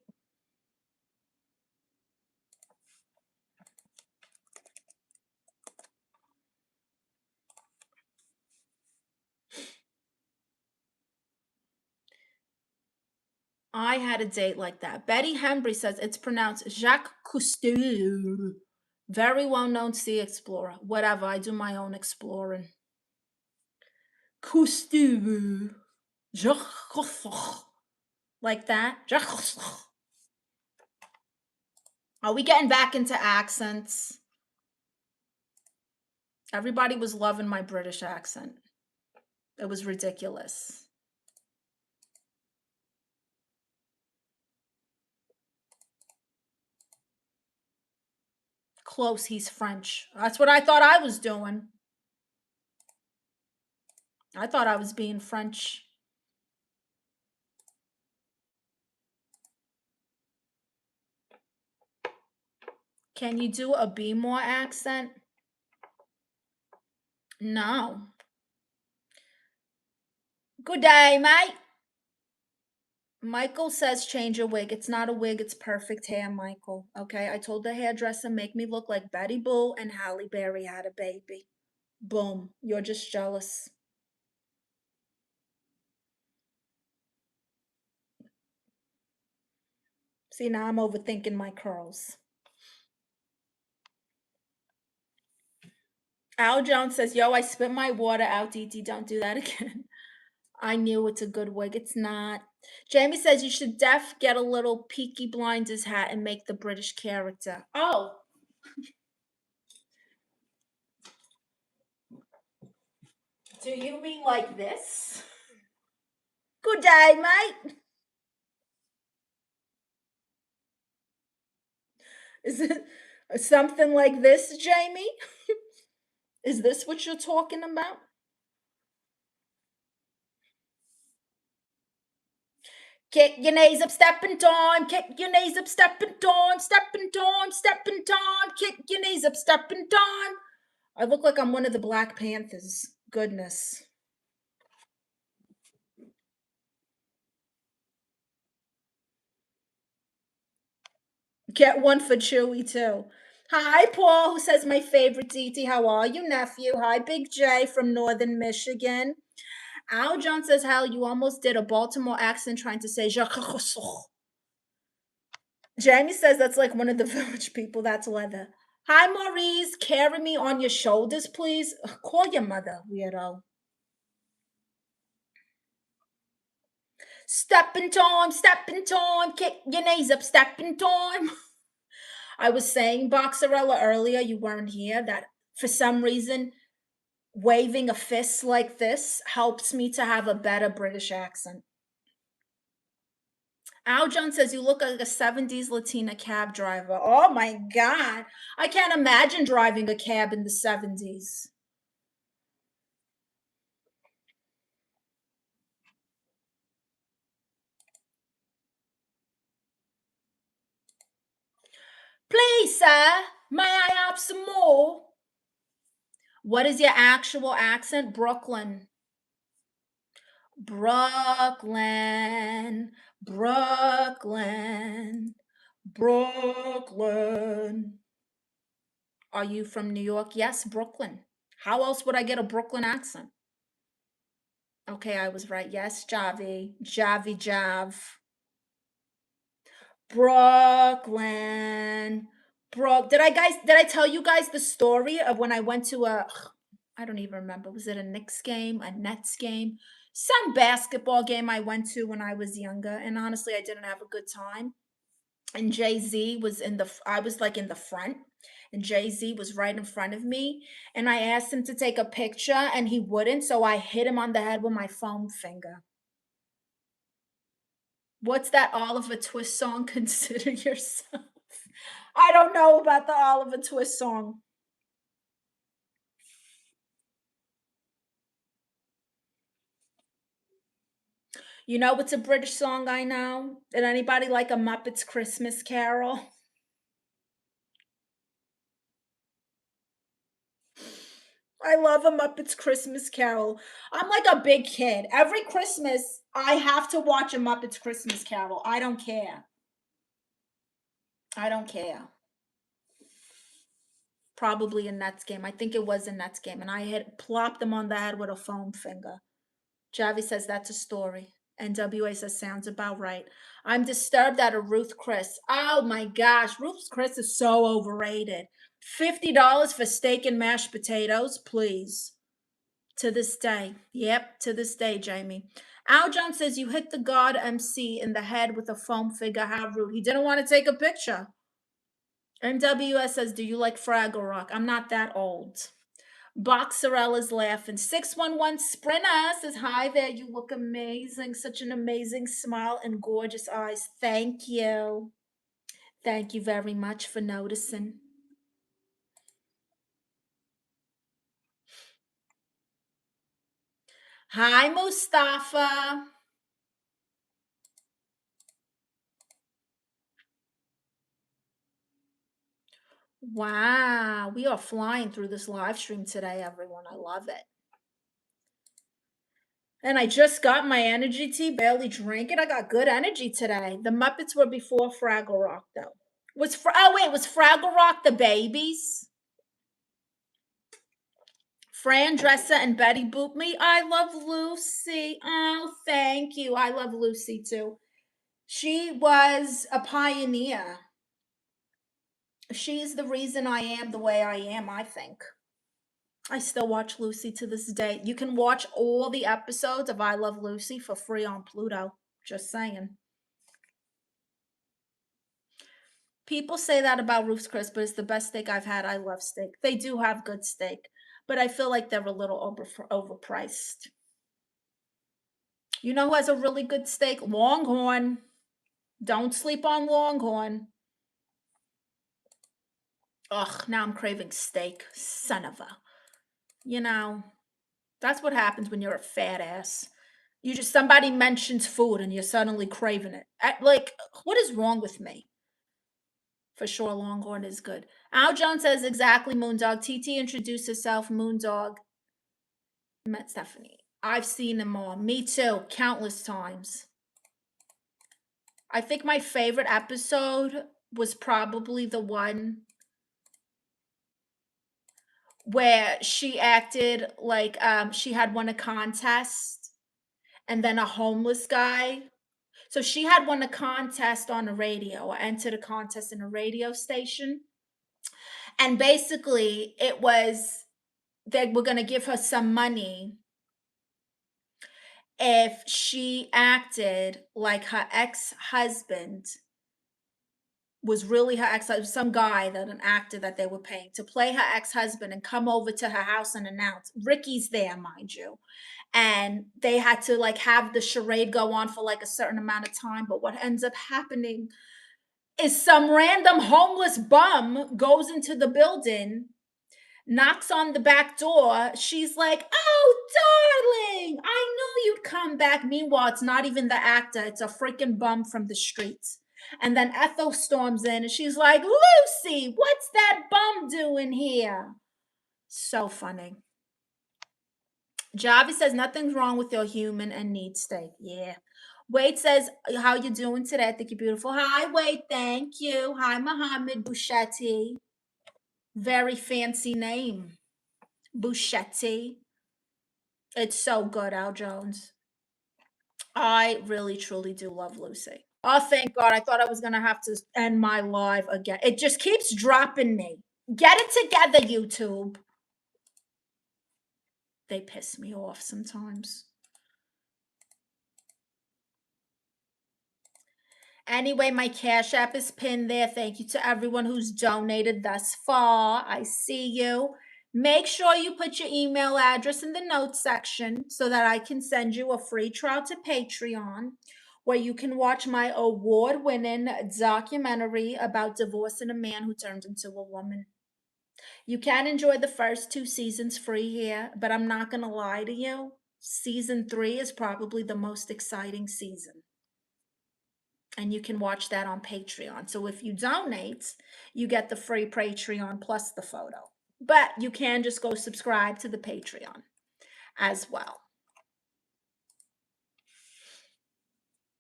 I had a date like that. Betty Hembry says it's pronounced Jacques Cousteau. Very well-known sea explorer. Whatever, I do my own exploring. Cousteau. Jacques Cousteau. Like that. Jacques Cousteau. Are we getting back into accents? Everybody was loving my British accent. It was ridiculous. Close, he's French. That's what I thought I was doing. I thought I was being French. Can you do a be more accent? No. Good day, mate. Michael says change your wig. It's not a wig, it's perfect hair, Michael. Okay, I told the hairdresser make me look like Betty Boo and Halle Berry had a baby. Boom. You're just jealous. See, now I'm overthinking my curls. Al Jones says, yo, I spit my water out, DT. Don't do that again. I knew it's a good wig. It's not. Jamie says you should get a little Peaky Blinders hat and make the British character. Oh. Do you mean like this? Good day, mate. Is it something like this, Jamie? Is this what you're talking about? Kick your knees up, stepping time. Kick your knees up, stepping time. Stepping time, stepping time. Kick your knees up, stepping time. I look like I'm one of the Black Panthers. Goodness. Get one for Chewy, too. Hi, Paul, who says my favorite DT. How are you, nephew? Hi, Big J from Northern Michigan. Al John says, Hal, you almost did a Baltimore accent trying to say Jacques. Jamie says that's like one of the village people. That's leather. Hi, Maurice. Carry me on your shoulders, please. Ugh, call your mother, weirdo. Stepping time, kick your knees up, stepping time. I was saying, Boxerella, earlier, you weren't here, that for some reason, waving a fist like this helps me to have a better British accent. Al John says you look like a 70s Latina cab driver. Oh my God. I can't imagine driving a cab in the 70s. Please, sir, may I have some more? What is your actual accent? Brooklyn. Brooklyn. Brooklyn. Brooklyn. Are you from New York? Yes, Brooklyn. How else would I get a Brooklyn accent? Okay, I was right. Yes, Javi. Javi Jav. Brooklyn. Did I tell you guys the story of when I went to I don't even remember. Was it a Knicks game, a Nets game? Some basketball game I went to when I was younger, and honestly, I didn't have a good time. And Jay-Z was I was like in the front, and Jay-Z was right in front of me, and I asked him to take a picture and he wouldn't, so I hit him on the head with my foam finger. What's that Oliver Twist song? Consider yourself. I don't know about the Oliver Twist song. You know what's a British song I know? Did anybody like a Muppets Christmas Carol? I love a Muppets Christmas Carol. I'm like a big kid. Every Christmas, I have to watch a Muppets Christmas Carol. I don't care. I don't care. Probably a Nets game. I think it was a Nets game. And I had plopped them on the head with a foam finger. Javi says that's a story. NWA says sounds about right. I'm disturbed at a Ruth Chris. Oh my gosh, Ruth Chris is so overrated. $50 for steak and mashed potatoes, please. To this day. Yep, to this day, Jamie. Al John says you hit the God MC in the head with a foam figure. How rude. He didn't want to take a picture. NWS says, do you like Fraggle Rock? I'm not that old. Boxerella's laughing. 611 Sprinter says, hi there. You look amazing. Such an amazing smile and gorgeous eyes. Thank you. Thank you very much for noticing. Hi, Mustafa. Wow, we are flying through this live stream today, everyone. I love it. And I just got my energy tea, barely drank it. I got good energy today. The Muppets were before Fraggle Rock, though. Was Fraggle Rock the babies? Fran Dresser and Betty Boop Me. I love Lucy. Oh, thank you. I love Lucy too. She was a pioneer. She's the reason I am the way I am, I think. I still watch Lucy to this day. You can watch all the episodes of I Love Lucy for free on Pluto. Just saying. People say that about Ruth's Chris, but it's the best steak I've had. I love steak. They do have good steak, but I feel like they're a little overpriced. You know who has a really good steak? Longhorn. Don't sleep on Longhorn. Ugh, now I'm craving steak. Son of a. You know, that's what happens when you're a fat ass. Somebody mentions food and you're suddenly craving it. Like, what is wrong with me? For sure, Longhorn is good. Al Jones says exactly, Moondog. TT introduced herself, Moondog. Met Stephanie. I've seen them all. Me too, countless times. I think my favorite episode was probably the one where she acted like she had won a contest and then a homeless guy. So she had won a contest on a radio, or entered a contest in a radio station. And basically, it was they were going to give her some money if she acted like her ex-husband was really her ex, some guy, that an actor that they were paying to play her ex-husband and come over to her house and announce. Ricky's there, mind you. And they had to like have the charade go on for like a certain amount of time. But what ends up happening is some random homeless bum goes into the building, knocks on the back door. She's like, "Oh, darling, I knew you'd come back." Meanwhile, it's not even the actor, it's a freaking bum from the streets. And then Ethel storms in and she's like, "Lucy, what's that bum doing here?" So funny. Javi says, "Nothing's wrong with your human and need steak." Yeah. Wade says, "How you doing today? I think you're beautiful." Hi, Wade. Thank you. Hi, Mohammed Bouchetti. Very fancy name. Bouchetti. It's so good, Al Jones. I really, truly do love Lucy. Oh, thank God. I thought I was going to have to end my live again. It just keeps dropping me. Get it together, YouTube. They piss me off sometimes. Anyway, my Cash App is pinned there. Thank you to everyone who's donated thus far. I see you. Make sure you put your email address in the notes section so that I can send you a free trial to Patreon, where you can watch my award-winning documentary about divorcing a man who turned into a woman. You can enjoy the first 2 seasons free here, but I'm not going to lie to you. Season 3 is probably the most exciting season. And you can watch that on Patreon. So if you donate, you get the free Patreon plus the photo. But you can just go subscribe to the Patreon as well.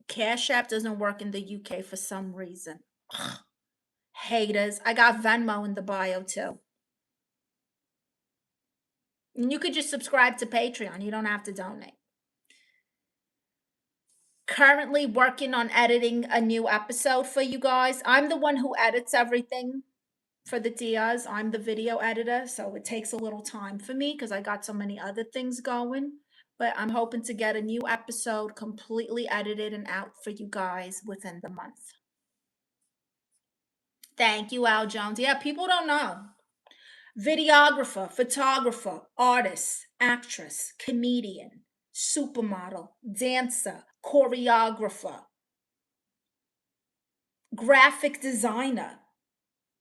Cash App doesn't work in the UK for some reason. Ugh. Haters. I got Venmo in the bio too. And you could just subscribe to Patreon. You don't have to donate. Currently working on editing a new episode for you guys. I'm the one who edits everything for the Diaz. I'm the video editor, so it takes a little time for me because I got so many other things going. But I'm hoping to get a new episode completely edited and out for you guys within the month. Thank you, Al Jones. Yeah, people don't know. Videographer, photographer, artist, actress, comedian, supermodel, dancer, choreographer, graphic designer,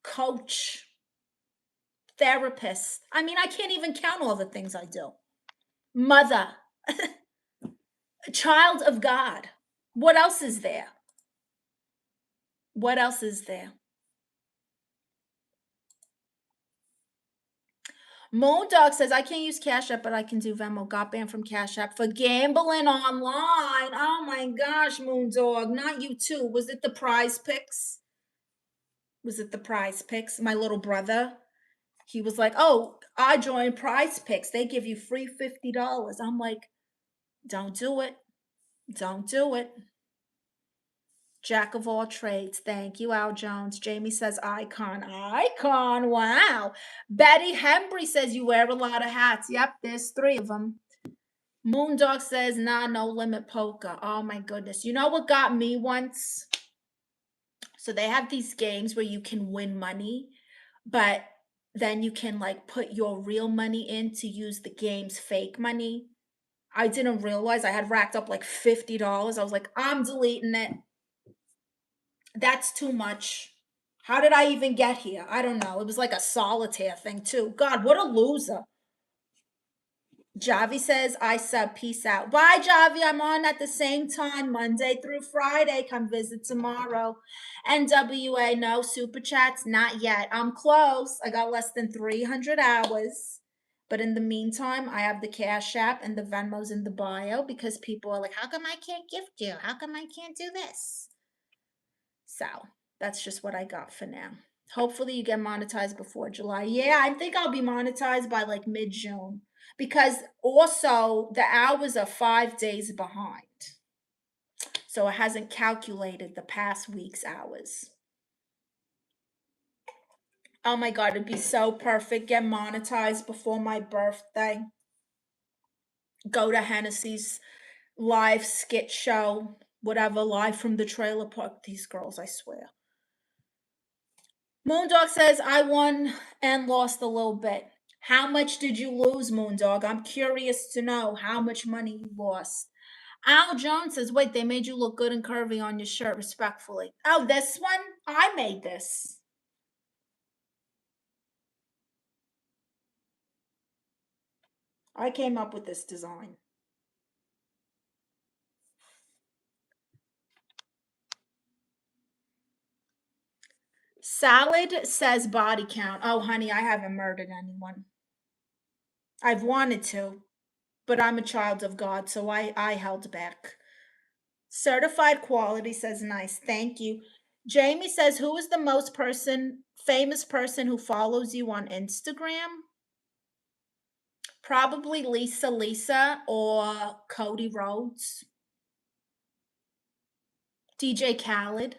coach, therapist. I mean, I can't even count all the things I do. Mother. Child of God. What else is there? What else is there? Moondog says, I can't use Cash App, but I can do Venmo. Got banned from Cash App for gambling online. Oh my gosh, Moondog. Not you too. Was it the Prize Picks? Was it the Prize Picks? My little brother, he was like, oh, I joined Prize Picks. They give you free $50. I'm like, don't do it. Don't do it. Jack of all trades. Thank you, Al Jones. Jamie says icon. Icon. Wow. Betty Hembry says you wear a lot of hats. Yep, there's 3 of them. Moondog says, nah, no limit poker. Oh my goodness. You know what got me once? So they have these games where you can win money, but then you can like put your real money in to use the game's fake money. I didn't realize I had racked up like $50. I was like, I'm deleting it. That's too much. How did I even get here? I don't know. It was like a solitaire thing too. God, what a loser. Javi says, I sub, peace out. Bye, Javi. I'm on at the same time, Monday through Friday. Come visit tomorrow. NWA, no super chats, not yet. I'm close. I got less than 300 hours. But in the meantime, I have the Cash App and the Venmo's in the bio because people are like, how come I can't gift you? How come I can't do this? So that's just what I got for now. Hopefully you get monetized before July. Yeah, I think I'll be monetized by like mid-June because also the hours are 5 days behind. So it hasn't calculated the past week's hours. Oh my God, it'd be so perfect. Get monetized before my birthday. Go to Hennessy's live skit show, whatever, live from the trailer park. These girls, I swear. Moondog says, I won and lost a little bit. How much did you lose, Moondog? I'm curious to know how much money you lost. Al Jones says, wait, they made you look good and curvy on your shirt, respectfully. Oh, this one? I made this. I came up with this design. Salad says body count. Oh, honey, I haven't murdered anyone. I've wanted to, but I'm a child of God, so I held back. Certified quality says nice. Thank you. Jamie says, who is the most famous person who follows you on Instagram? Probably Lisa or Cody Rhodes. DJ Khaled.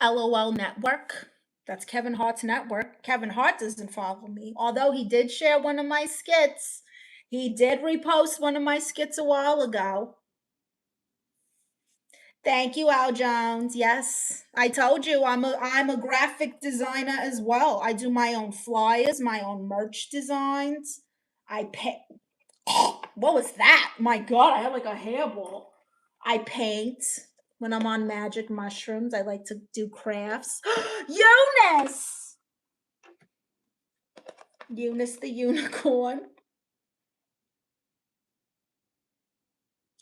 LOL Network. That's Kevin Hart's network. Kevin Hart doesn't follow me, although he did share one of my skits. He did repost one of my skits a while ago. Thank you, Al Jones. Yes, I told you I'm a graphic designer as well. I do my own flyers, my own merch designs. I paint. What was that? My God, I have like a hairball. I paint when I'm on magic mushrooms. I like to do crafts. Eunice! Eunice the unicorn.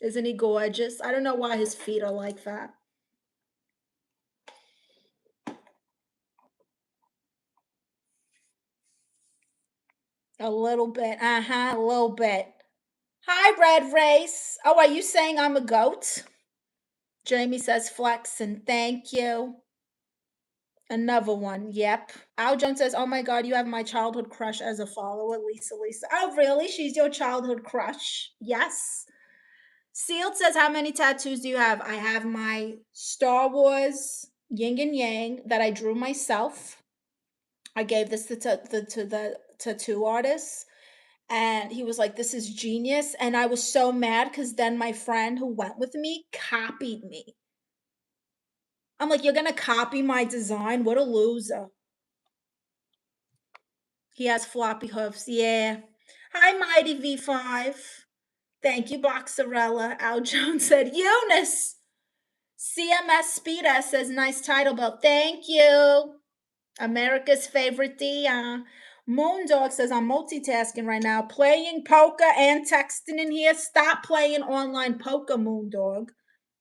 Isn't he gorgeous? I don't know why his feet are like that. A little bit. A little bit. Hi, Red Race. Oh, are you saying I'm a goat? Jamie says flex and thank you. Another one. Yep. Al Jones says, oh my God, you have my childhood crush as a follower, Lisa. Oh, really? She's your childhood crush? Yes. Sealed says, how many tattoos do you have? I have my Star Wars yin and yang that I drew myself. I gave this to the tattoo artist. And he was like, this is genius. And I was so mad because then my friend who went with me copied me. I'm like, you're going to copy my design? What a loser. He has floppy hoofs. Yeah. Hi, Mighty V5. Thank you, Boxarella. Al Jones said, Eunice. CMS Speeda says, nice title belt. Thank you. America's favorite Dia. Moondog says, I'm multitasking right now, playing poker and texting in here. Stop playing online poker, Moondog.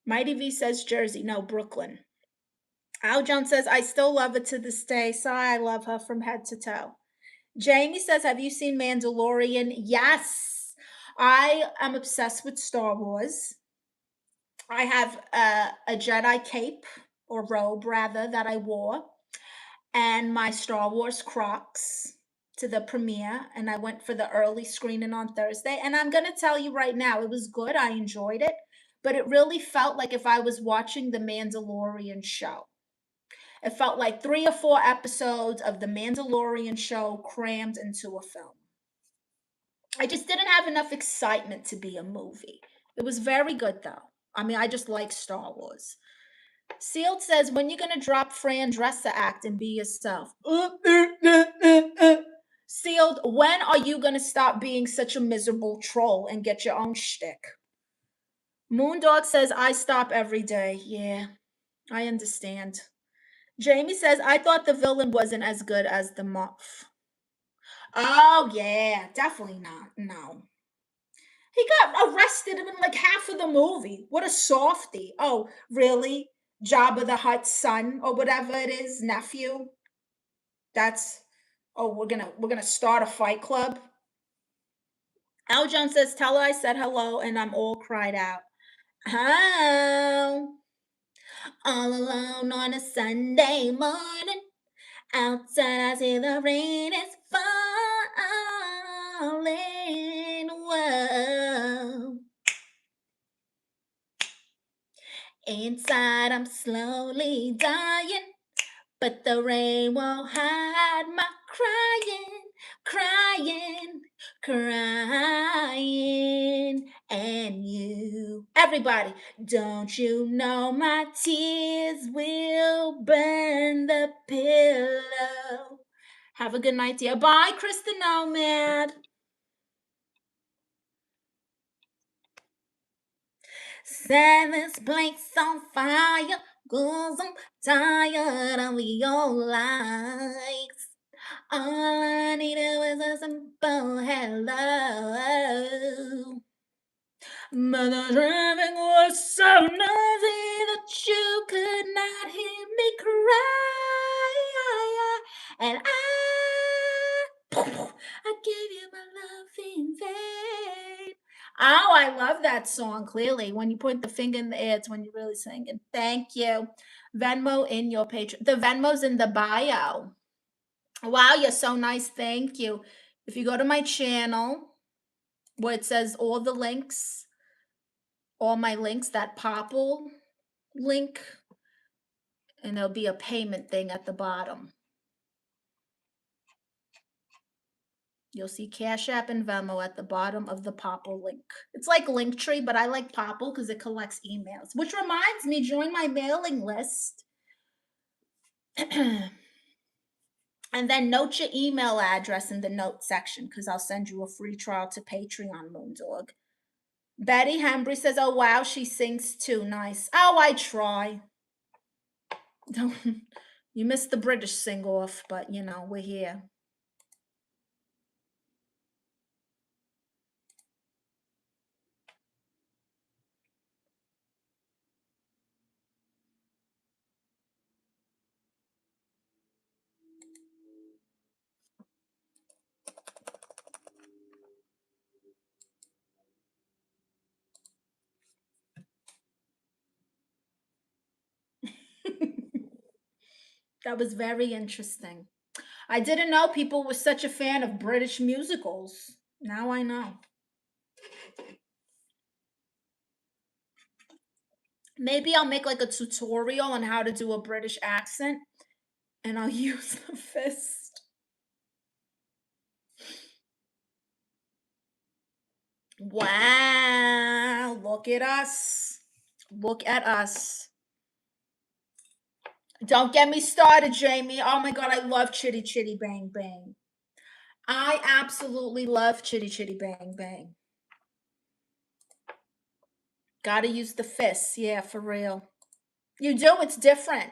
Mighty V says Jersey. No, Brooklyn. Al Jones says, I still love her to this day. Sorry, I love her from head to toe. Jamie says, have you seen Mandalorian? Yes. I am obsessed with Star Wars. I have a Jedi cape, or robe rather, that I wore, and my Star Wars Crocs to the premiere. And I went for the early screening on Thursday. And I'm going to tell you right now, it was good. I enjoyed it. But it really felt like if I was watching The Mandalorian show. It felt like 3 or 4 episodes of The Mandalorian show crammed into a film. I just didn't have enough excitement to be a movie. It was very good though. I mean, I just like Star Wars. Sealed says, when you gonna drop Fran Dresser act and be yourself? Sealed, when are you gonna stop being such a miserable troll and get your own shtick? Moondog says, I stop every day. Yeah, I understand. Jamie says, I thought the villain wasn't as good as the Muff. Oh, yeah, definitely not. No. He got arrested in like half of the movie. What a softy. Oh, really? Jabba the Hutt's son or whatever it is, nephew? That's we're gonna start a fight club. Al Jones says, tell her I said hello and I'm all cried out. Oh, all alone on a Sunday morning. Outside, I see the rain is falling. Whoa. Inside, I'm slowly dying, but the rain won't hide my crying, crying. And you, everybody, don't you know my tears will burn the pillow? Have a good night, dear. Bye, Kristen Nomad. Silence blinks on fire, 'cause I'm tired of your lies. All I needed was a simple hello. But the driving was so noisy that you could not hear me cry. And I gave you my love in vain. Oh, I love that song, clearly. When you point the finger in the air, it's when you're really singing. Thank you. Venmo in your page. The Venmo's in the bio. Wow, you're so nice. Thank you. If you go to my channel where it says all the links, all my links, that popple link, and there'll be a payment thing at the bottom. You'll see Cash App and Venmo at the bottom of the Popple link. It's like Linktree, but I like Popple because it collects emails. Which reminds me, join my mailing list. And then note your email address in the note section because I'll send you a free trial to Patreon, Moondog. Betty Hembry says, oh, wow, she sings too. Nice. Oh, I try. Don't, you missed the British sing-off, but, you know, we're here. That was very interesting. I didn't know people were such a fan of British musicals. Now I know. Maybe I'll make like a tutorial on how to do a British accent and I'll use the fist. Wow, look at us. Look at us. Don't get me started, Jamie. Oh my God, I love Chitty Chitty Bang Bang. I absolutely love Chitty Chitty Bang Bang. Gotta use the fists. Yeah, for real. You do, it's different.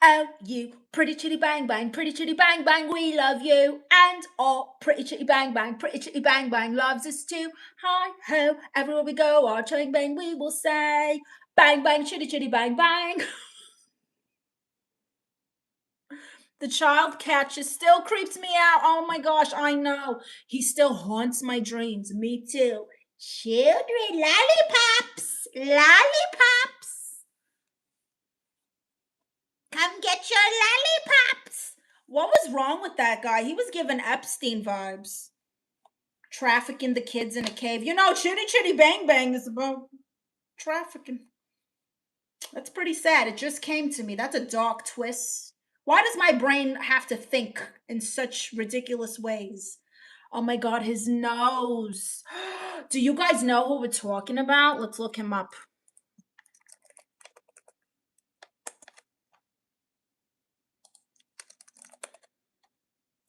Oh, you pretty chitty bang bang, pretty chitty bang bang, we love you. And oh, pretty chitty bang bang, pretty chitty bang bang loves us too. Hi ho, everywhere we go, our chitty bang we will say, bang bang, chitty chitty bang bang. The child catcher still creeps me out. Oh my gosh, I know. He still haunts my dreams. Me too. Children, lollipops, lollipops. Come get your lollipops. What was wrong with that guy? He was giving Epstein vibes. Trafficking the kids in a cave. You know, Chitty Chitty Bang Bang is about trafficking. That's pretty sad. It just came to me. That's a dark twist. Why does my brain have to think in such ridiculous ways? Oh my god, his nose. Do you guys know who we're talking about? Let's look him up.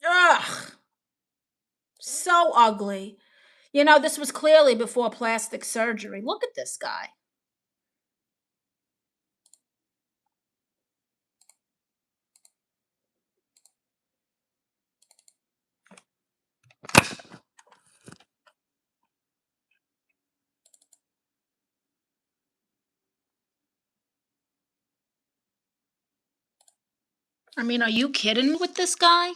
Ugh. So ugly. You know, this was clearly before plastic surgery. Look at this guy. I mean, are you kidding me with this guy?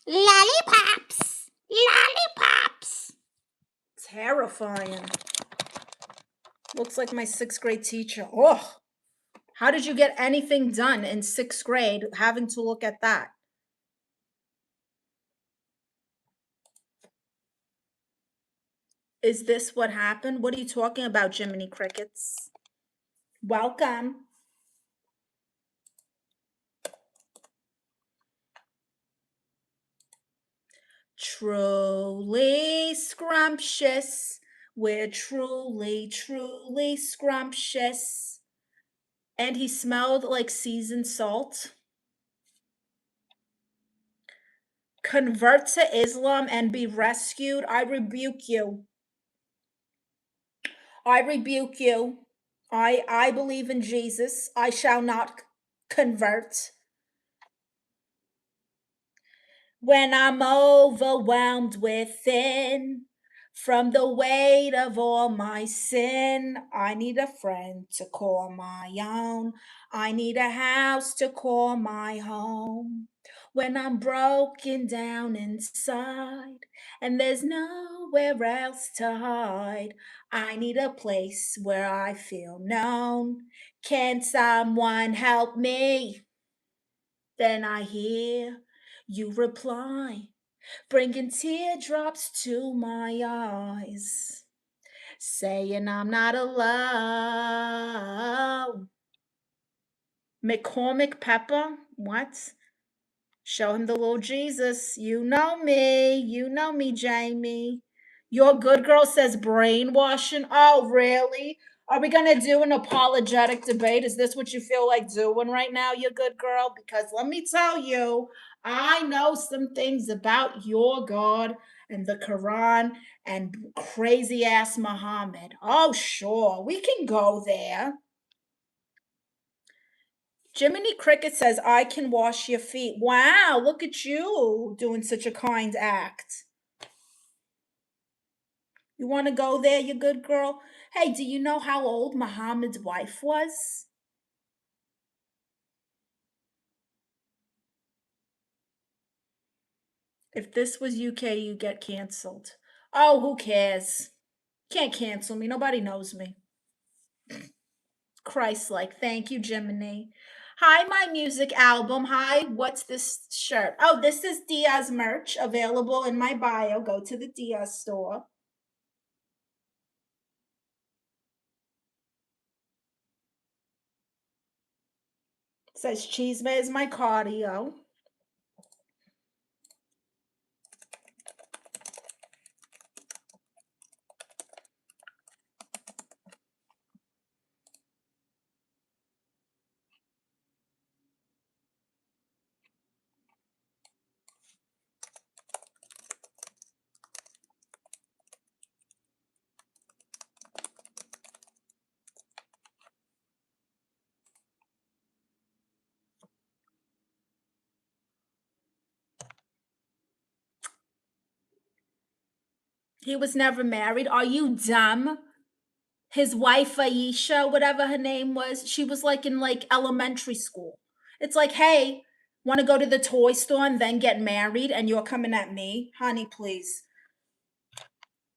Lollipops! Lollipops! Terrifying. Looks like my sixth grade teacher. Oh, how did you get anything done in sixth grade having to look at that? Is this what happened? What are you talking about, Jiminy Crickets? Welcome. Truly scrumptious. We're truly, truly scrumptious. And he smelled like seasoned salt. Convert to Islam and be rescued. I rebuke you. I rebuke you. I believe in Jesus. I shall not convert. When I'm overwhelmed within from the weight of all my sin, I need a friend to call my own. I need a house to call my home. When I'm broken down inside and there's nowhere else to hide, I need a place where I feel known. Can someone help me? Then I hear you reply, bringing teardrops to my eyes, saying I'm not alone. McCormick Pepper? What? Show him the Lord Jesus. You know me. You know me, Jamie. Your good girl says brainwashing. Oh, really? Are we going to do an apologetic debate? Is this what you feel like doing right now, you good girl? Because let me tell you, I know some things about your God and the Quran and crazy ass Muhammad. Oh, sure. We can go there. Jiminy Cricket says, I can wash your feet. Wow, look at you doing such a kind act. You want to go there, you good girl? Hey, do you know how old Muhammad's wife was? If this was UK, you get canceled. Oh, who cares? Can't cancel me. Nobody knows me. Christ-like. Thank you, Jiminy. Hi, my music album. Hi, what's this shirt? Oh, this is Diaz merch available in my bio. Go to the Diaz store. It says Cheesemate is my cardio. He was never married. Are you dumb? His wife Aisha, whatever her name was, she was like in like elementary school. It's like, hey, want to go to the toy store and then get married and you're coming at me? Honey, please.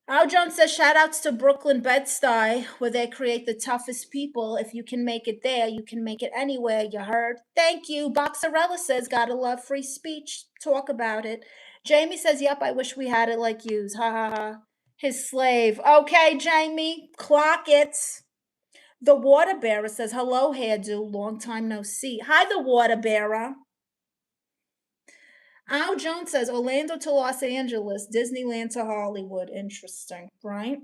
Al Jones says shout outs to Brooklyn Bed-Stuy, where they create the toughest people. If you can make it there, you can make it anywhere. You heard? Thank you. Boxarella says gotta love free speech. Talk about it. Jamie says, yep, I wish we had it like yous. Ha ha ha. His slave. Okay, Jamie, clock it. The water bearer says, hello, hairdo. Long time no see. Hi, the water bearer. Al Jones says, Orlando to Los Angeles, Disneyland to Hollywood. Interesting, right?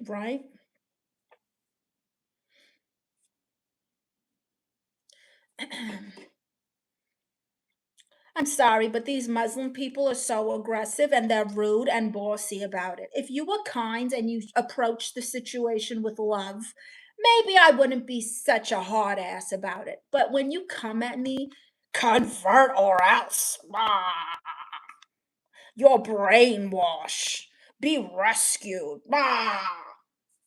Right? I'm sorry, but these Muslim people are so aggressive and they're rude and bossy about it. If you were kind and you approached the situation with love, maybe I wouldn't be such a hard ass about it. But when you come at me, convert or else, you're brainwashed, be rescued.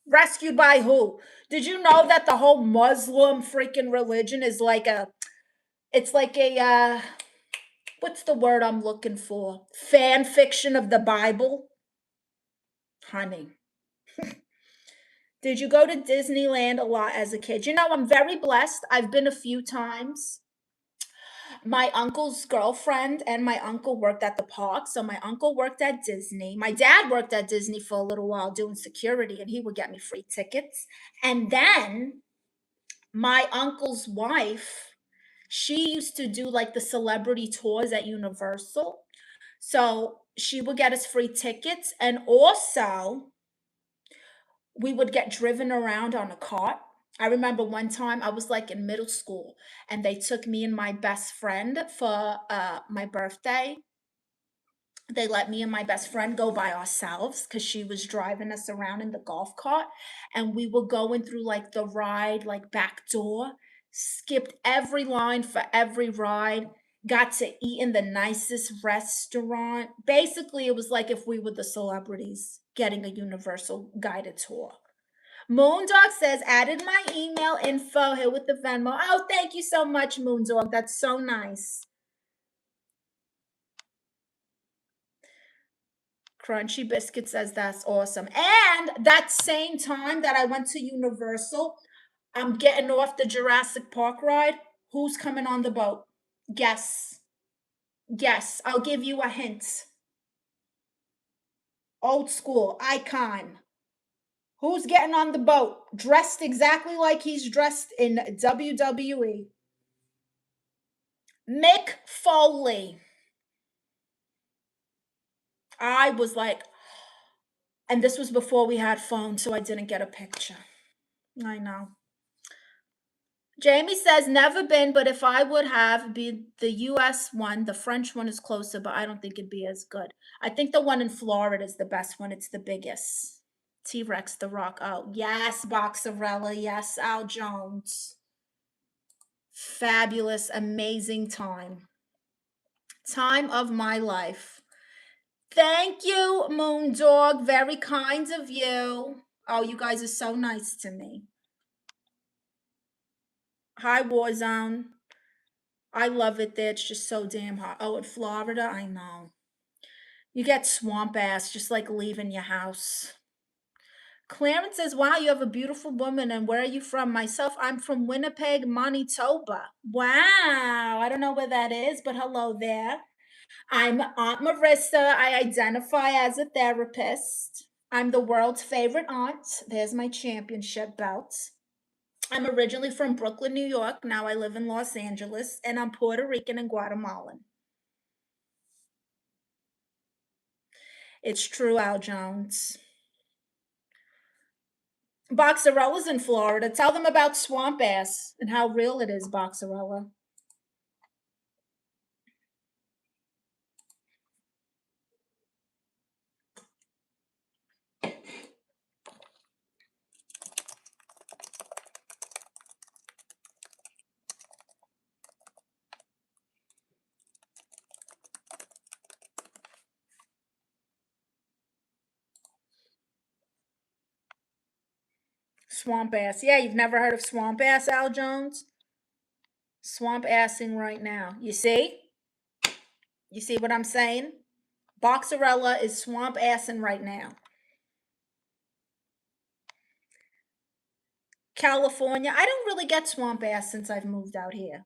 Rescued by who? Did you know that the whole Muslim freaking religion is like it's like a what's the word I'm looking for? Fan fiction of the Bible? Honey. Did you go to Disneyland a lot as a kid? You know, I'm very blessed. I've been a few times. My uncle's girlfriend and my uncle worked at the park. So my uncle worked at Disney. My dad worked at Disney for a little while doing security, and he would get me free tickets. And then my uncle's wife, she used to do like the celebrity tours at Universal. So she would get us free tickets. And also, we would get driven around on a cart. I remember one time I was like in middle school and they took me and my best friend for my birthday. They let me and my best friend go by ourselves because she was driving us around in the golf cart, and we were going through like the ride like back door, skipped every line for every ride, got to eat in the nicest restaurant. Basically it was like if we were the celebrities getting a Universal guided tour. Moondog says added my email info here with the Venmo. Oh, thank you so much, Moondog. That's so nice. Crunchy Biscuit says that's awesome. And that same time that I went to Universal, I'm getting off the Jurassic Park ride. Who's coming on the boat? Guess. Guess. I'll give you a hint. Old school icon. Who's getting on the boat? Dressed exactly like he's dressed in WWE. Mick Foley. I was like, and this was before we had phones, so I didn't get a picture. I know. Jamie says never been, but if I would have, be the US one. The French one is closer, but I don't think it'd be as good. I think the one in Florida is the best one. It's the biggest. T-Rex, The Rock. Oh, yes, Boxarella. Yes, Al Jones. Fabulous, amazing time. Time of my life. Thank you, Moondog. Very kind of you. Oh, you guys are so nice to me. Hi, Warzone. I love it there. It's just so damn hot. Oh, in Florida, I know. You get swamp ass just like leaving your house. Clarence says, wow, you have a beautiful woman. And where are you from? Myself, I'm from Winnipeg, Manitoba. Wow. I don't know where that is, but hello there. I'm Aunt Marissa. I identify as a therapist. I'm the world's favorite aunt. There's my championship belt. I'm originally from Brooklyn, New York. Now I live in Los Angeles, and I'm Puerto Rican and Guatemalan. It's true, Al Jones. Boxarella's in Florida. Tell them about swamp ass and how real it is, Boxarella. Swamp ass. Yeah, you've never heard of swamp ass, Al Jones? Swamp assing right now. You see? You see what I'm saying? Boxarella is swamp assing right now. California, I don't really get swamp ass since I've moved out here.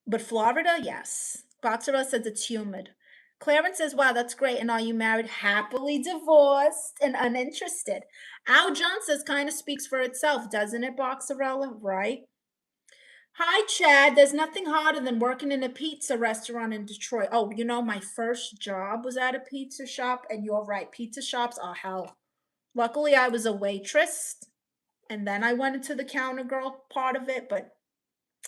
But Florida, yes. Boxarella says it's humid. Clarence says, wow, that's great. And are you married? Happily divorced and uninterested. Al Jones says, kind of speaks for itself, doesn't it, Boxarella? Right? Hi, Chad. There's nothing harder than working in a pizza restaurant in Detroit. Oh, you know, my first job was at a pizza shop, and you're right, pizza shops are hell. Luckily, I was a waitress, and then I went into the counter girl part of it, but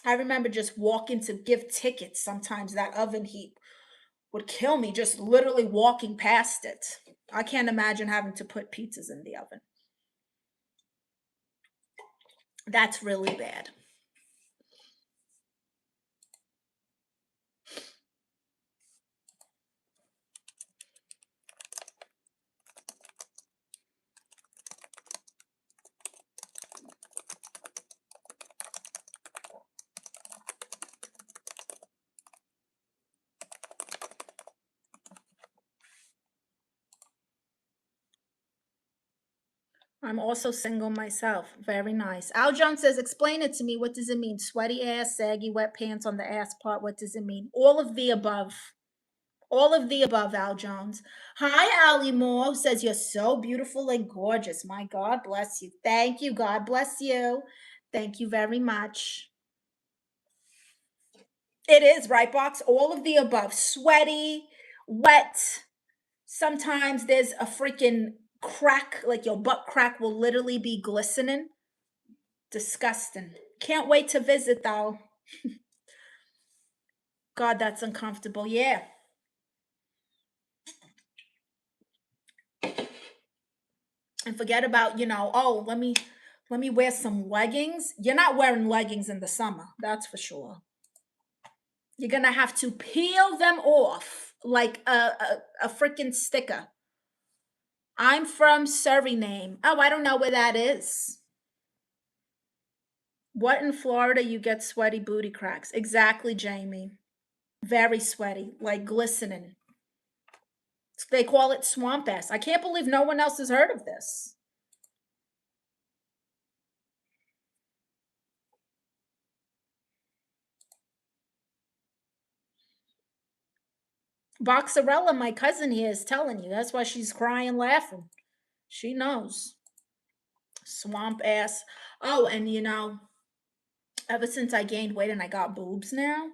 I remember just walking to give tickets. Sometimes that oven heat would kill me just literally walking past it. I can't imagine having to put pizzas in the oven. That's really bad. I'm also single myself. Very nice. Al Jones says, explain it to me. What does it mean? Sweaty ass, saggy, wet pants on the ass part. What does it mean? All of the above. All of the above, Al Jones. Hi, Ali Moore, who says, you're so beautiful and gorgeous. My God bless you. Thank you. God bless you. Thank you very much. It is, right, Box? All of the above. Sweaty, wet. Sometimes there's a freaking crack, like your butt crack will literally be glistening. Disgusting. Can't wait to visit though. God, that's uncomfortable. Yeah. And forget about, oh, let me wear some leggings. You're not wearing leggings in the summer, that's for sure. You're gonna have to peel them off like a freaking sticker. I'm from Suriname. Oh, I don't know where that is. What in Florida you get sweaty booty cracks? Exactly, Jamie. Very sweaty, like glistening. They call it swamp ass. I can't believe no one else has heard of this. Boxarella, my cousin here, is telling you. That's why she's crying laughing. She knows. Swamp ass. Oh, and ever since I gained weight and I got boobs now,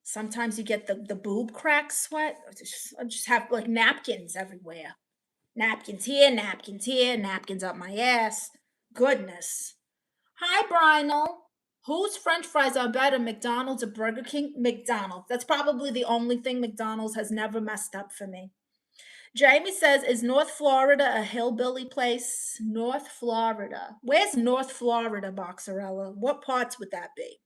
sometimes you get the boob crack sweat. I just have like napkins everywhere. Napkins here, napkins up my ass. Goodness. Hi, Brynel. Whose French fries are better, McDonald's or Burger King? McDonald's. That's probably the only thing McDonald's has never messed up for me. Jamie says, is North Florida a hillbilly place? North Florida. Where's North Florida, Boxarella? What parts would that be?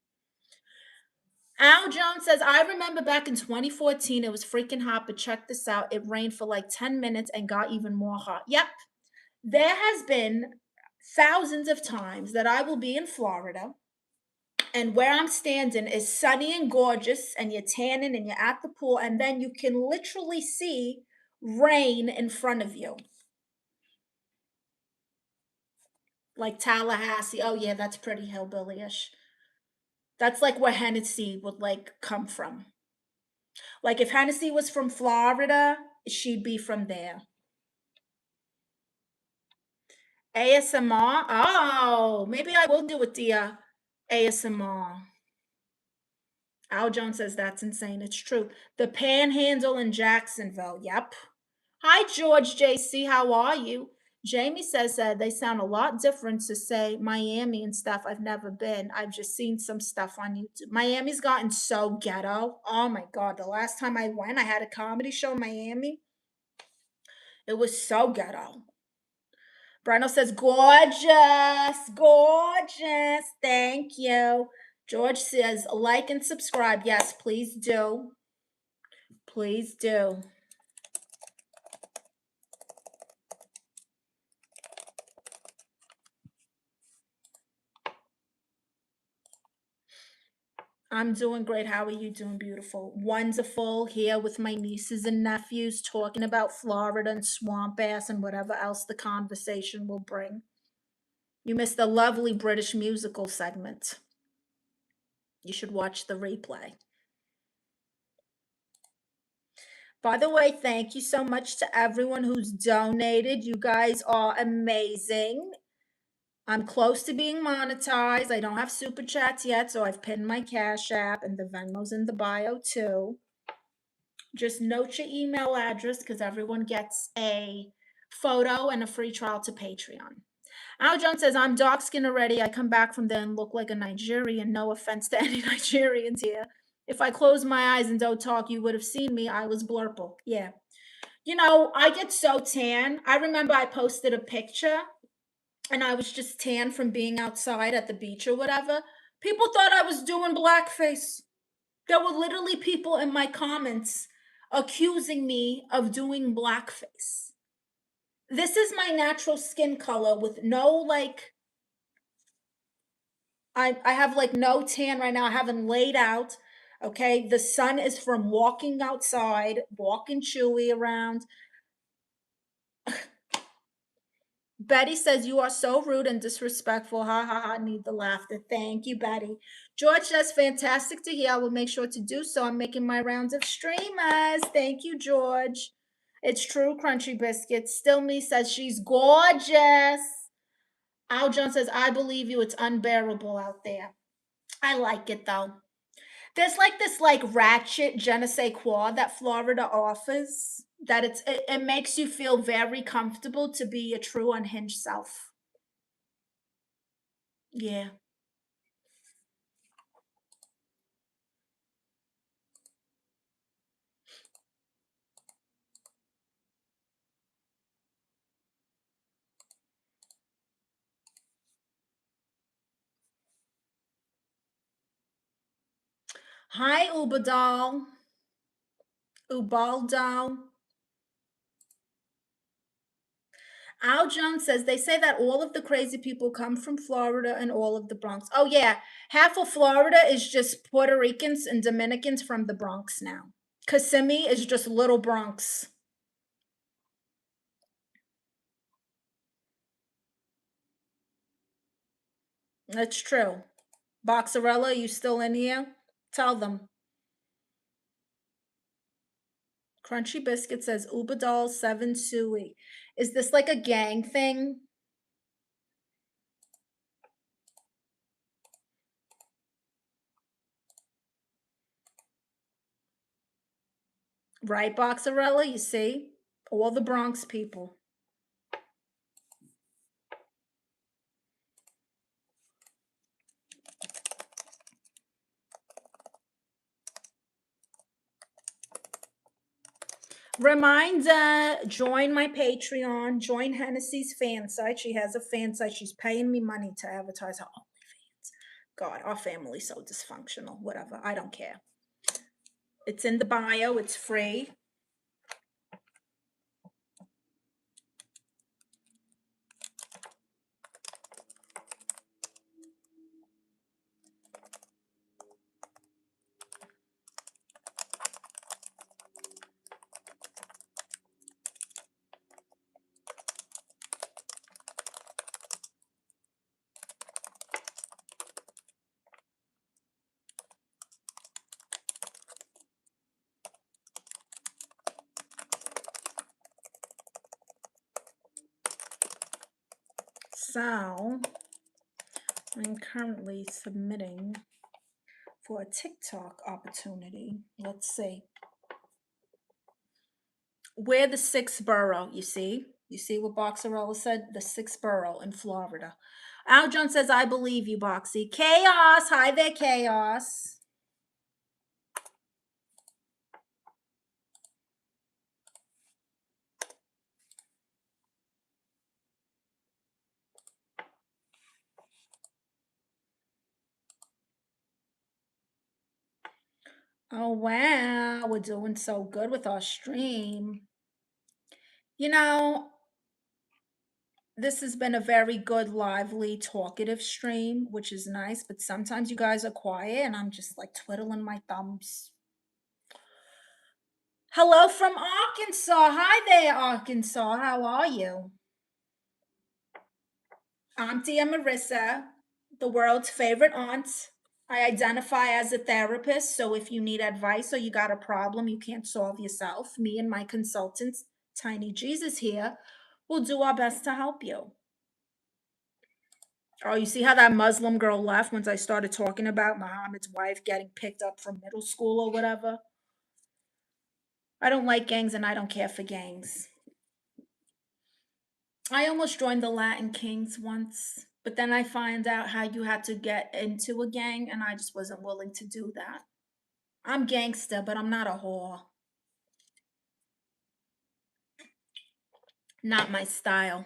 Al Jones says, I remember back in 2014, it was freaking hot, but check this out. It rained for like 10 minutes and got even more hot. Yep. There has been thousands of times that I will be in Florida and where I'm standing is sunny and gorgeous, and you're tanning and you're at the pool, and then you can literally see rain in front of you. Like Tallahassee. Oh, yeah, that's pretty hillbilly-ish. That's like where Hennessy would like come from. Like if Hennessy was from Florida, she'd be from there. ASMR. Oh, maybe I will do it, the ASMR. Al Jones says that's insane. It's true. The Panhandle in Jacksonville. Yep. Hi, George JC. How are you? Jamie says that they sound a lot different to say Miami and stuff. I've never been. I've just seen some stuff on YouTube. Miami's gotten so ghetto. Oh my God. The last time I went, I had a comedy show in Miami. It was so ghetto. Breno says, gorgeous, gorgeous. Thank you. George says, like and subscribe. Yes, please do. Please do. I'm doing great. How are you doing, beautiful? Wonderful. Here with my nieces and nephews talking about Florida and swamp ass and whatever else the conversation will bring. You missed the lovely British musical segment. You should watch the replay. By the way, thank you so much to everyone who's donated. You guys are amazing. I'm close to being monetized. I don't have super chats yet, so I've pinned my Cash App and the Venmo's in the bio too. Just note your email address because everyone gets a photo and a free trial to Patreon. Al John says, I'm dark skinned already. I come back from there and look like a Nigerian. No offense to any Nigerians here. If I closed my eyes and don't talk, you would have seen me. I was blurple. Yeah. You know, I get so tan. I remember I posted a picture and I was just tan from being outside at the beach or whatever. People thought I was doing blackface. There were literally people in my comments accusing me of doing blackface. This is my natural skin color with no like I have like no tan right now. I haven't laid out. Okay. The sun is from walking outside, walking Chewy around. Betty says, you are so rude and disrespectful. Ha ha ha. Need the laughter. Thank you, Betty. George says, fantastic to hear. I will make sure to do so. I'm making my rounds of streamers. Thank you, George. It's true, Crunchy Biscuits. Still Me says, she's gorgeous. Al John says, I believe you. It's unbearable out there. I like it though. There's like this like ratchet je ne sais quoi that Florida offers that it makes you feel very comfortable to be a true unhinged self. Yeah. Hi, Ubadal. Ubaldal. Al Jones says they say that all of the crazy people come from Florida and all of the Bronx. Oh yeah, half of Florida is just Puerto Ricans and Dominicans from the Bronx now. Kissimmee is just Little Bronx. That's true. Boxarella, you still in here? Tell them. Crunchy Biscuit says Ubadal 7 Sui. Is this like a gang thing? Right, Boxarella? You see? All the Bronx people. Reminder, join my Patreon, join Hennessy's fan site. She has a fan site. She's paying me money to advertise her OnlyFans. God, our family's so dysfunctional. Whatever. I don't care. It's in the bio. It's free. So, I'm currently submitting for a TikTok opportunity. Let's see. We're the sixth borough, you see? You see what Boxarella said? The sixth borough in Florida. Al John says, I believe you, Boxy. Chaos. Hi there, Chaos. Oh, wow. We're doing so good with our stream. You know, This has been a very good, lively, talkative stream, which is nice, but sometimes you guys are quiet and I'm just like twiddling my thumbs. Hello from Arkansas. Hi there, Arkansas. How are you? I'm dear Marissa, the world's favorite aunt. I identify as a therapist, so if you need advice or you got a problem you can't solve yourself, me and my consultants, Tiny Jesus here, will do our best to help you. Oh, you see how that Muslim girl left once I started talking about Muhammad's wife getting picked up from middle school or whatever? I don't like gangs and I don't care for gangs. I almost joined the Latin Kings once, but then I find out how you had to get into a gang and I just wasn't willing to do that. I'm gangster, but I'm not a whore. Not my style.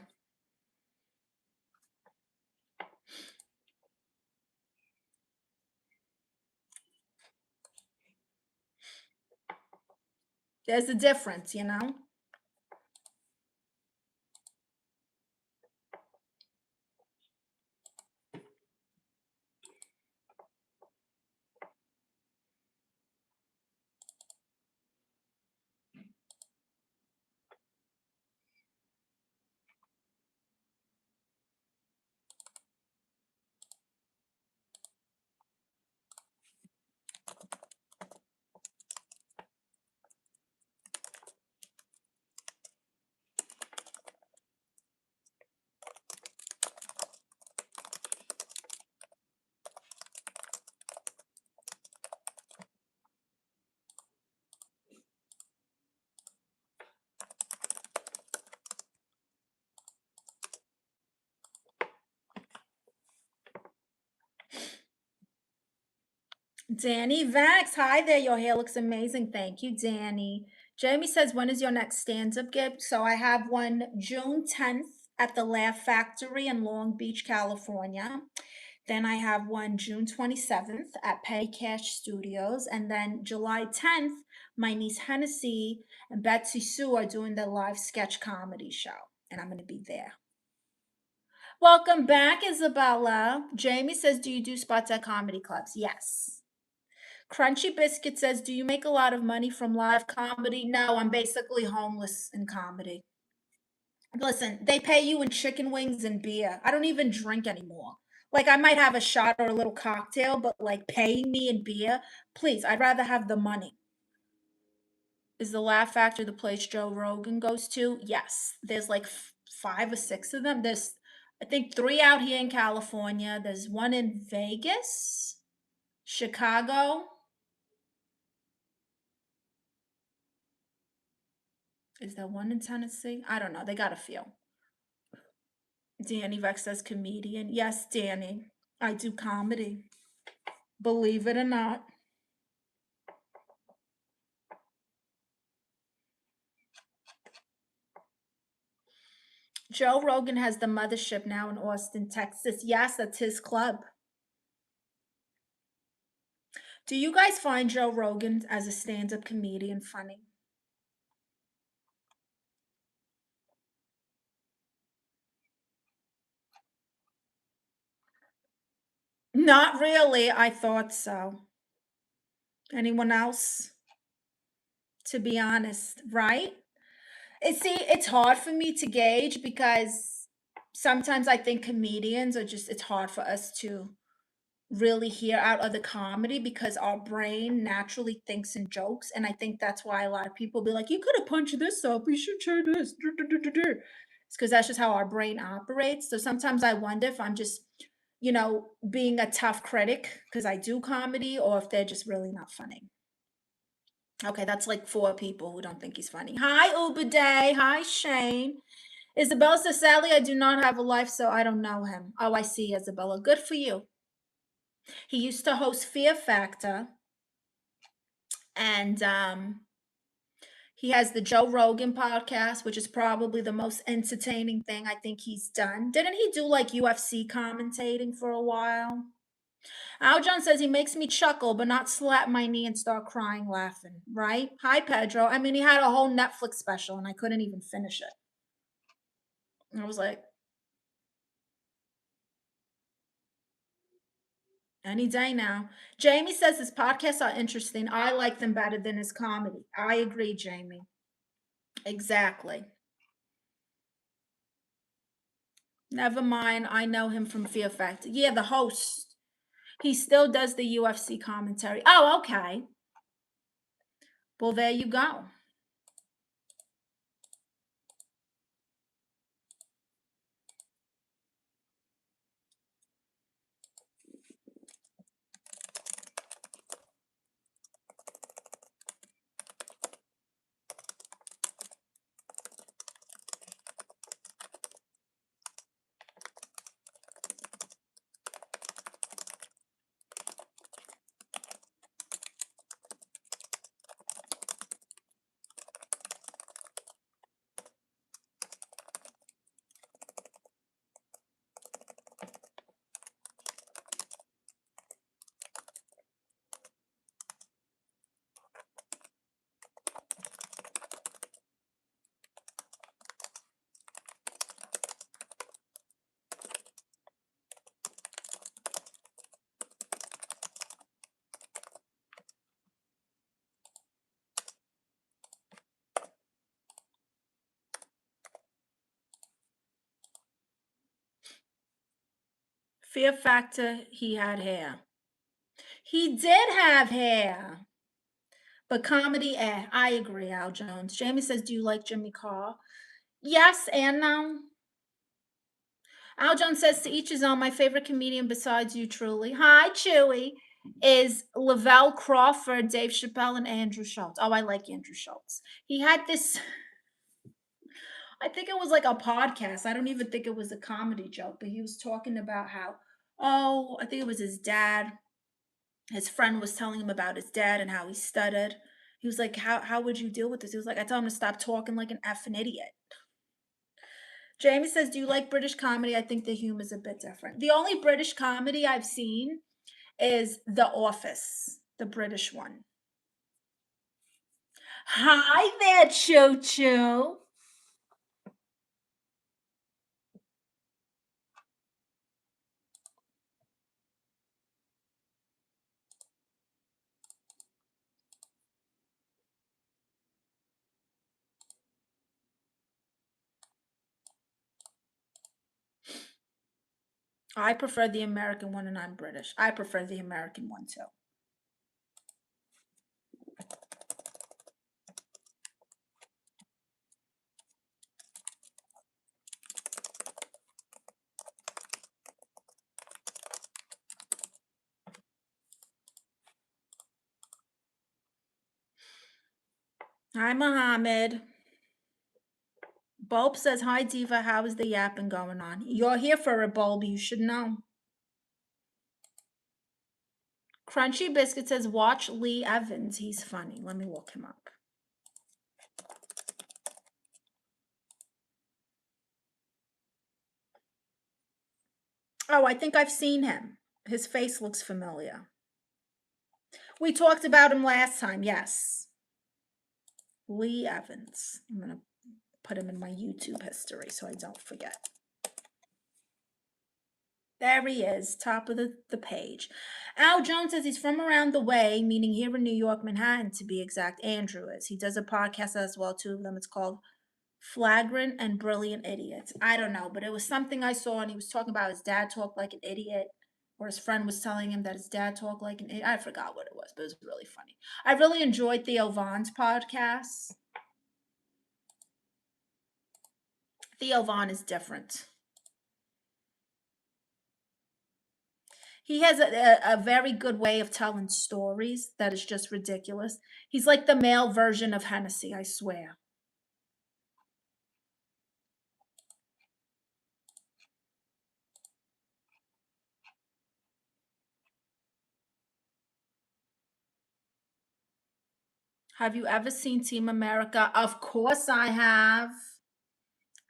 There's a difference, you know? Danny Vax, hi there. Your hair looks amazing. Thank you, Danny. Jamie says, when is your next stand-up gig? So I have one June 10th at the Laugh Factory in Long Beach, California. Then I have one June 27th at Pay Cash Studios. And then July 10th, my niece Hennessy and Betsy Sue are doing their live sketch comedy show. And I'm going to be there. Welcome back, Isabella. Jamie says, do you do spots at comedy clubs? Yes. Crunchy Biscuit says, do you make a lot of money from live comedy? No, I'm basically homeless in comedy. Listen, they pay you in chicken wings and beer. I don't even drink anymore. Like, I might have a shot or a little cocktail, but like paying me in beer, please, I'd rather have the money. Is the Laugh Factory the place Joe Rogan goes to? Yes. There's like 5 or 6 of them. There's, I think, 3 out here in California. There's one in Vegas, Chicago. Is there one in Tennessee? I don't know. They got a few. Danny Vex says comedian. Yes, Danny. I do comedy. Believe it or not. Joe Rogan has the mothership now in Austin, Texas. Yes, that's his club. Do you guys find Joe Rogan as a stand-up comedian funny? Not really. I thought so. Anyone else? To be honest, right? See, it's hard for me to gauge because sometimes I think comedians are just, it's hard for us to really hear out other comedy because our brain naturally thinks in jokes. And I think that's why a lot of people be like, you could have punched this up. You should try this. It's because that's just how our brain operates. So sometimes I wonder if I'm just, being a tough critic because I do comedy or if they're just really not funny. Okay, that's like 4 people who don't think he's funny. Hi, Uber Day. Hi, Shane. Isabella says, sadly, I do not have a life, so I don't know him. Oh, I see, Isabella. Good for you. He used to host Fear Factor, and he has the Joe Rogan podcast, which is probably the most entertaining thing I think he's done. Didn't he do like UFC commentating for a while? Al John says he makes me chuckle, but not slap my knee and start crying laughing, right? Hi, Pedro. I mean, he had a whole Netflix special, and I couldn't even finish it. I was like, Any day now. Jamie says his podcasts are interesting. I like them better than his comedy. I agree, Jamie. Exactly. Never mind. I know him from Fear Factor. Yeah, the host. He still does the UFC commentary. Oh, okay. Well, there you go. Fear Factor, he had hair. He did have hair. But comedy, I agree, Al Jones. Jamie says, do you like Jimmy Carr? Yes and no. Al Jones says, to each his own. My favorite comedian besides you, truly. Hi, Chewy. Is Lavelle Crawford, Dave Chappelle, and Andrew Schultz. Oh, I like Andrew Schultz. He had this, I think it was like a podcast. I don't even think it was a comedy joke, but he was talking about how, oh, I think it was his dad. His friend was telling him about his dad and how he stuttered. He was like, how would you deal with this? He was like, I told him to stop talking like an effing idiot. Jamie says, do you like British comedy? I think the humor is a bit different. The only British comedy I've seen is The Office, the British one. Hi there, Choo Choo. I prefer the American one and I'm British. I prefer the American one too. Hi, Mohammed. Bulb says, hi, Diva. How is the yapping going on? You're here for a bulb. You should know. Crunchy Biscuit says, watch Lee Evans. He's funny. Let me look him up. Oh, I think I've seen him. His face looks familiar. We talked about him last time. Yes. Lee Evans. I'm going to put him in my YouTube history so I don't forget. There he is, top of the page. Al Jones says he's from around the way, meaning here in New York, Manhattan to be exact. Andrew is. He does a podcast as well, two of them. It's called Flagrant and Brilliant Idiots. I don't know, but it was something I saw, and he was talking about his dad talked like an idiot, or his friend was telling him that his dad talked like an idiot. I forgot what it was, but it was really funny. I really enjoyed Theo Vaughn's podcast. Theo Vaughn is different. He has a very good way of telling stories that is just ridiculous. He's like the male version of Hennessy, I swear. Have you ever seen Team America? Of course I have.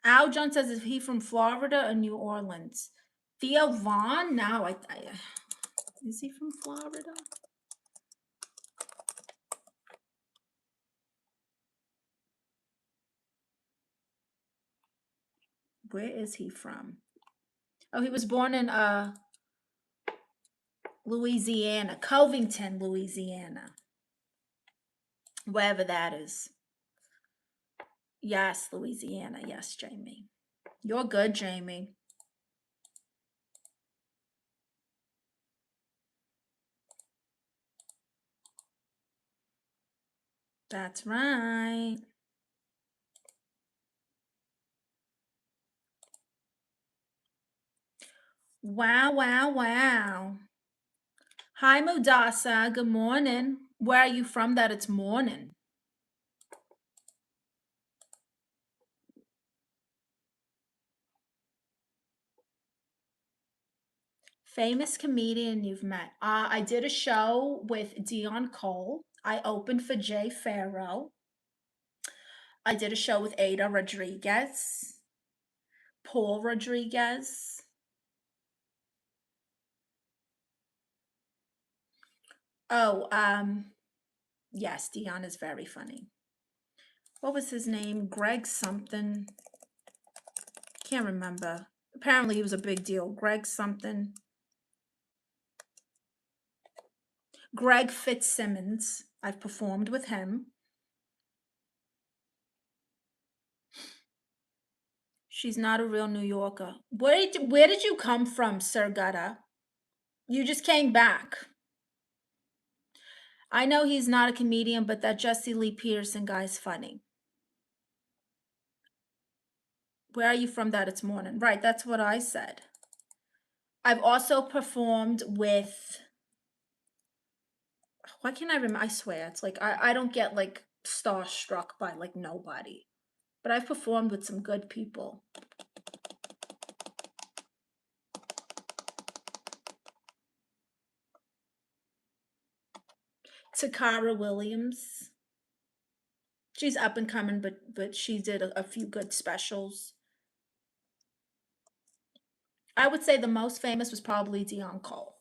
Al John says, is he from Florida or New Orleans? Theo Vaughn? No, is he from Florida? Where is he from? Oh, he was born in Louisiana, Covington, Louisiana, wherever that is. Yes, Louisiana. Yes, Jamie. You're good, Jamie. That's right. Wow, wow, wow. Hi, Mudasa. Good morning. Where are you from that it's morning? Famous comedian you've met. I did a show with Dion Cole. I opened for Jay Farrow. I did a show with Ada Rodriguez, Paul Rodriguez. Oh, yes, Dion is very funny. What was his name? Greg something. Can't remember. Apparently he was a big deal. Greg something. Greg Fitzsimmons. I've performed with him. She's not a real New Yorker. Where did you come from, Sir Gutta? You just came back. I know he's not a comedian, but that Jesse Lee Peterson guy's funny. Where are you from that it's morning? Right, that's what I said. I've also performed with, why can't I remember? I swear, it's like I don't get like starstruck by like nobody. But I've performed with some good people. Takara Williams. She's up and coming, but she did a few good specials. I would say the most famous was probably Dion Cole.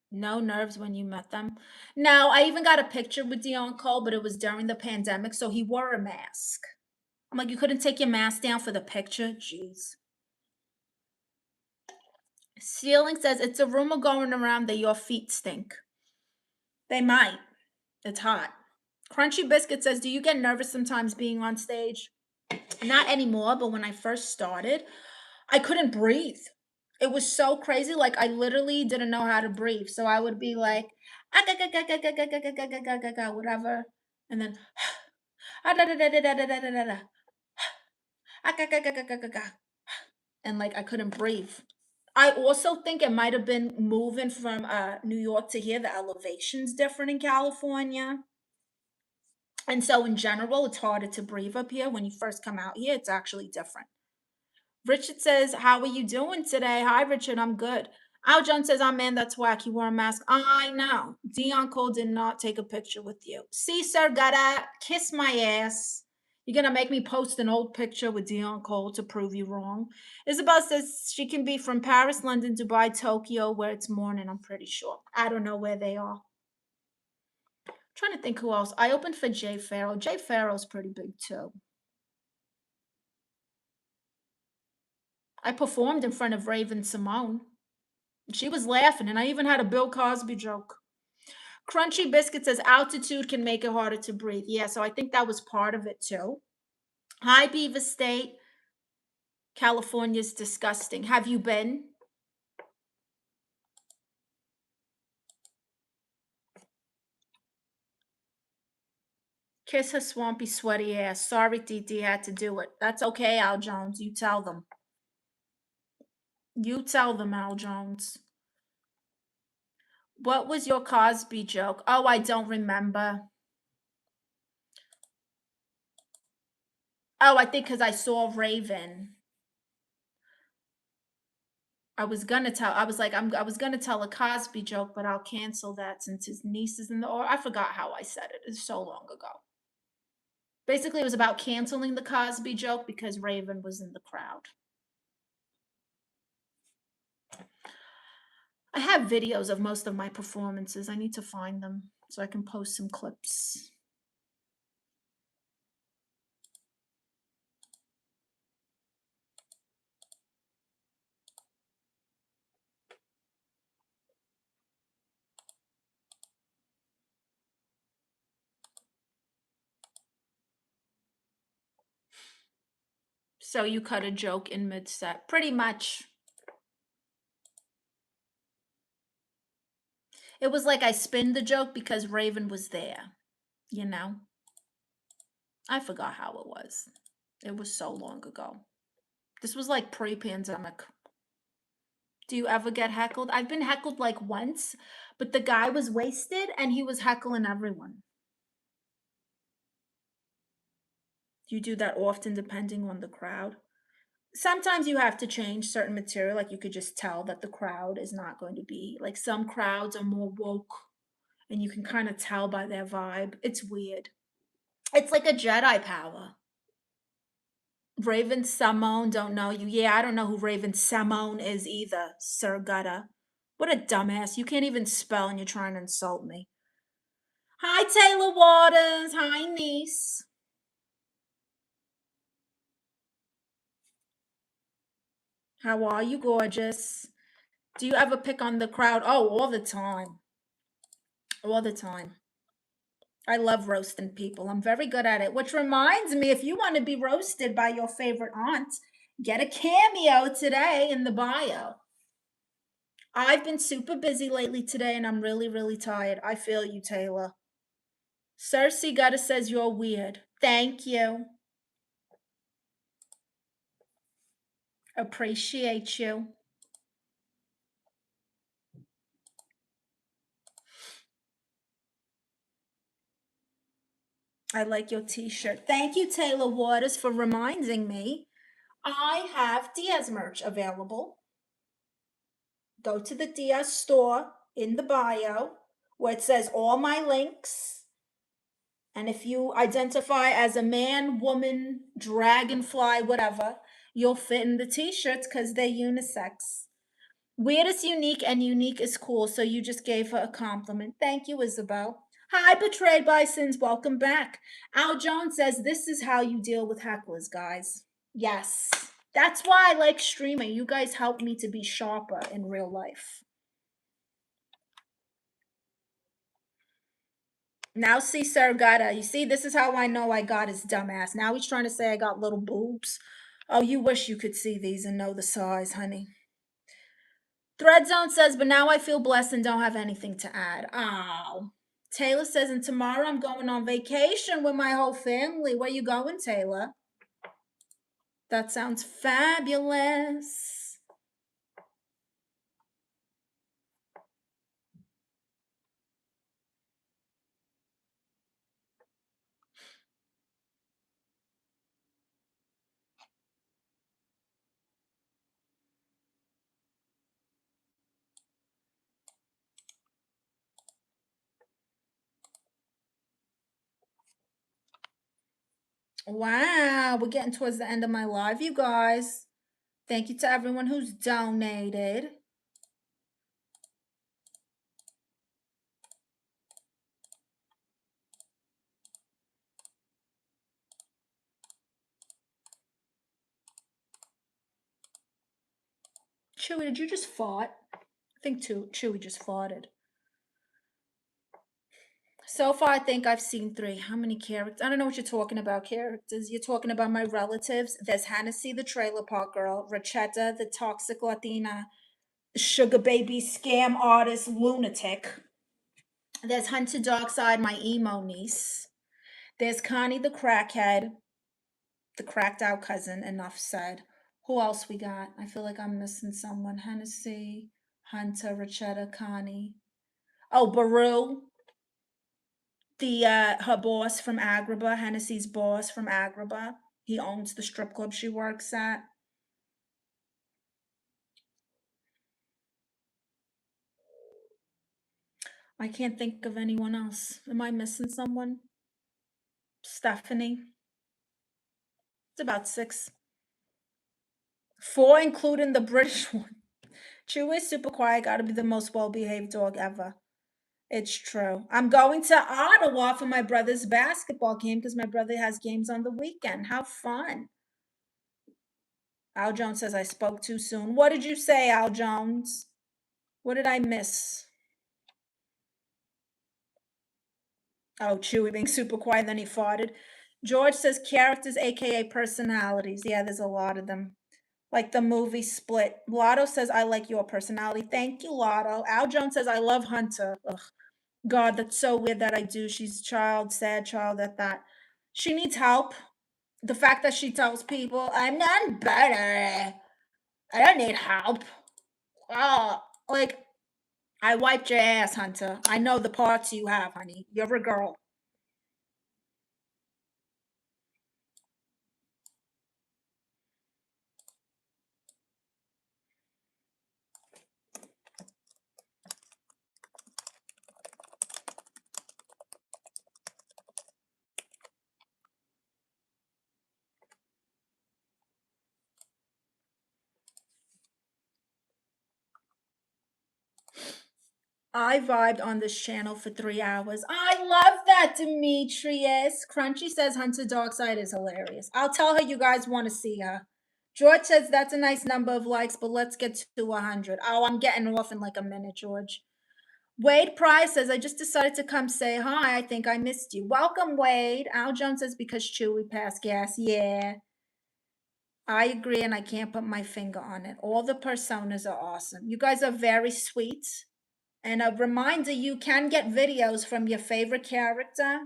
No nerves when you met them. Now, I even got a picture with Dion Cole, but it was during the pandemic, so he wore a mask. I'm like, you couldn't take your mask down for the picture? Jeez. Ceiling says it's a rumor going around that your feet stink. They might. It's hot. Crunchy Biscuit says, do you get nervous sometimes being on stage? Not anymore, but when I first started, I couldn't breathe. It was so crazy. Like I literally didn't know how to breathe. So I would be like, whatever, and then and like I couldn't breathe. I also think it might have been moving from New York to here. The elevation's different in California. And so in general, it's harder to breathe up here. When you first come out here, it's actually different. Richard says, how are you doing today? Hi, Richard, I'm good. Al Jones says, oh man, that's whack. He wore a mask. I know. Dion Cole did not take a picture with you. See, sir, gotta kiss my ass. You're gonna make me post an old picture with Dion Cole to prove you wrong. Isabel says she can be from Paris, London, Dubai, Tokyo, where it's morning, I'm pretty sure. I don't know where they are. I'm trying to think who else. I opened for Jay Farrow. Jay Farrow's pretty big too. I performed in front of Raven Simone. She was laughing, and I even had a Bill Cosby joke. Crunchy Biscuit says altitude can make it harder to breathe. Yeah, so I think that was part of it too. Hi, Beaver State. California's disgusting. Have you been? Kiss her swampy, sweaty ass. Sorry, Titi had to do it. That's okay, Al Jones. You tell them. You tell them, Al Jones. What was your Cosby joke? Oh, I don't remember. Oh, I think because I saw Raven. I was gonna tell a Cosby joke, but I'll cancel that since his niece is in the, or I forgot how I said it. It's so long ago. Basically, it was about canceling the Cosby joke because Raven was in the crowd. I have videos of most of my performances. I need to find them so I can post some clips. So you cut a joke in mid-set. Pretty much. It was like I spinned the joke because Raven was there, you know? I forgot how it was. It was so long ago. This was like pre-pandemic. Do you ever get heckled? I've been heckled like once, but the guy was wasted and he was heckling everyone. Do you do that often depending on the crowd? Sometimes you have to change certain material. Like you could just tell that the crowd is not going to be, like some crowds are more woke and you can kind of tell by their vibe. It's weird. It's like a Jedi power. Raven Simone, don't know you. Yeah, I don't know who Raven Simone is either, Sir Gutta. What a dumbass. You can't even spell and you're trying to insult me. Hi, Taylor Waters. Hi, niece. How are you, gorgeous? Do you ever pick on the crowd? Oh, all the time. All the time. I love roasting people. I'm very good at it. Which reminds me, if you want to be roasted by your favorite aunt, get a cameo today in the bio. I've been super busy lately today and I'm really, really tired. I feel you, Taylor. Cersei Gutta says you're weird. Thank you. Appreciate you. I like your t-shirt. Thank you, Taylor Waters, for reminding me. I have Diaz merch available. Go to the Diaz store in the bio where it says all my links. And if you identify as a man, woman, dragonfly, whatever, you'll fit in the t-shirts because they're unisex. Weird is unique and unique is cool, so you just gave her a compliment. Thank you, Isabel. Hi, Betrayed by Sins. Welcome back. Al Jones says this is how you deal with hecklers, guys. Yes. That's why I like streaming. You guys help me to be sharper in real life. Now see Sargata. You see, this is how I know I got his dumbass. Now he's trying to say I got little boobs. Oh, you wish you could see these and know the size, honey. Threadzone says, but now I feel blessed and don't have anything to add. Oh. Taylor says, and tomorrow I'm going on vacation with my whole family. Where you going, Taylor? That sounds fabulous. Wow, we're getting towards the end of my live, you guys. Thank you to everyone who's donated. Chewy, did you just fart? I think Chewy just farted. So far, I think I've seen 3. How many characters? I don't know what you're talking about, characters. You're talking about my relatives. There's Hennessy, the trailer park girl, Rachetta, the toxic Latina, sugar baby, scam artist, lunatic. There's Hunter Darkside, my emo niece. There's Connie, the crackhead, the cracked out cousin. Enough said. Who else we got? I feel like I'm missing someone. Hennessy, Hunter, Rachetta, Connie. Oh, Baru, the her boss from Agrabah, Hennessy's boss from Agrabah. He owns the strip club she works at. I can't think of anyone else. Am I missing someone? Stephanie. It's about 6. 4, including the British one. Chewy is super quiet. Gotta be the most well-behaved dog ever. It's true. I'm going to Ottawa for my brother's basketball game because my brother has games on the weekend. How fun. Al Jones says I spoke too soon. What did you say, Al Jones? What did I miss? Oh, Chewy being super quiet, then he farted. George says characters, aka personalities. Yeah, there's a lot of them. Like the movie Split. Lotto says, I like your personality. Thank you, Lotto. Al Jones says, I love Hunter. Ugh. God, that's so weird that I do. She's a child, sad child at that. She needs help. The fact that she tells people, I'm not better. I don't need help. Oh, like, I wiped your ass, Hunter. I know the parts you have, honey. You're a girl. I vibed on this channel for 3 hours. I love that, Demetrius. Crunchy says Hunter Darkside is hilarious. I'll tell her you guys want to see her. George says that's a nice number of likes, but let's get to 100. Oh, I'm getting off in like a minute, George. Wade Price says, I just decided to come say hi. I think I missed you. Welcome, Wade. Al Jones says, because Chewy passed gas. Yeah, I agree, and I can't put my finger on it. All the personas are awesome. You guys are very sweet. And a reminder, you can get videos from your favorite character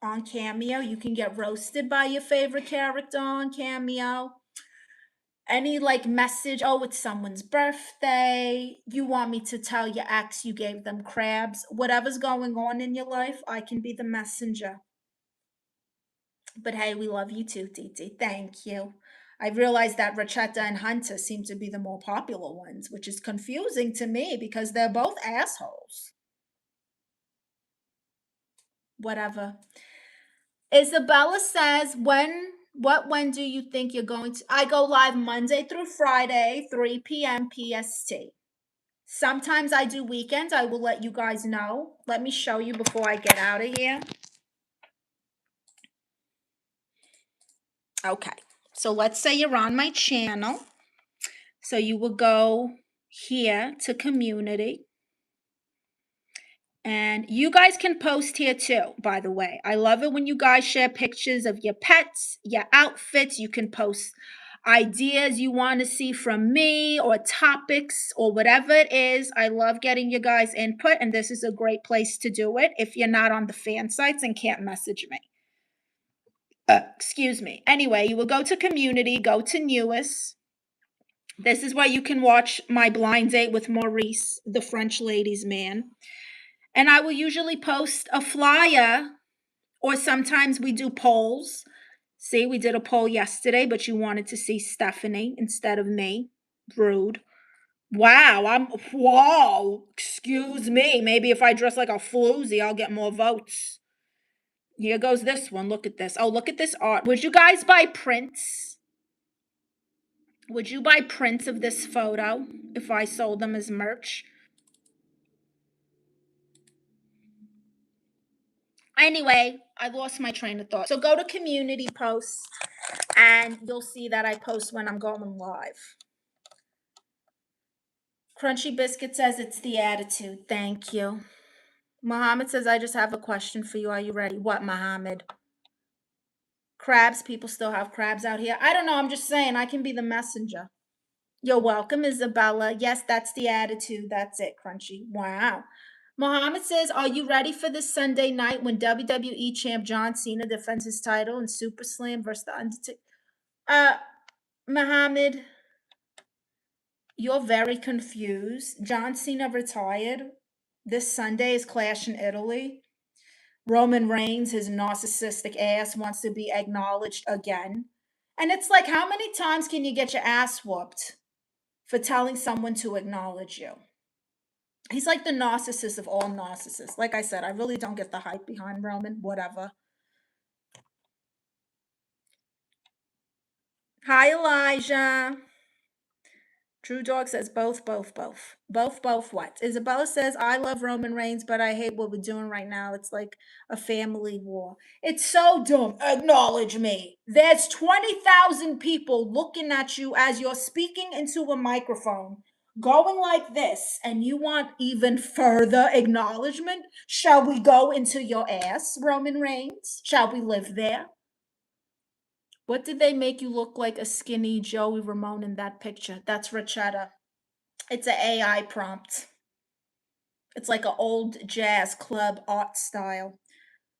on Cameo. You can get roasted by your favorite character on Cameo. Any like message, oh, it's someone's birthday, you want me to tell your ex you gave them crabs, whatever's going on in your life, I can be the messenger. But hey, we love you too, Titi. Thank you. I realized that Rachetta and Hunter seem to be the more popular ones, which is confusing to me because they're both assholes. Whatever. Isabella says, when do you think you're going to? I go live Monday through Friday, 3 p.m. PST. Sometimes I do weekends. I will let you guys know. Let me show you before I get out of here. Okay. So let's say you're on my channel. So you will go here to community. And you guys can post here too, by the way. I love it when you guys share pictures of your pets, your outfits. You can post ideas you want to see from me or topics or whatever it is. I love getting you guys' input, and this is a great place to do it if you're not on the fan sites and can't message me. Excuse me. Anyway, you will go to community, go to newest. This is where you can watch my blind date with Maurice, the French ladies' man. And I will usually post a flyer, or sometimes we do polls. See, we did a poll yesterday, but you wanted to see Stephanie instead of me. Rude. Whoa, excuse me. Maybe if I dress like a floozy, I'll get more votes. Here goes this one. Look at this. Oh, look at this art. Would you guys buy prints? Would you buy prints of this photo if I sold them as merch? Anyway, I lost my train of thought. So go to community posts and you'll see that I post when I'm going live. Crunchy Biscuit says it's the attitude. Thank you. Mohammed says, I just have a question for you. Are you ready? What, Mohammed? Crabs? People still have crabs out here? I don't know. I'm just saying I can be the messenger. You're welcome, Isabella. Yes, that's the attitude. That's it, Crunchy. Wow. Mohammed says, are you ready for this Sunday night when WWE champ John Cena defends his title in Super Slam versus The Undertaker? Mohammed, you're very confused. John Cena retired. This Sunday is Clash in Italy. Roman Reigns, his narcissistic ass, wants to be acknowledged again. And it's like, how many times can you get your ass whooped for telling someone to acknowledge you? He's like the narcissist of all narcissists. Like I said, I really don't get the hype behind Roman. Whatever. Hi, Elijah. True Dog says both. Both what? Isabella says, I love Roman Reigns, but I hate what we're doing right now. It's like a family war. It's so dumb. Acknowledge me. There's 20,000 people looking at you as you're speaking into a microphone, going like this, and you want even further acknowledgement? Shall we go into your ass, Roman Reigns? Shall we live there? What did they make you look like a skinny Joey Ramone in that picture? That's Rachetta. It's an AI prompt. It's like an old jazz club art style.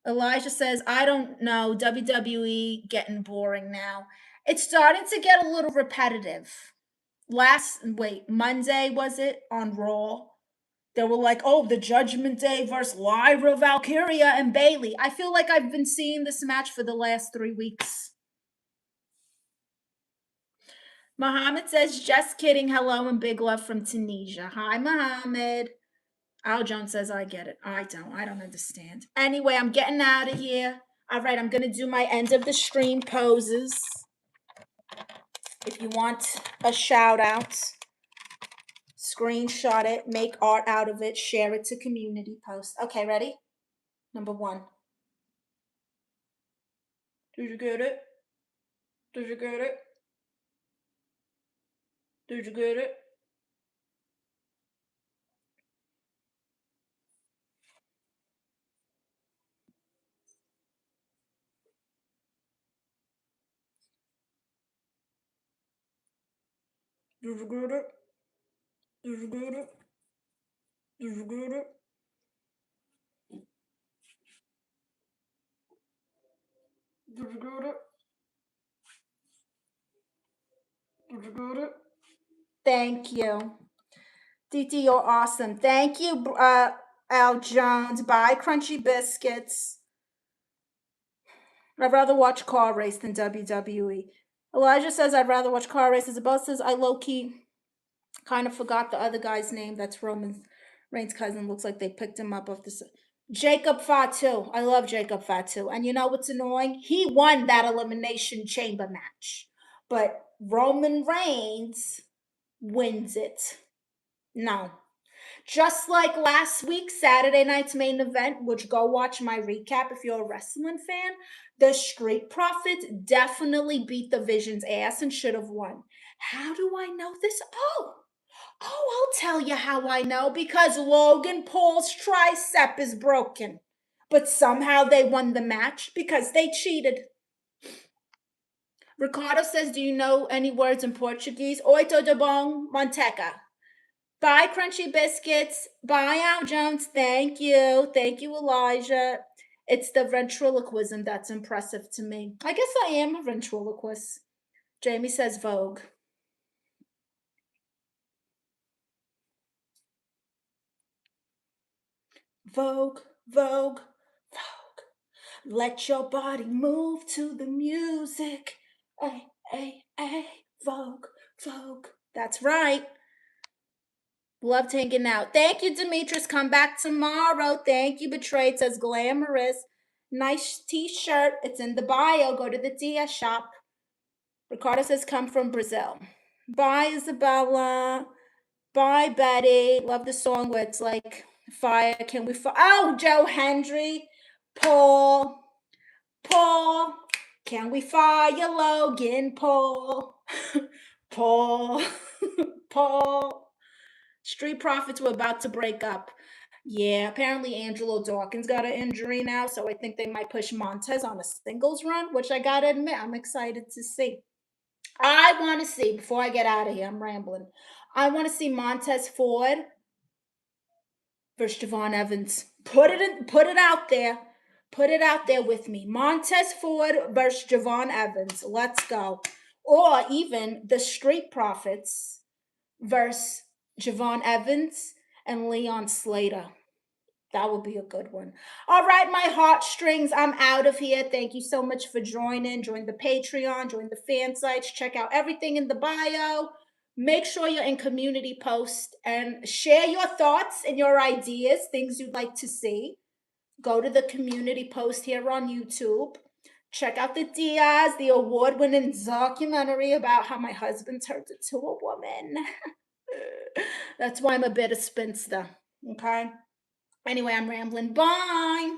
Elijah says, I don't know, WWE getting boring now. It's starting to get a little repetitive. Monday was it on Raw? They were like, oh, the Judgment Day versus Lyra Valkyria and Bailey. I feel like I've been seeing this match for the last 3 weeks. Mohammed says, just kidding. Hello and big love from Tunisia. Hi, Mohammed. Al Jones says, I get it. I don't understand. Anyway, I'm getting out of here. All right, I'm going to do my end of the stream poses. If you want a shout out, screenshot it, make art out of it, share it to community post. Okay, ready? Number 1. Did you get it? Did you get it? Did you get it? Did you get it? Did you get it? Did you get it? Did you get it? Did you get it? Thank you. DT, you're awesome. Thank you, Al Jones. Bye, Crunchy Biscuits. I'd rather watch car race than WWE. Elijah says I'd rather watch car races. Above says I low-key kind of forgot the other guy's name. That's Roman Reigns' cousin. Looks like they picked him up off the... Jacob Fatu. I love Jacob Fatu. And you know what's annoying? He won that Elimination Chamber match. But Roman Reigns wins it. No. Just like last week, Saturday night's main event, which go watch my recap if you're a wrestling fan, the Street Profits definitely beat the Vision's ass and should have won. How do I know this? I'll tell you how I know. Because Logan Paul's tricep is broken. But somehow they won the match because they cheated. Ricardo says, do you know any words in Portuguese? Oito de bom, manteca. Bye, Crunchy Biscuits. Bye, Al Jones. Thank you. Thank you, Elijah. It's the ventriloquism that's impressive to me. I guess I am a ventriloquist. Jamie says Vogue. Vogue, Vogue, Vogue. Let your body move to the music. Ay, Vogue, Vogue. That's right. Loved hanging out. Thank you, Demetrius. Come back tomorrow. Thank you, Betrayed, says Glamorous. Nice t-shirt. It's in the bio. Go to the DS shop. Ricardo says come from Brazil. Bye, Isabella. Bye, Betty. Love the song where it's like fire. Can we fire? Oh, Joe Hendry. Paul. Can we fire Logan Paul? Paul. Street Profits were about to break up. Yeah, apparently Angelo Dawkins got an injury now, so I think they might push Montez on a singles run, which I gotta admit, I'm excited to see. I want to see, before I get out of here, I'm rambling. I want to see Montez Ford versus Javon Evans. Put it out there. Put it out there with me. Montez Ford versus Javon Evans. Let's go. Or even the Street Profits versus Javon Evans and Leon Slater. That would be a good one. All right, my heartstrings, I'm out of here. Thank you so much for joining. Join the Patreon, join the fan sites, check out everything in the bio. Make sure you're in community post and share your thoughts and your ideas, things you'd like to see. Go to the community post here on YouTube. Check out the Diaz, the award-winning documentary about how my husband turned into a woman. That's why I'm a bit of spinster, okay? Anyway, I'm rambling. Bye.